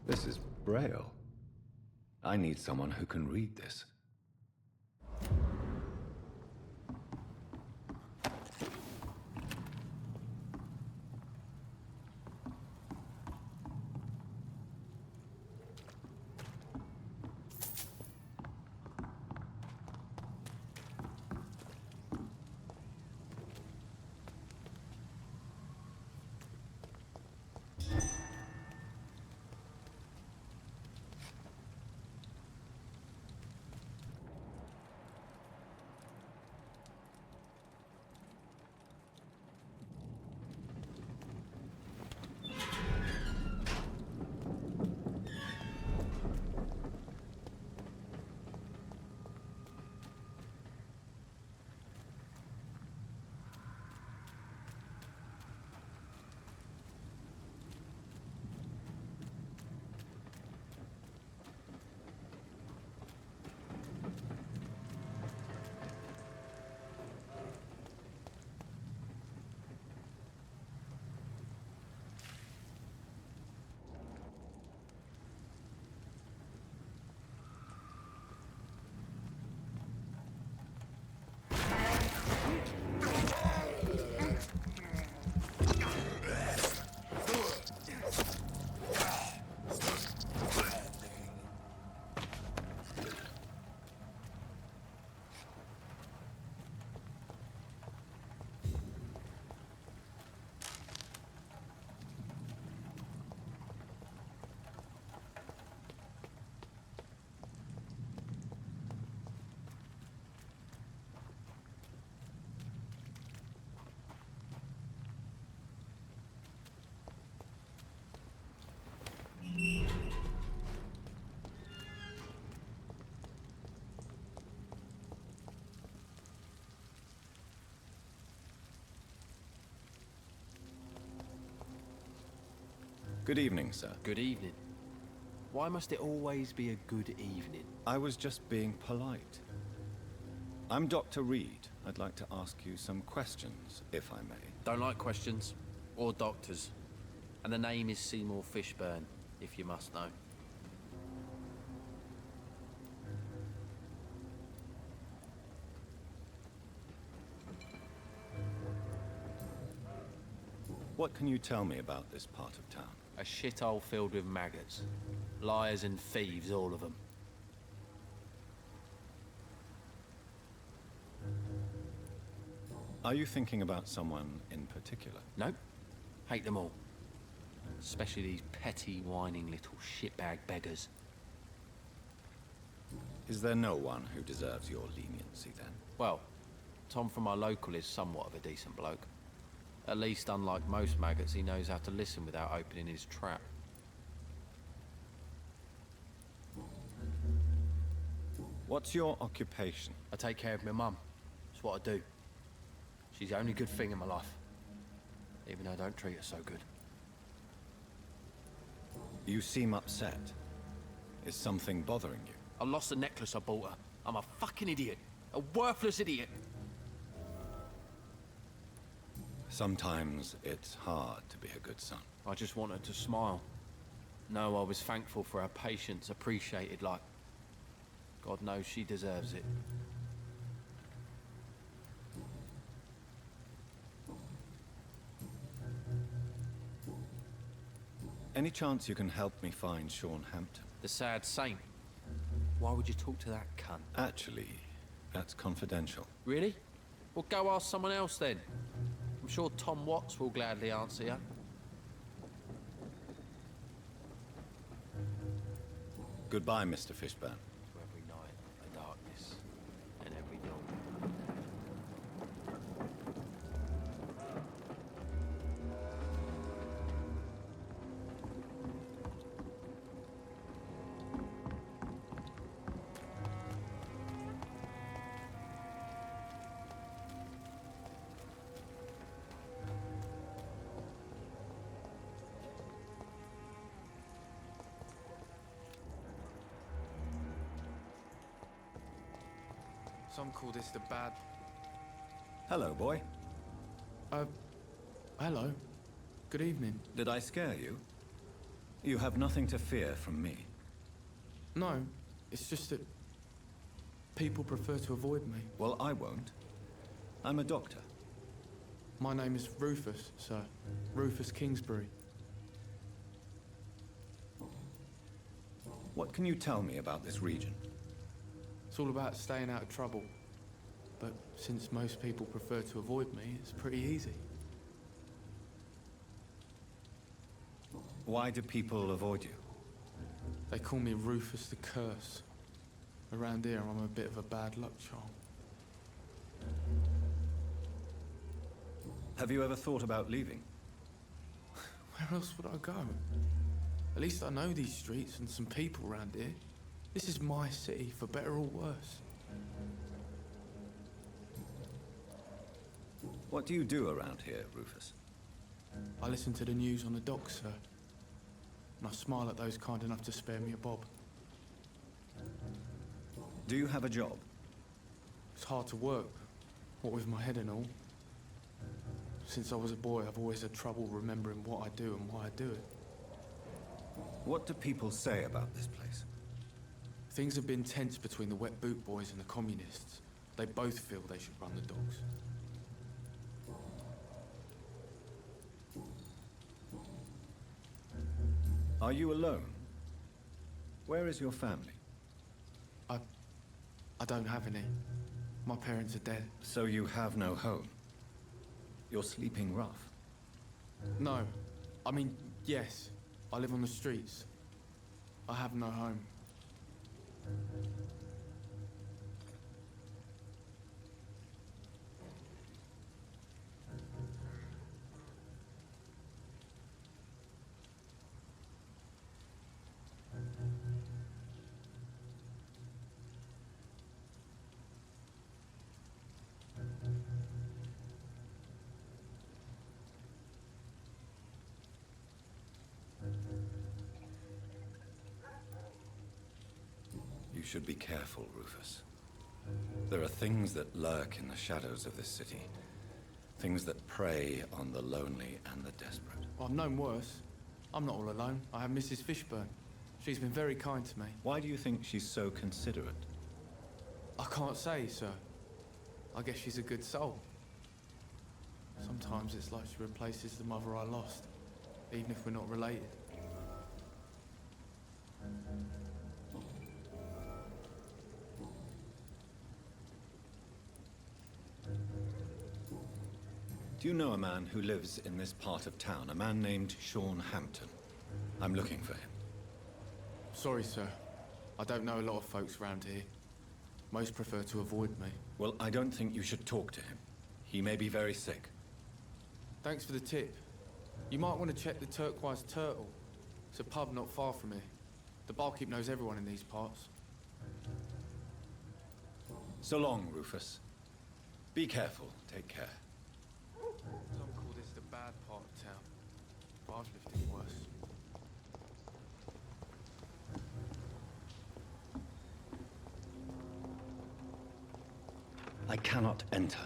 This is Braille. I need someone who can read this. Good evening, sir. Good evening. Why must it always be a good evening? I was just being polite. I'm Dr. Reed. I'd like to ask you some questions, if I may. Don't like questions. Or doctors. And the name is Seymour Fishburne, if you must know. What can you tell me about this part of town? A shithole filled with maggots. Liars and thieves, all of them. Are you thinking about someone in particular? Nope. Hate them all. Especially these petty, whining little shitbag beggars. Is there no one who deserves your leniency, then? Well, Tom from our local is somewhat of a decent bloke. At least, unlike most maggots, he knows how to listen without opening his trap. What's your occupation? I take care of my mum. It's what I do. She's the only good thing in my life. Even though I don't treat her so good. You seem upset. Is something bothering you? I lost the necklace I bought her. I'm a fucking idiot. A worthless idiot. Sometimes it's hard to be a good son. I just want her to smile. No, I was thankful for her patience, appreciated like... God knows she deserves it. Any chance you can help me find Sean Hampton? The sad saint. Why would you talk to that cunt? Actually, that's confidential. Really? Well, go ask someone else then. I'm sure Tom Watts will gladly answer you. Goodbye, Mr. Fishburne. Every night, a darkness, and every dawn. Some call this the bad... Hello, boy. Hello. Good evening. Did I scare you? You have nothing to fear from me. No, it's just that people prefer to avoid me. Well, I won't. I'm a doctor. My name is Rufus, sir. Rufus Kingsbury. What can you tell me about this region? It's all about staying out of trouble. But since most people prefer to avoid me, it's pretty easy. Why do people avoid you? They call me Rufus the Curse. Around here, I'm a bit of a bad luck charm. Have you ever thought about leaving? Where else would I go? At least I know these streets and some people around here. This is my city, for better or worse. What do you do around here, Rufus? I listen to the news on the docks, sir. And I smile at those kind enough to spare me a bob. Do you have a job? It's hard to work, what with my head and all. Since I was a boy, I've always had trouble remembering what I do and why I do it. What do people say about this place? Things have been tense between the Wet Boot Boys and the Communists. They both feel they should run the docks. Are you alone? Where is your family? I don't have any. My parents are dead. So you have no home? You're sleeping rough? No. I mean, yes. I live on the streets. I have no home. should be careful, Rufus. There are things that lurk in the shadows of this city. Things that prey on the lonely and the desperate. Well, I've known worse. I'm not all alone. I have Mrs. Fishburne. She's been very kind to me. Why do you think she's so considerate? I can't say, sir. I guess she's a good soul. Sometimes it's like she replaces the mother I lost, even if we're not related. Do you know a man who lives in this part of town? A man named Sean Hampton. I'm looking for him. Sorry, sir. I don't know a lot of folks around here. Most prefer to avoid me. Well, I don't think you should talk to him. He may be very sick. Thanks for the tip. You might want to check the Turquoise Turtle. It's a pub not far from here. The barkeep knows everyone in these parts. So long, Rufus. Be careful. Take care. Some call this the bad part of town. But I've lived in worse. I cannot enter.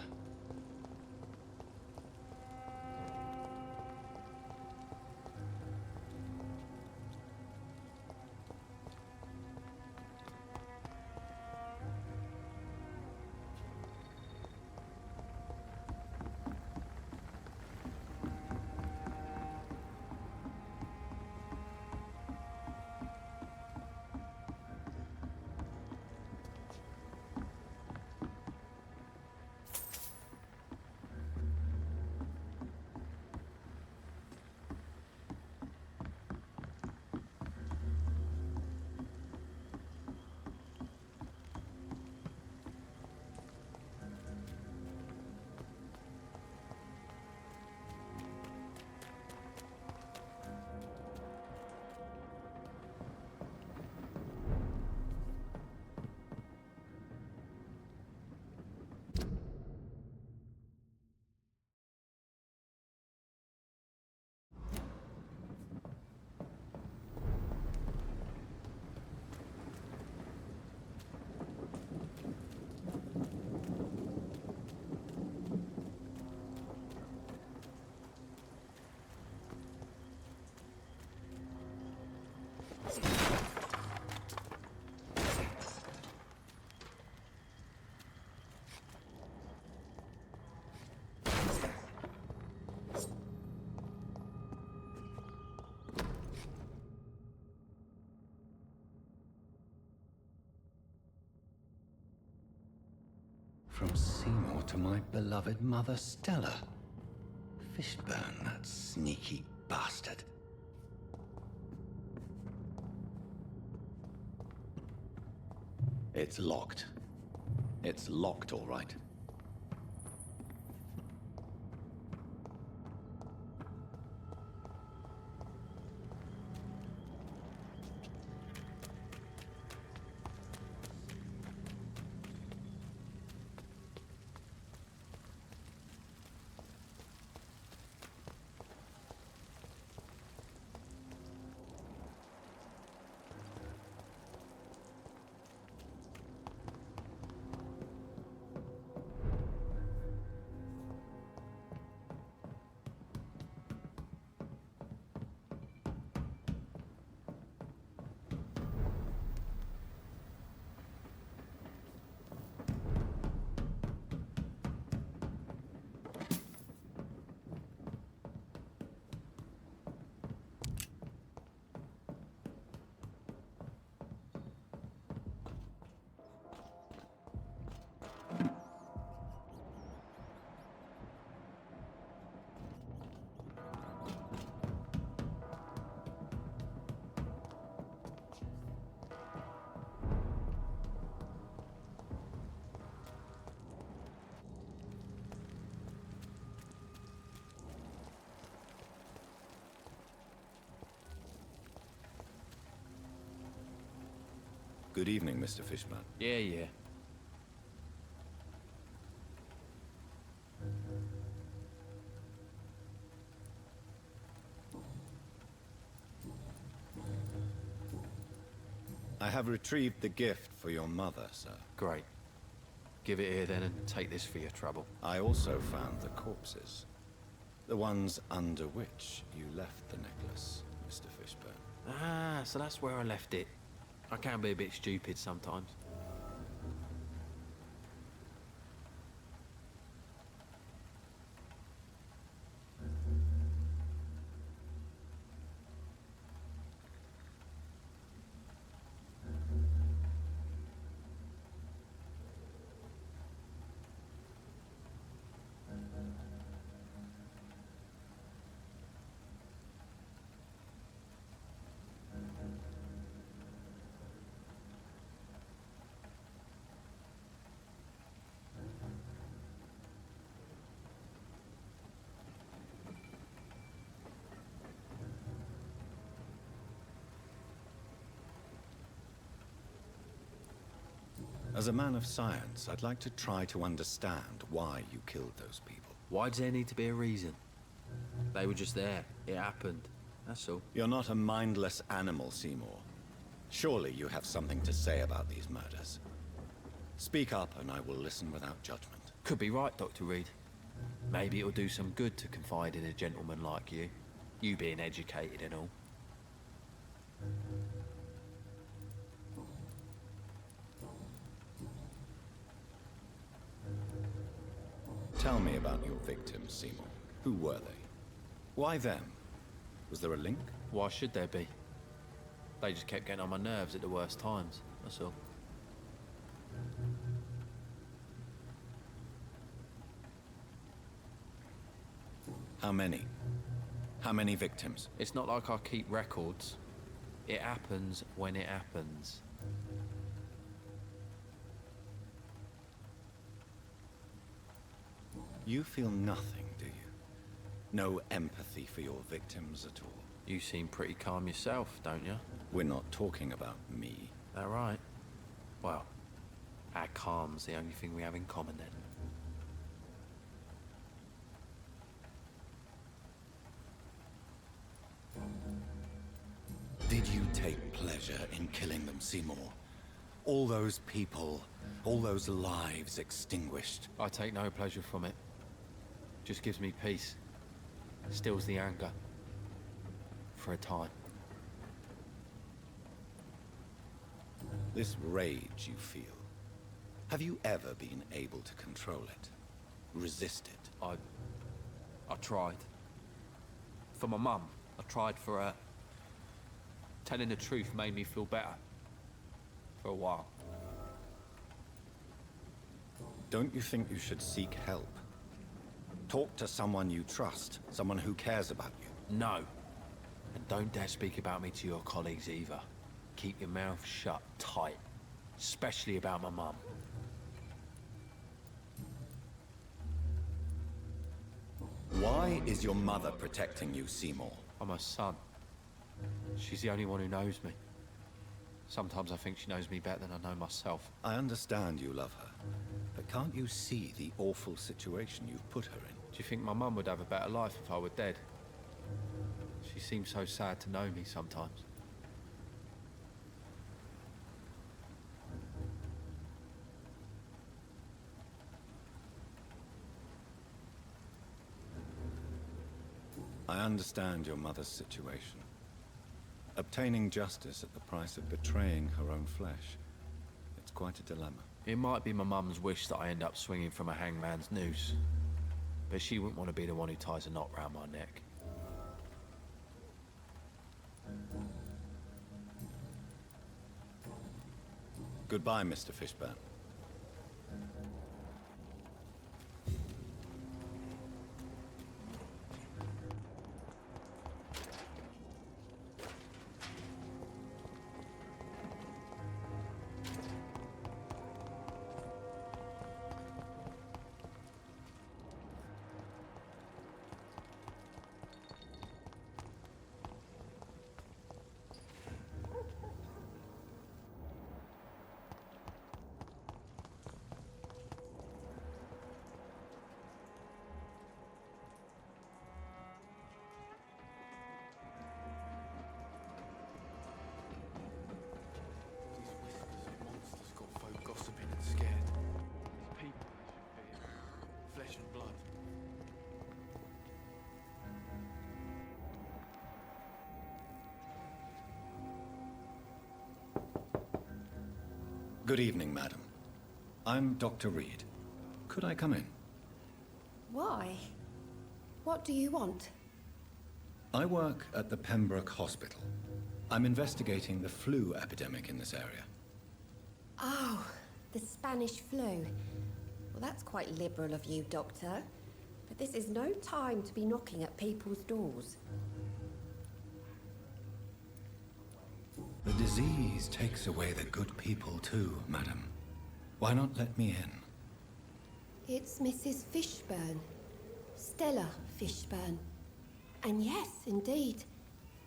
From Seymour to my beloved mother Stella. Fishburne, that sneaky bastard. It's locked. It's locked, all right. Good evening, Mr. Fishburne. Yeah. I have retrieved the gift for your mother, sir. Great. Give it here then and take this for your trouble. I also found the corpses. The ones under which you left the necklace, Mr. Fishburne. Ah, so that's where I left it. I can be a bit stupid sometimes. As a man of science, I'd like to try to understand why you killed those people. Why does there need to be a reason? They were just there. It happened. That's all. You're not a mindless animal, Seymour. Surely you have something to say about these murders. Speak up and I will listen without judgment. Could be right, Dr. Reed. Maybe it'll do some good to confide in a gentleman like you. You being educated and all. Tell me about your victims, Seymour. Who were they? Why them? Was there a link? Why should there be? They just kept getting on my nerves at the worst times, that's all. How many? How many victims? It's not like I keep records. It happens when it happens. You feel nothing, do you? No empathy for your victims at all? You seem pretty calm yourself, don't you? We're not talking about me. That right? Well, our calm's the only thing we have in common then. Did you take pleasure in killing them, Seymour? All those people, all those lives extinguished. I take no pleasure from it. Just gives me peace. Stills the anger. For a time. This rage you feel, have you ever been able to control it? Resist it? I tried. For my mum, I tried for her. Telling the truth made me feel better. For a while. Don't you think you should seek help? Talk to someone you trust, someone who cares about you. No. And don't dare speak about me to your colleagues either. Keep your mouth shut tight. Especially about my mum. Why is your mother protecting you, Seymour? I'm her son. She's the only one who knows me. Sometimes I think she knows me better than I know myself. I understand you love her, but can't you see the awful situation you've put her in? Do you think my mum would have a better life if I were dead? She seems so sad to know me sometimes. I understand your mother's situation. Obtaining justice at the price of betraying her own flesh. It's quite a dilemma. It might be my mum's wish that I end up swinging from a hangman's noose. But she wouldn't want to be the one who ties a knot round my neck. Goodbye, Mr. Fishburne. Good evening, madam. I'm Dr. Reed. Could I come in? Why? What do you want? I work at the Pembroke Hospital. I'm investigating the flu epidemic in this area. Oh, the Spanish flu. Well, that's quite liberal of you, Doctor. But this is no time to be knocking at people's doors. The disease takes away the good people too, madam. Why not let me in? It's Mrs. Fishburne. Stella Fishburne. And yes, indeed.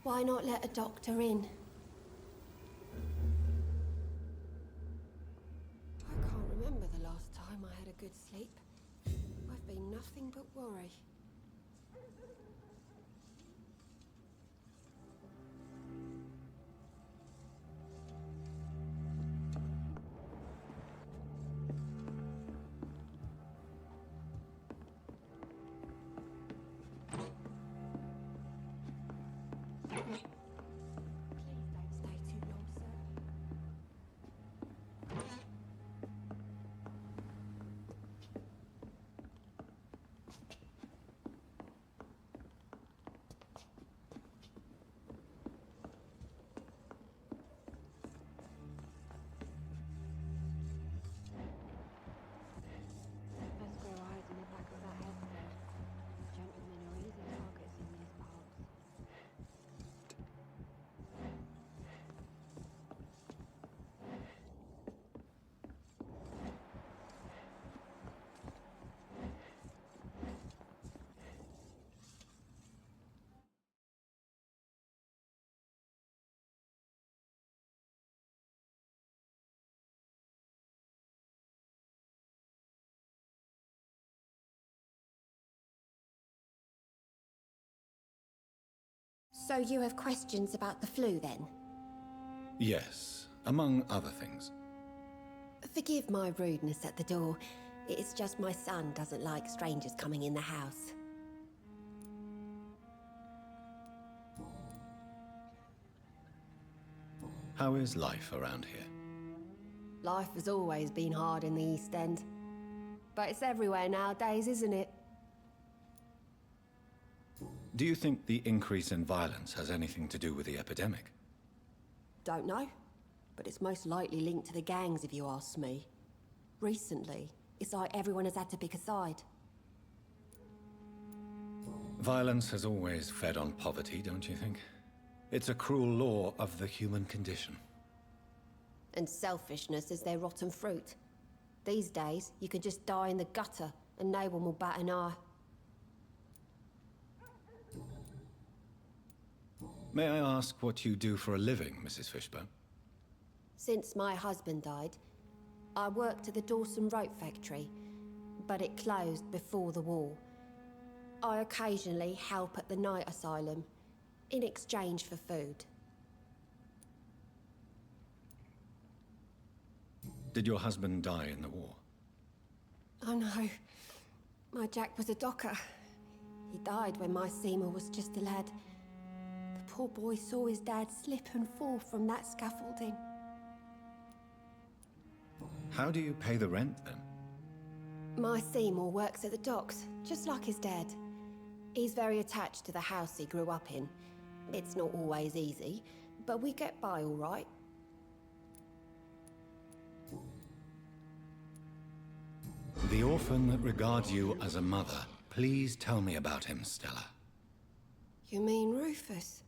Why not let a doctor in? I can't remember the last time I had a good sleep. I've been nothing but worry. So you have questions about the flu, then? Yes, among other things. Forgive my rudeness at the door. It's just my son doesn't like strangers coming in the house. How is life around here? Life has always been hard in the East End. But it's everywhere nowadays, isn't it? Do you think the increase in violence has anything to do with the epidemic? Don't know. But it's most likely linked to the gangs, if you ask me. Recently, it's like everyone has had to pick a side. Violence has always fed on poverty, don't you think? It's a cruel law of the human condition. And selfishness is their rotten fruit. These days, you can just die in the gutter, and no one will bat an eye. May I ask what you do for a living, Mrs. Fishburne? Since my husband died, I worked at the Dawson Rope factory, but it closed before the war. I occasionally help at the night asylum, in exchange for food. Did your husband die in the war? Oh no, my Jack was a docker. He died when my Seymour was just a lad. The poor boy saw his dad slip and fall from that scaffolding. How do you pay the rent, then? My Seymour works at the docks, just like his dad. He's very attached to the house he grew up in. It's not always easy, but we get by all right. The orphan that regards you as a mother. Please tell me about him, Stella. You mean Rufus?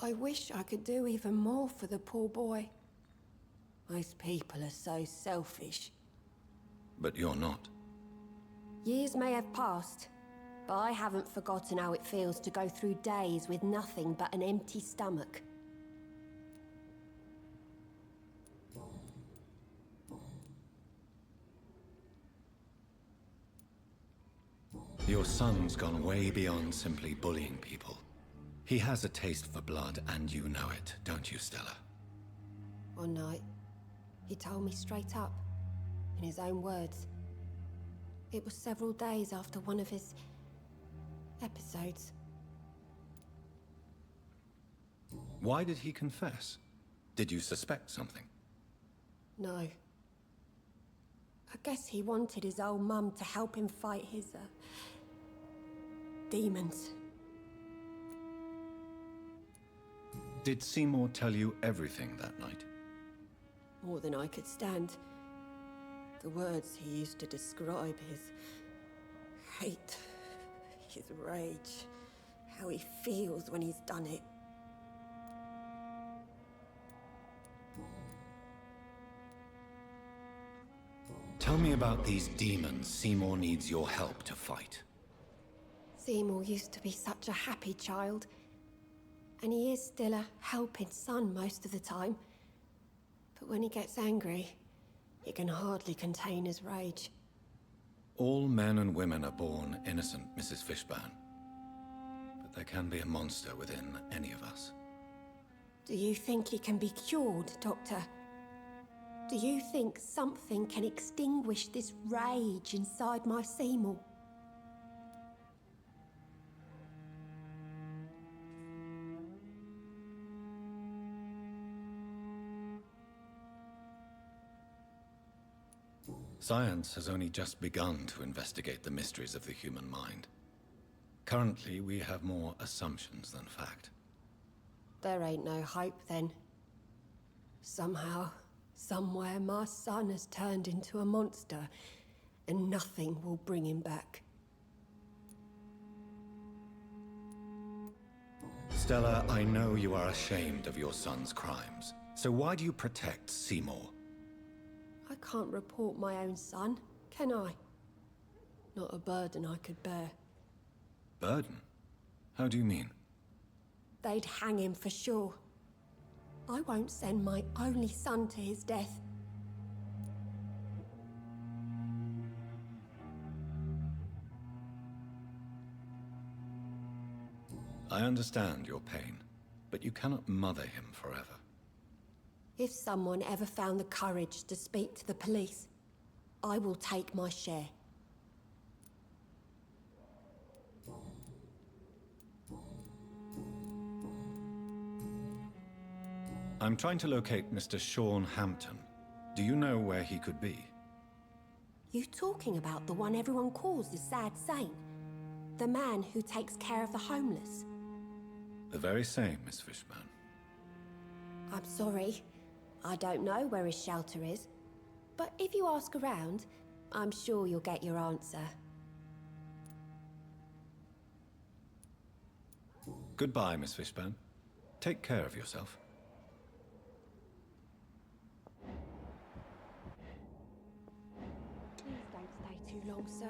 I wish I could do even more for the poor boy. Most people are so selfish. But you're not. Years may have passed, but I haven't forgotten how it feels to go through days with nothing but an empty stomach. Your son's gone way beyond simply bullying people. He has a taste for blood, and you know it, don't you, Stella? One night, he told me straight up, in his own words. It was several days after one of his episodes. Why did he confess? Did you suspect something? No. I guess he wanted his old mum to help him fight his, demons. Did Seymour tell you everything that night? More than I could stand. The words he used to describe his hate, his rage, how he feels when he's done it. Tell me about these demons Seymour needs your help to fight. Seymour used to be such a happy child, and he is still a helping son most of the time. But when he gets angry, he can hardly contain his rage. All men and women are born innocent, Mrs. Fishburne. But there can be a monster within any of us. Do you think he can be cured, Doctor? Do you think something can extinguish this rage inside my Seymour? Science has only just begun to investigate the mysteries of the human mind. Currently, we have more assumptions than fact. There ain't no hope, then. Somehow, somewhere, my son has turned into a monster, and nothing will bring him back. Stella, I know you are ashamed of your son's crimes. So why do you protect Seymour? I can't report my own son, can I? Not a burden I could bear. Burden? How do you mean? They'd hang him for sure. I won't send my only son to his death. I understand your pain, but you cannot mother him forever. If someone ever found the courage to speak to the police, I will take my share. I'm trying to locate Mr. Sean Hampton. Do you know where he could be? You talking about the one everyone calls the sad saint? The man who takes care of the homeless? The very same, Miss Fishburne. I'm sorry. I don't know where his shelter is. But if you ask around, I'm sure you'll get your answer. Goodbye, Miss Fishburne. Take care of yourself. Please don't stay too long, sir.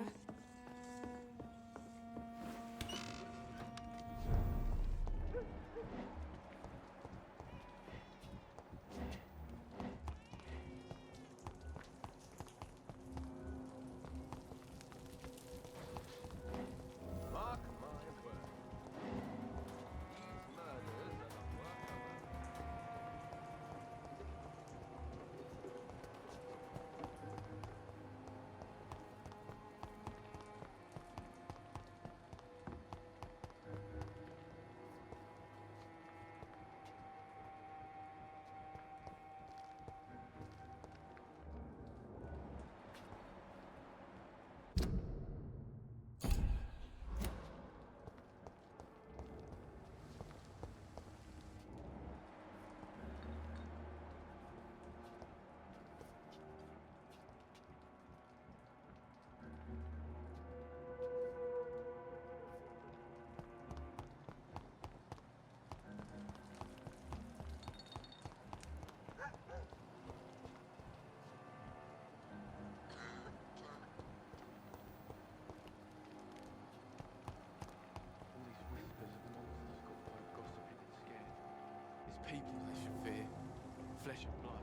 People they should fear, flesh and blood.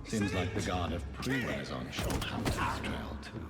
Seems like the guard of pre-Renaissance should hunt this trail too.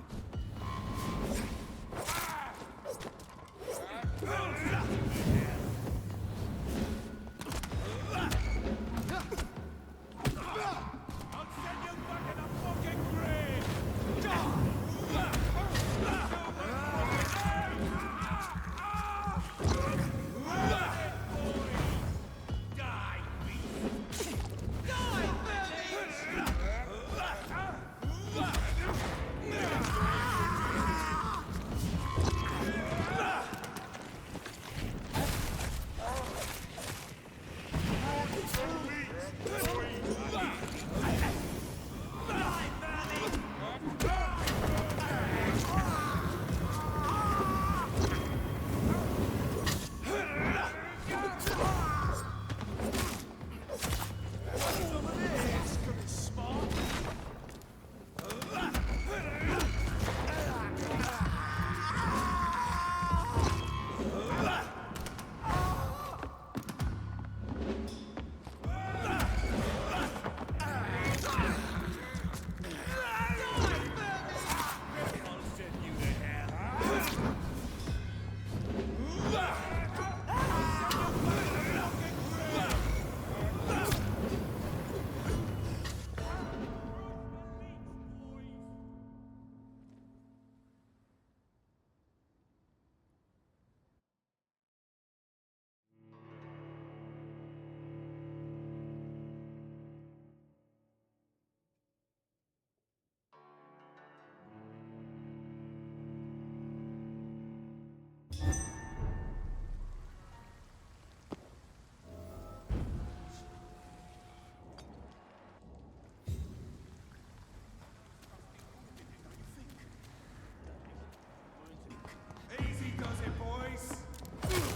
Easy does it, boys.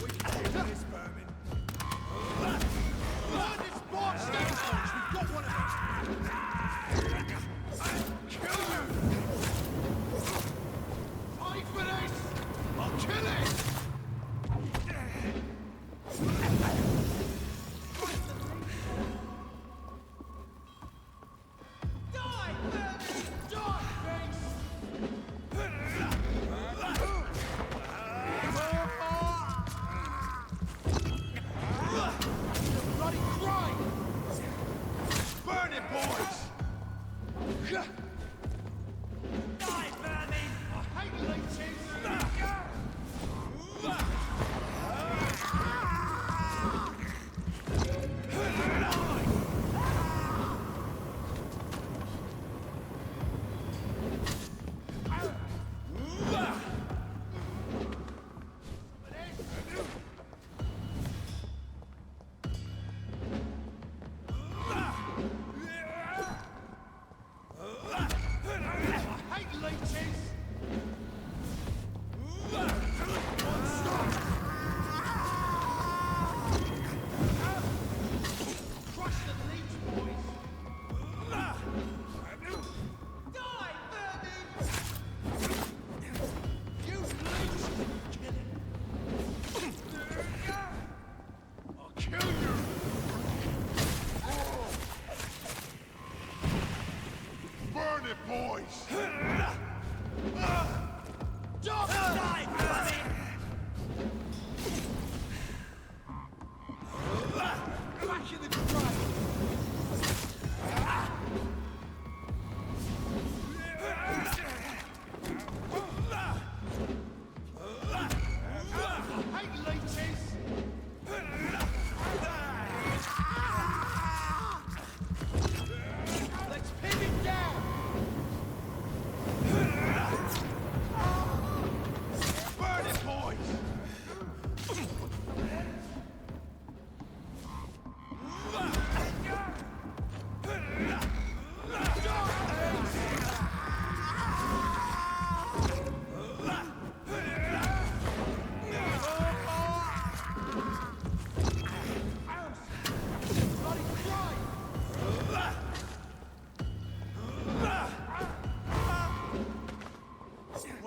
We can do this, vermin. Run this box down! We've got one of them. I'll kill you! Fight for this! I'll kill it! Die, vermin! Die, bloody crime! Burn it, boys! Die, vermin! I hate leeches!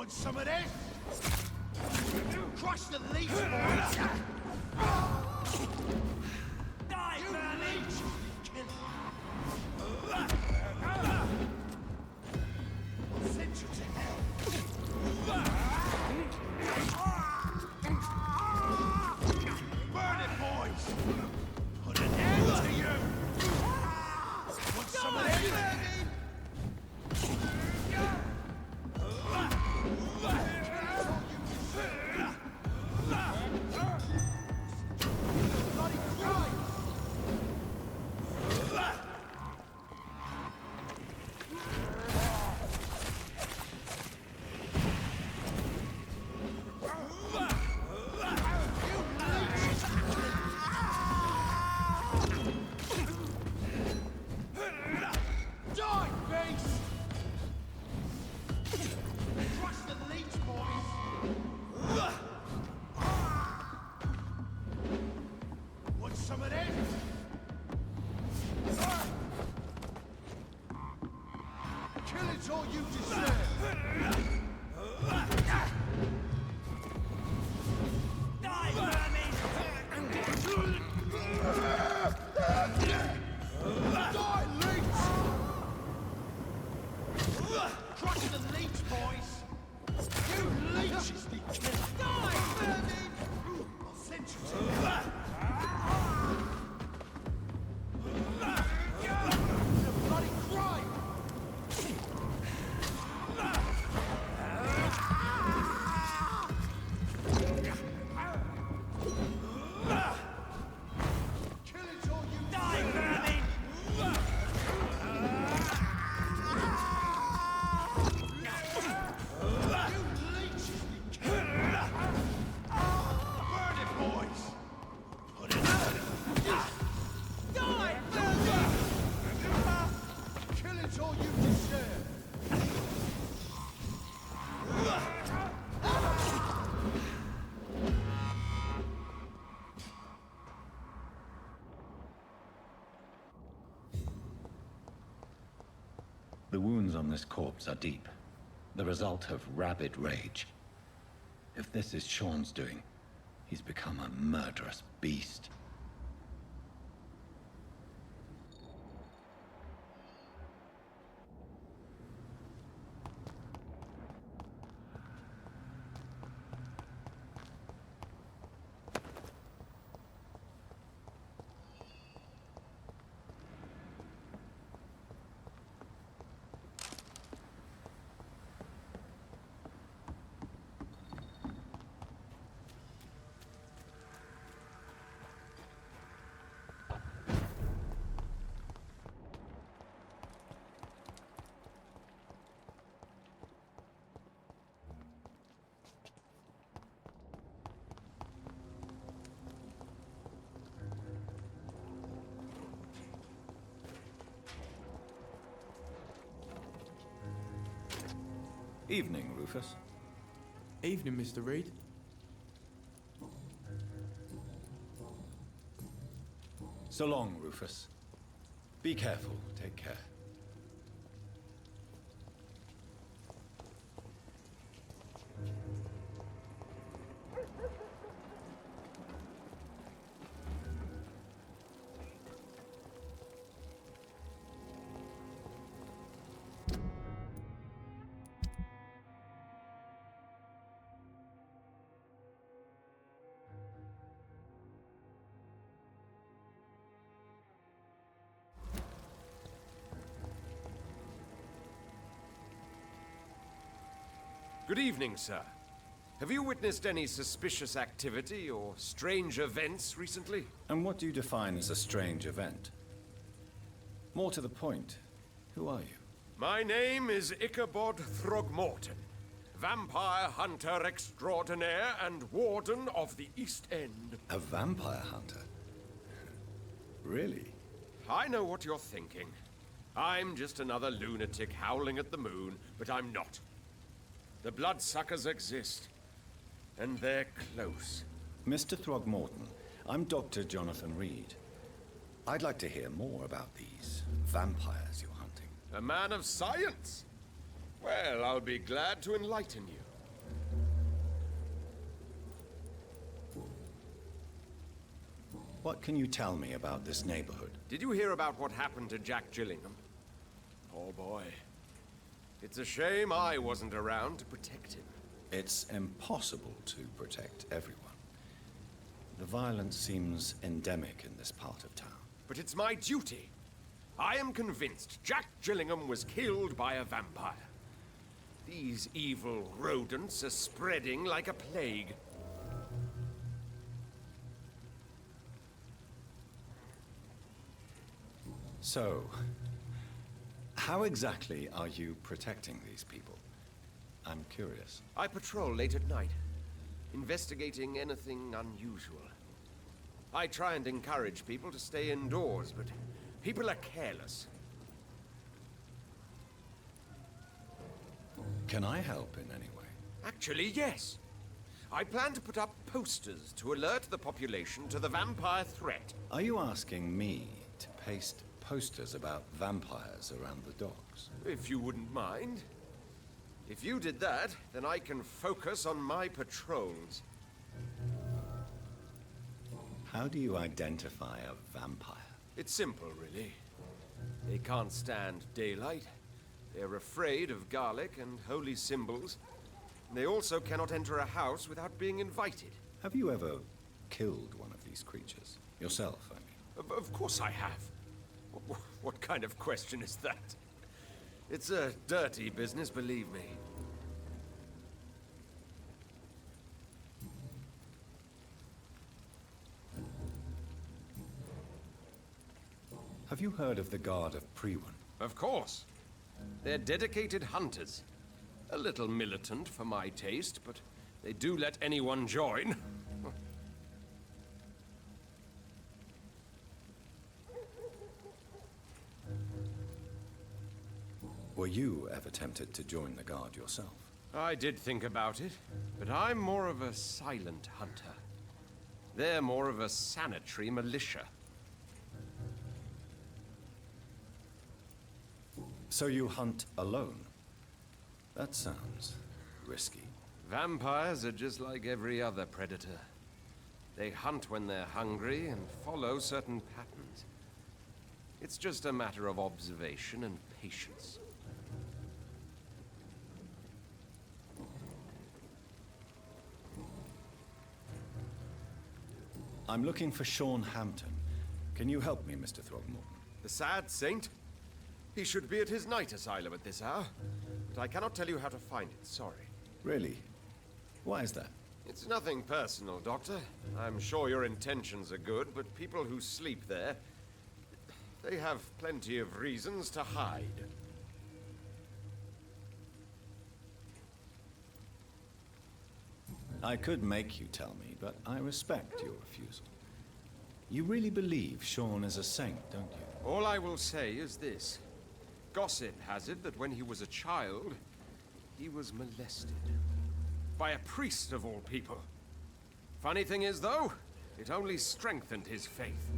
Some of this? Crush the leech, boys! Die, you leech! Kill him! The wounds on this corpse are deep, the result of rabid rage. If this is Sean's doing, he's become a murderous beast. Evening, Rufus. Evening, Mr. Reed. So long, Rufus. Be careful. Take care. Good evening, sir. Have you witnessed any suspicious activity or strange events recently? And what do you define as a strange event? More to the point, who are you? My name is Ichabod Throgmorton, vampire hunter extraordinaire and warden of the East End. A vampire hunter? Really? I know what you're thinking. I'm just another lunatic howling at the moon, but I'm not. The bloodsuckers exist, and they're close. Mr. Throgmorton, I'm Dr. Jonathan Reed. I'd like to hear more about these vampires you're hunting. A man of science? Well, I'll be glad to enlighten you. What can you tell me about this neighborhood? Did you hear about what happened to Jack Gillingham? Oh boy. It's a shame I wasn't around to protect him. It's impossible to protect everyone. The violence seems endemic in this part of town. But it's my duty. I am convinced Jack Gillingham was killed by a vampire. These evil rodents are spreading like a plague. So, how exactly are you protecting these people? I'm curious. I patrol late at night, investigating anything unusual. I try and encourage people to stay indoors, but people are careless. Can I help in any way? Actually, yes. I plan to put up posters to alert the population to the vampire threat. Are you asking me to paste posters about vampires around the docks? If you wouldn't mind. If you did that, then I can focus on my patrols. How do you identify a vampire? It's simple, really. They can't stand daylight. They're afraid of garlic and holy symbols. They also cannot enter a house without being invited. Have you ever killed one of these creatures? Yourself, I mean. Of course I have. What kind of question is that? It's a dirty business, believe me. Have you heard of the Guard of Priwen? Of course. They're dedicated hunters. A little militant for my taste, but they do let anyone join. Were you ever tempted to join the Guard yourself? I did think about it, but I'm more of a silent hunter. They're more of a sanitary militia. So you hunt alone? That sounds risky. Vampires are just like every other predator. They hunt when they're hungry and follow certain patterns. It's just a matter of observation and patience. I'm looking for Sean Hampton. Can you help me, Mr. Throgmorton? The sad saint? He should be at his night asylum at this hour. But I cannot tell you how to find it, sorry. Really? Why is that? It's nothing personal, Doctor. I'm sure your intentions are good, but people who sleep there, they have plenty of reasons to hide. I could make you tell me, but I respect your refusal. You really believe Sean is a saint, don't you? All I will say is this. Gossip has it that when he was a child, he was molested. By a priest of all people. Funny thing is, though, it only strengthened his faith.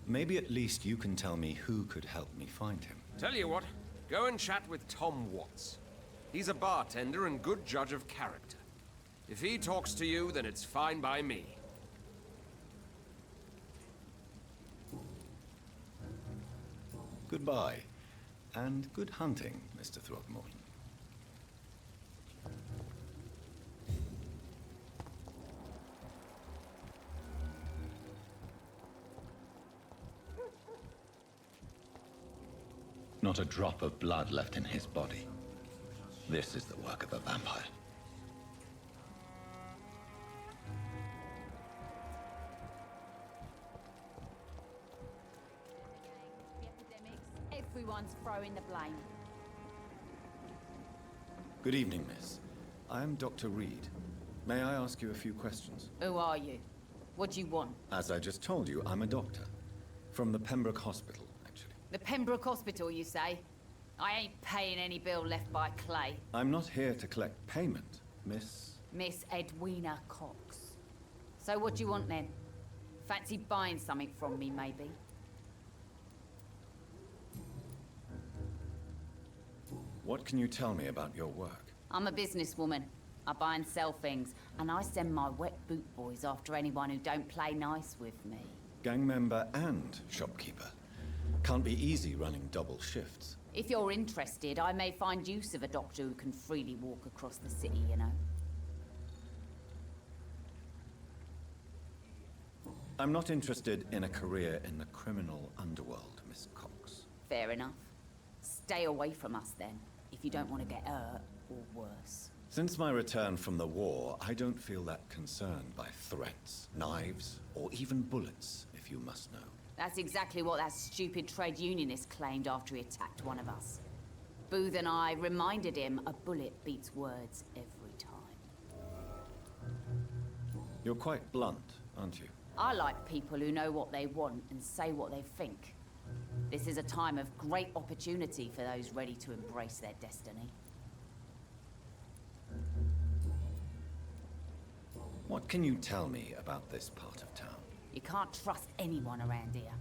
Maybe at least you can tell me who could help me find him. Tell you what, go and chat with Tom Watts. He's a bartender and good judge of character. If he talks to you, then it's fine by me. Goodbye, and good hunting, Mr. Throgmorton. Not a drop of blood left in his body. This is the work of a vampire. Everyone's throwing the blame. Good evening, miss. I am Dr. Reed. May I ask you a few questions? Who are you? What do you want? As I just told you, I'm a doctor. From the Pembroke Hospital, actually. The Pembroke Hospital, you say? I ain't paying any bill left by Clay. I'm not here to collect payment, miss. Miss Edwina Cox. So what do you want then? Fancy buying something from me, maybe? What can you tell me about your work? I'm a businesswoman. I buy and sell things, and I send my wet boot boys after anyone who don't play nice with me. Gang member and shopkeeper. Can't be easy running double shifts. If you're interested, I may find use of a doctor who can freely walk across the city, you know. I'm not interested in a career in the criminal underworld, Miss Cox. Fair enough. Stay away from us then, if you don't want to get hurt, or worse. Since my return from the war, I don't feel that concerned by threats, knives, or even bullets, if you must know. That's exactly what that stupid trade unionist claimed after he attacked one of us. Booth and I reminded him a bullet beats words every time. You're quite blunt, aren't you? I like people who know what they want and say what they think. This is a time of great opportunity for those ready to embrace their destiny. What can you tell me about this part of town? You can't trust anyone around here.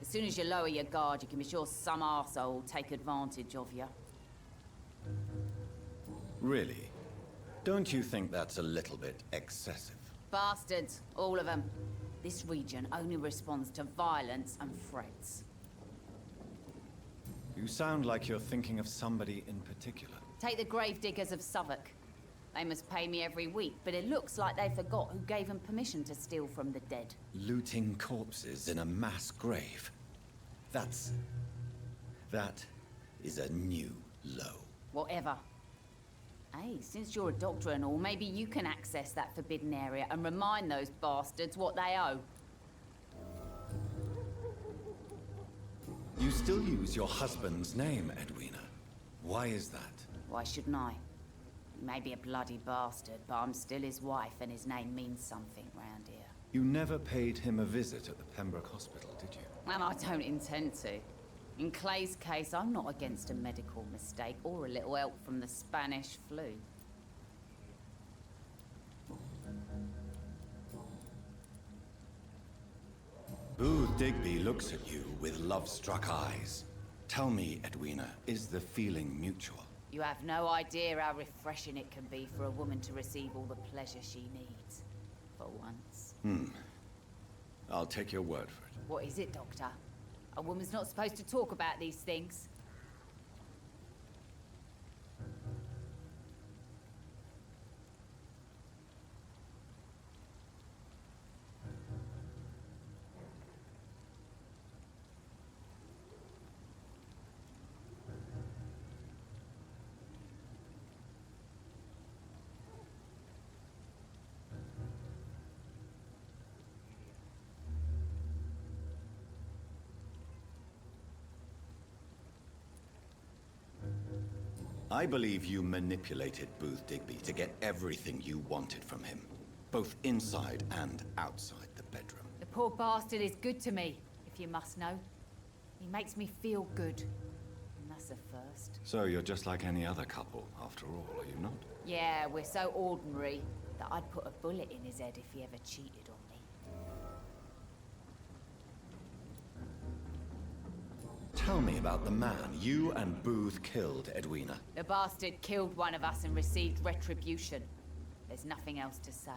As soon as you lower your guard, you can be sure some arsehole will take advantage of you. Really? Don't you think that's a little bit excessive? Bastards, all of them. This region only responds to violence and threats. You sound like you're thinking of somebody in particular. Take the gravediggers of Southwark. They must pay me every week, but it looks like they forgot who gave them permission to steal from the dead. Looting corpses in a mass grave. That is a new low. Whatever. Hey, since you're a doctor and all, maybe you can access that forbidden area and remind those bastards what they owe. You still use your husband's name, Edwina. Why is that? Why shouldn't I? He may be a bloody bastard, but I'm still his wife and his name means something round here. You never paid him a visit at the Pembroke Hospital, did you? And I don't intend to. In Clay's case, I'm not against a medical mistake or a little help from the Spanish flu. Booth Digby looks at you with love-struck eyes. Tell me, Edwina, is the feeling mutual? You have no idea how refreshing it can be for a woman to receive all the pleasure she needs. For once. I'll take your word for it. What is it, Doctor? A woman's not supposed to talk about these things. I believe you manipulated Booth Digby to get everything you wanted from him, both inside and outside the bedroom. The poor bastard is good to me, if you must know. He makes me feel good. And that's a first. So you're just like any other couple, after all, are you not? Yeah, we're so ordinary that I'd put a bullet in his head if he ever cheated on me. Tell me about the man you and Booth killed, Edwina. The bastard killed one of us and received retribution. There's nothing else to say.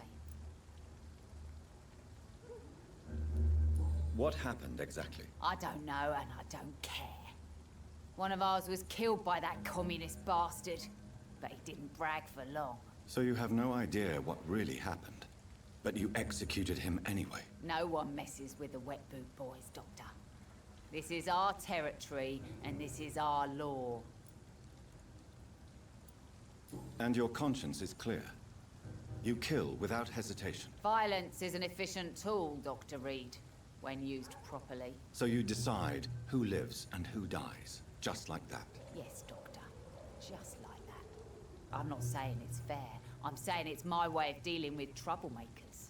What happened exactly? I don't know, and I don't care. One of ours was killed by that communist bastard, but he didn't brag for long. So you have no idea what really happened, but you executed him anyway. No one messes with the Wet Boot Boys, Doctor. This is our territory, and this is our law. And your conscience is clear. You kill without hesitation. Violence is an efficient tool, Dr. Reed, when used properly. So you decide who lives and who dies, just like that. Yes, Doctor. Just like that. I'm not saying it's fair. I'm saying it's my way of dealing with troublemakers.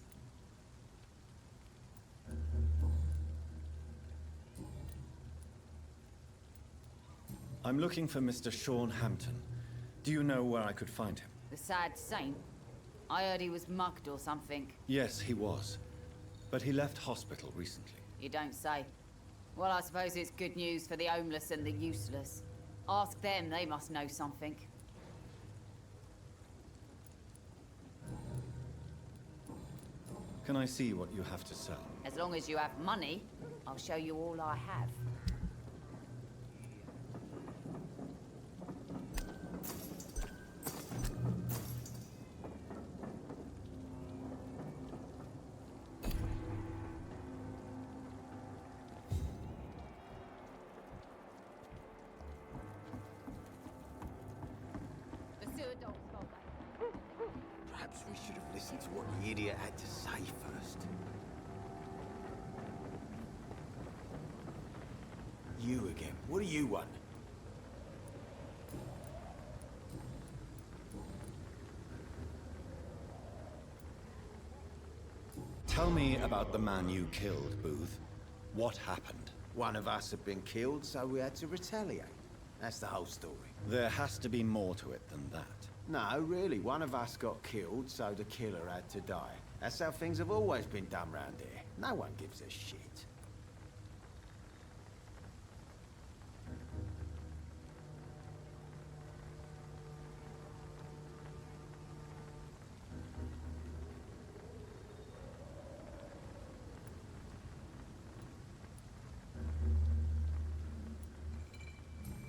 I'm looking for Mr. Sean Hampton. Do you know where I could find him? The sad saint? I heard he was mugged or something. Yes, he was. But he left hospital recently. You don't say. Well, I suppose it's good news for the homeless and the useless. Ask them, they must know something. Can I see what you have to sell? As long as you have money, I'll show you all I have. Perhaps we should have listened to what the idiot had to say first. You again. What do you want? Tell me about the man you killed, Booth. What happened? One of us had been killed, so we had to retaliate. That's the whole story. There has to be more to it than that. No, really. One of us got killed, so the killer had to die. That's how things have always been done round here. No one gives a shit.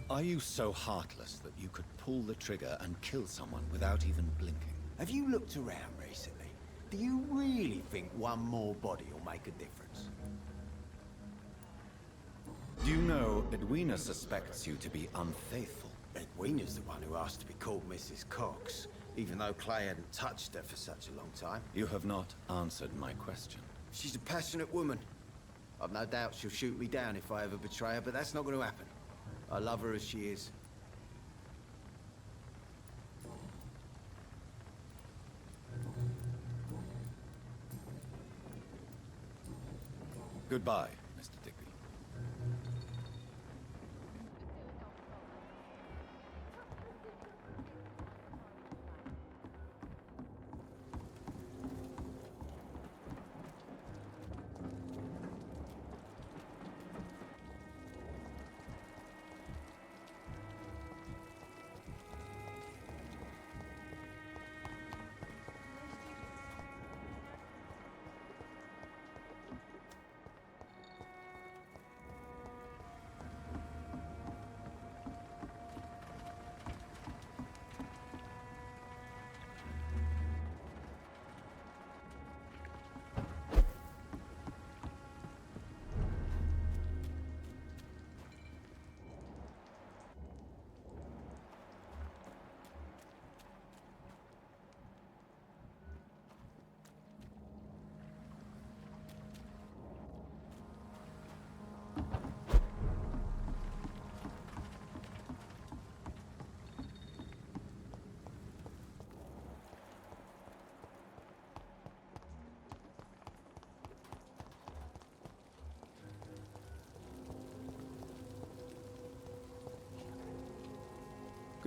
Are you so heartless that you could pull the trigger and kill someone without even blinking? Have you looked around recently? Do you really think one more body will make a difference? Do you know Edwina suspects you to be unfaithful? Edwina's the one who asked to be called Mrs. Cox, even though Clay hadn't touched her for such a long time. You have not answered my question. She's a passionate woman. I've no doubt she'll shoot me down if I ever betray her, but that's not going to happen. I love her as she is. Goodbye, Mr. Digby.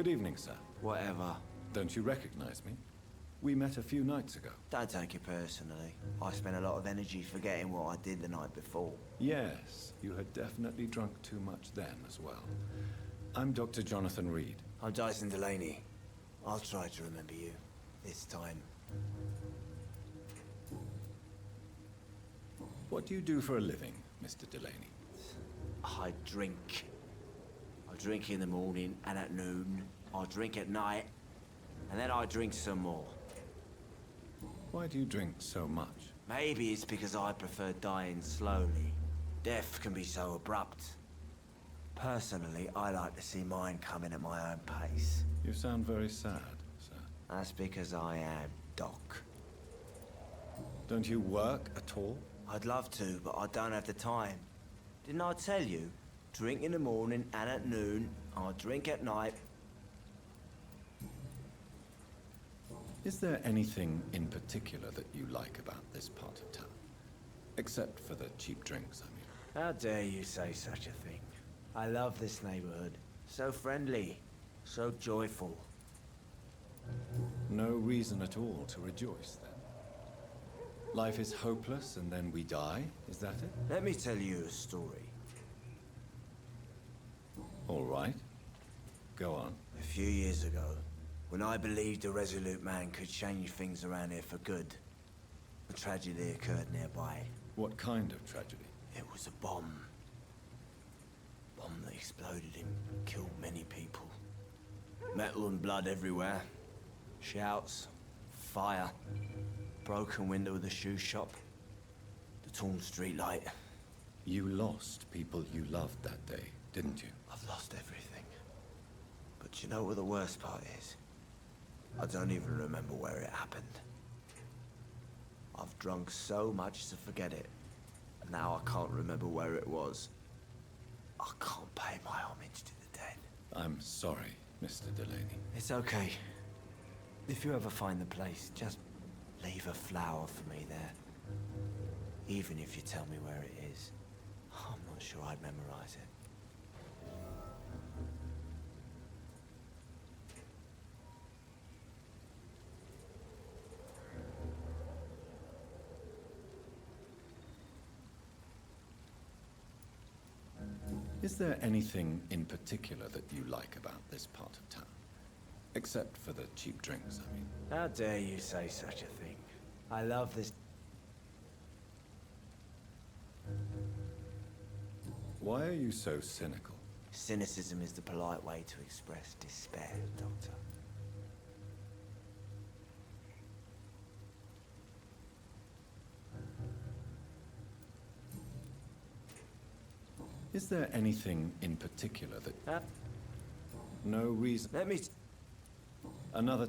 Good evening, sir. Whatever. Don't you recognize me? We met a few nights ago. Don't take it personally. I spent a lot of energy forgetting what I did the night before. Yes, you had definitely drunk too much then as well. I'm Dr. Jonathan Reed. I'm Dyson Delaney. I'll try to remember you. This time. What do you do for a living, Mr. Delaney? I drink. I drink in the morning and at noon. I drink at night. And then I drink some more. Why do you drink so much? Maybe it's because I prefer dying slowly. Death can be so abrupt. Personally, I like to see mine coming at my own pace. You sound very sad, sir. That's because I am, Doc. Don't you work at all? I'd love to, but I don't have the time. Didn't I tell you? Drink in the morning and at noon. I drink at night. Is there anything in particular that you like about this part of town? Except for the cheap drinks, I mean. How dare you say such a thing? I love this neighborhood. So friendly. So joyful. No reason at all to rejoice, then. Life is hopeless and then we die, is that it? Let me tell you a story. All right. Go on. A few years ago, when I believed a resolute man could change things around here for good, a tragedy occurred nearby. What kind of tragedy? It was a bomb. Bomb that exploded and killed many people. Metal and blood everywhere. Shouts, fire, broken window of the shoe shop, the torn street light. You lost people you loved that day, didn't you? I've lost everything. But you know what the worst part is? I don't even remember where it happened. I've drunk so much to forget it. And now I can't remember where it was. I can't pay my homage to the dead. I'm sorry, Mr. Delaney. It's okay. If you ever find the place, just leave a flower for me there. Even if you tell me where it is. I'm not sure I'd memorize it. Is there anything in particular that you like about this part of town? Except for the cheap drinks, I mean. How dare you say such a thing? I love this. Why are you so cynical? Cynicism is the polite way to express despair, Doctor. Is there anything in particular that... No reason... Let me... Another...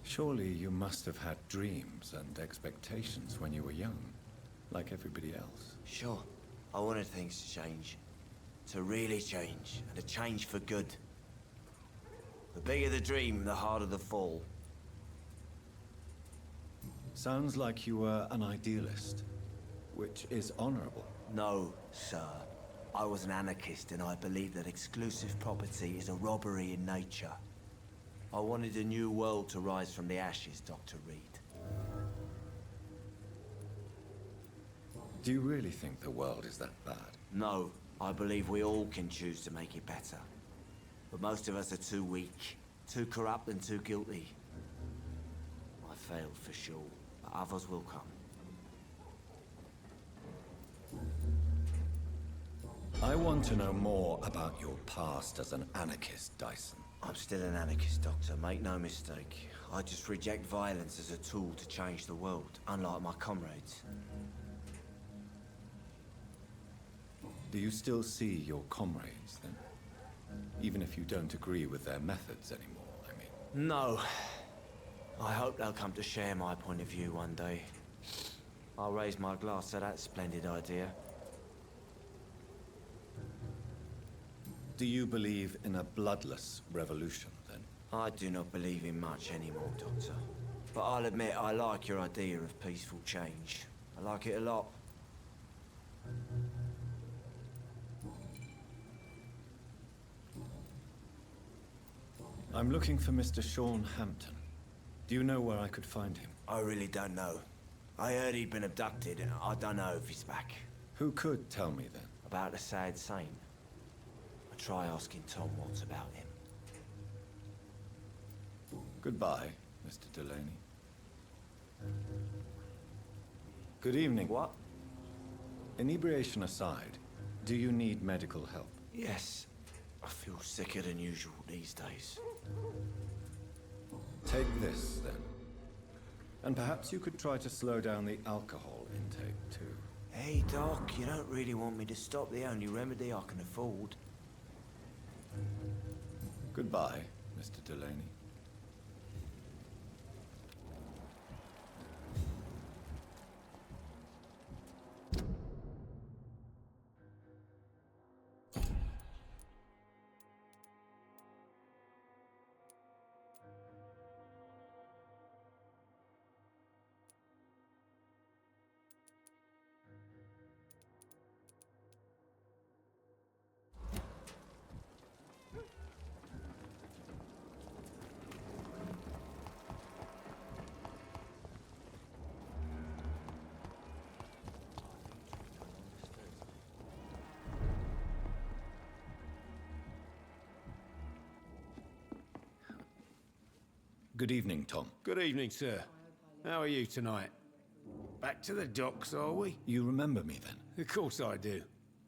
Surely you must have had dreams and expectations when you were young, like everybody else. Sure. I wanted things to change. To really change, and to change for good. The bigger the dream, the harder the fall. Sounds like you were an idealist, which is honorable. No, sir. I was an anarchist and I believed that exclusive property is a robbery in nature. I wanted a new world to rise from the ashes, Dr. Reed. Do you really think the world is that bad? No, I believe we all can choose to make it better. But most of us are too weak, too corrupt and too guilty. I failed for sure, but others will come. I want to know more about your past as an anarchist, Dyson. I'm still an anarchist, Doctor, make no mistake. I just reject violence as a tool to change the world, unlike my comrades. Do you still see your comrades, then? Even if you don't agree with their methods anymore, I mean. No. I hope they'll come to share my point of view one day. I'll raise my glass to that splendid idea. Do you believe in a bloodless revolution, then? I do not believe in much anymore, Doctor. But I'll admit I like your idea of peaceful change. I like it a lot. I'm looking for Mr. Sean Hampton. Do you know where I could find him? I really don't know. I heard he'd been abducted, and I don't know if he's back. Who could tell me then? About the sad saint. I try asking Tom Watts about him. Goodbye, Mr. Delaney. Good evening. What? Inebriation aside, do you need medical help? Yes. I feel sicker than usual these days. Take this, then. And perhaps you could try to slow down the alcohol intake, too. Hey, Doc, you don't really want me to stop the only remedy I can afford. Goodbye, Mr. Delaney. Good evening, Tom. Good evening, sir. How are you tonight? Back to the docks, are we? You remember me, then? Of course I do.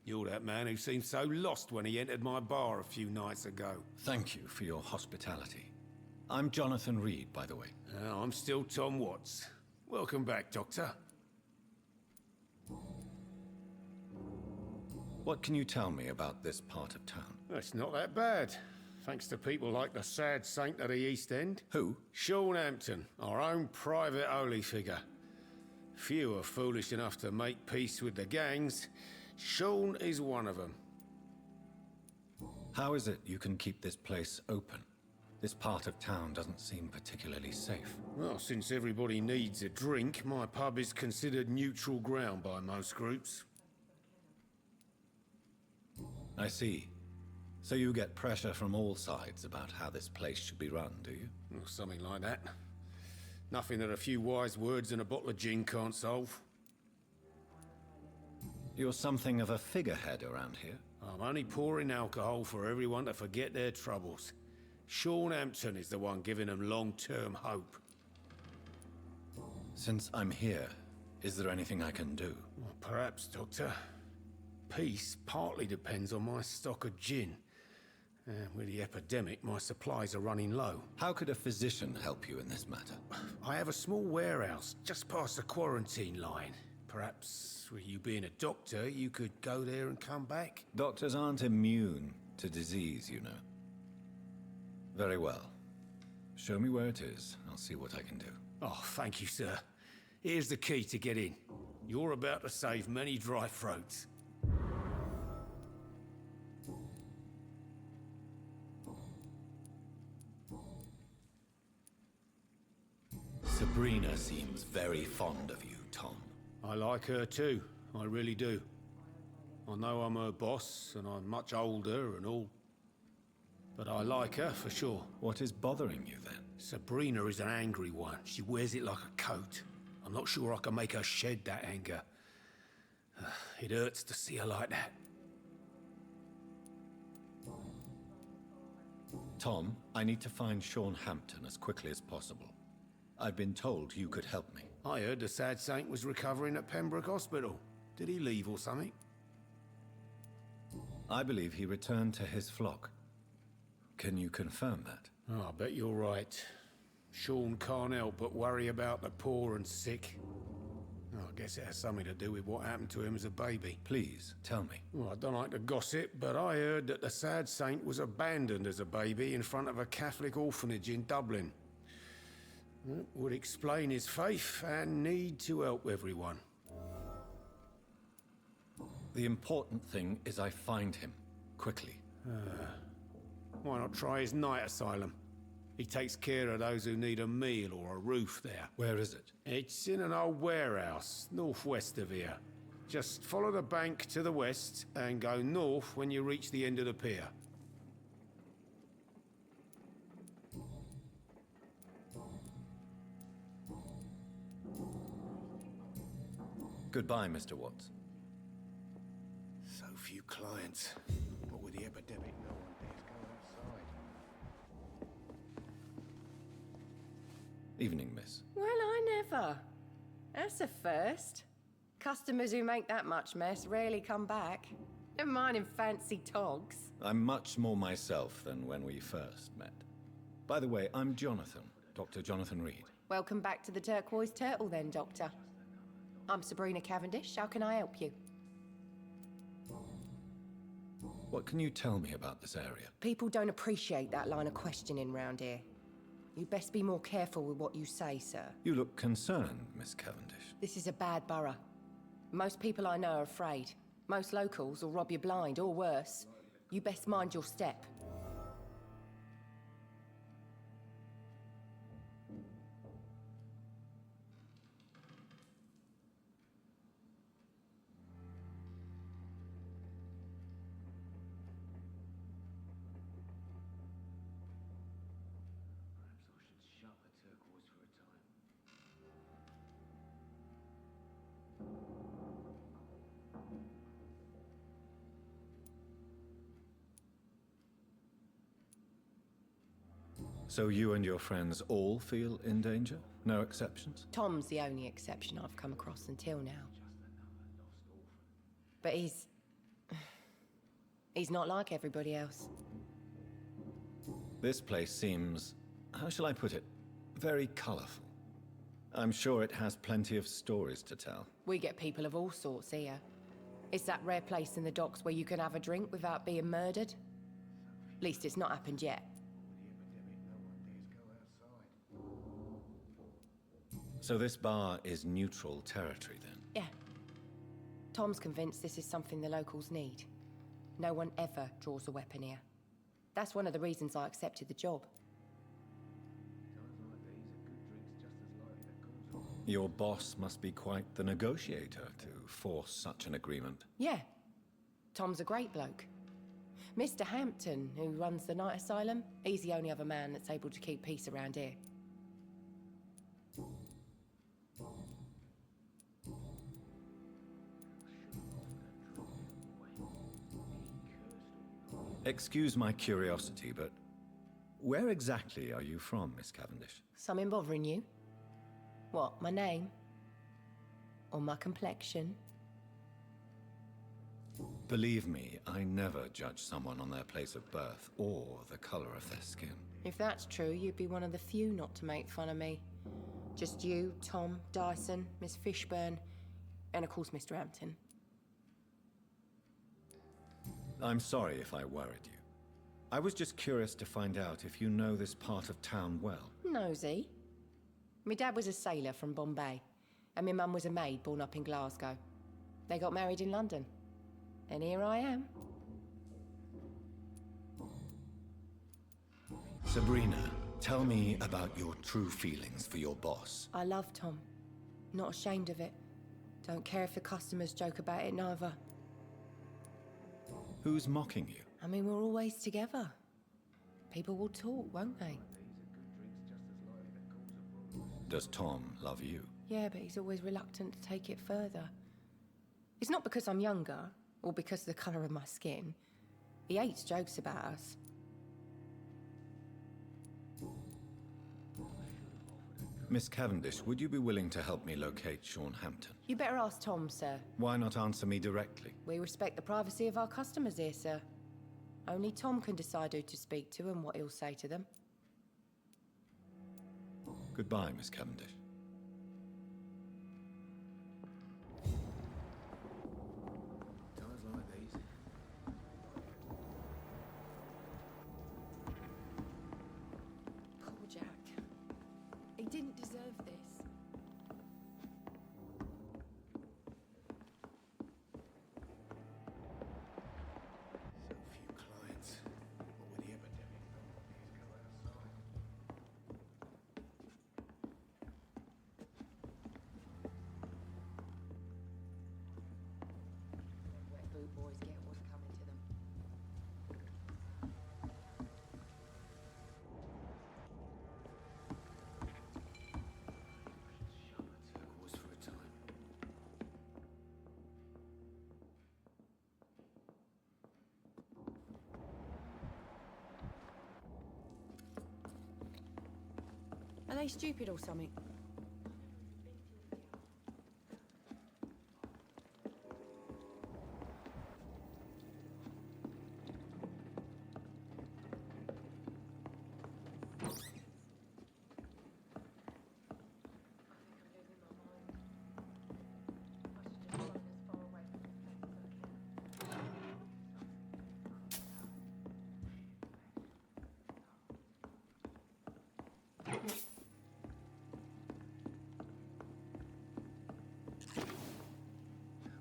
You're that man who seemed so lost when he entered my bar a few nights ago. Thank you for your hospitality. I'm Jonathan Reed, by the way. I'm still Tom Watts. Welcome back, Doctor. What can you tell me about this part of town? It's not that bad. Thanks to people like the sad saint of the East End. Who? Sean Hampton, our own private holy figure. Few are foolish enough to make peace with the gangs. Sean is one of them. How is it you can keep this place open? This part of town doesn't seem particularly safe. Well, since everybody needs a drink, my pub is considered neutral ground by most groups. I see. So you get pressure from all sides about how this place should be run, do you? Well, something like that. Nothing that a few wise words and a bottle of gin can't solve. You're something of a figurehead around here. I'm only pouring alcohol for everyone to forget their troubles. Sean Hampton is the one giving them long-term hope. Since I'm here, is there anything I can do? Well, perhaps, Doctor. Peace partly depends on my stock of gin. With the epidemic, my supplies are running low. How could a physician help you in this matter? I have a small warehouse just past the quarantine line. Perhaps, with you being a doctor, you could go there and come back? Doctors aren't immune to disease, you know. Very well. Show me where it is. I'll see what I can do. Oh, thank you, sir. Here's the key to get in. You're about to save many dry throats. Sabrina seems very fond of you, Tom. I like her too. I really do. I know I'm her boss, and I'm much older and all. But I like her for sure. What is bothering you then? Sabrina is an angry one. She wears it like a coat. I'm not sure I can make her shed that anger. It hurts to see her like that. Tom, I need to find Sean Hampton as quickly as possible. I've been told you could help me. I heard the sad saint was recovering at Pembroke Hospital. Did he leave or something? I believe he returned to his flock. Can you confirm that? Oh, I bet you're right. Sean can't help but worry about the poor and sick. Oh, I guess it has something to do with what happened to him as a baby. Please, tell me. Well, I don't like to gossip, but I heard that the sad saint was abandoned as a baby in front of a Catholic orphanage in Dublin. That would explain his faith and need to help everyone. The important thing is I find him, quickly. Why not try his night asylum? He takes care of those who need a meal or a roof there. Where is it? It's in an old warehouse, northwest of here. Just follow the bank to the west and go north when you reach the end of the pier. Goodbye, Mr. Watts. So few clients. What with the epidemic, no one dares go outside. Evening, miss. Well, I never. That's a first. Customers who make that much mess rarely come back. Never mind in fancy togs. I'm much more myself than when we first met. By the way, I'm Jonathan, Dr. Jonathan Reed. Welcome back to the Turquoise Turtle then, Doctor. I'm Sabrina Cavendish. How can I help you? What can you tell me about this area? People don't appreciate that line of questioning round here. You best be more careful with what you say, sir. You look concerned, Miss Cavendish. This is a bad borough. Most people I know are afraid. Most locals will rob you blind, or worse. You best mind your step. So you and your friends all feel in danger? No exceptions? Tom's the only exception I've come across until now. But he's not like everybody else. This place seems, how shall I put it, very colorful. I'm sure it has plenty of stories to tell. We get people of all sorts here. It's that rare place in the docks where you can have a drink without being murdered. At least it's not happened yet. So this bar is neutral territory then? Yeah. Tom's convinced this is something the locals need. No one ever draws a weapon here. That's one of the reasons I accepted the job. Your boss must be quite the negotiator to force such an agreement. Yeah. Tom's a great bloke. Mr. Hampton, who runs the night asylum, he's the only other man that's able to keep peace around here. Excuse my curiosity, but where exactly are you from, Miss Cavendish? Something bothering you? What, my name? Or my complexion? Believe me, I never judge someone on their place of birth or the color of their skin. If that's true, you'd be one of the few not to make fun of me. Just you, Tom, Dyson, Miss Fishburne, and of course Mr. Hampton. I'm sorry if I worried you. I was just curious to find out if you know this part of town well. Nosy. My dad was a sailor from Bombay, and my mum was a maid born up in Glasgow. They got married in London, and here I am. Sabrina, tell me about your true feelings for your boss. I love Tom. Not ashamed of it. Don't care if the customers joke about it, neither. Who's mocking you? I mean, we're always together. People will talk, won't they? Does Tom love you? Yeah, but he's always reluctant to take it further. It's not because I'm younger, or because of the colour of my skin. He hates jokes about us. Miss Cavendish, would you be willing to help me locate Sean Hampton? You better ask Tom, sir. Why not answer me directly? We respect the privacy of our customers here, sir. Only Tom can decide who to speak to and what he'll say to them. Goodbye, Miss Cavendish. Times like these. Poor Jack. He didn't deserve this. So few clients. What with the epidemic, no one dares go outside. Wet boot boys get what's coming to them. Are they stupid or something?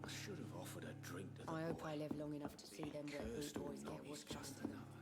I should have offered a drink to the I hope boy. I live long enough to see them wet boot Cursed or boys not, get he's wood just done. another.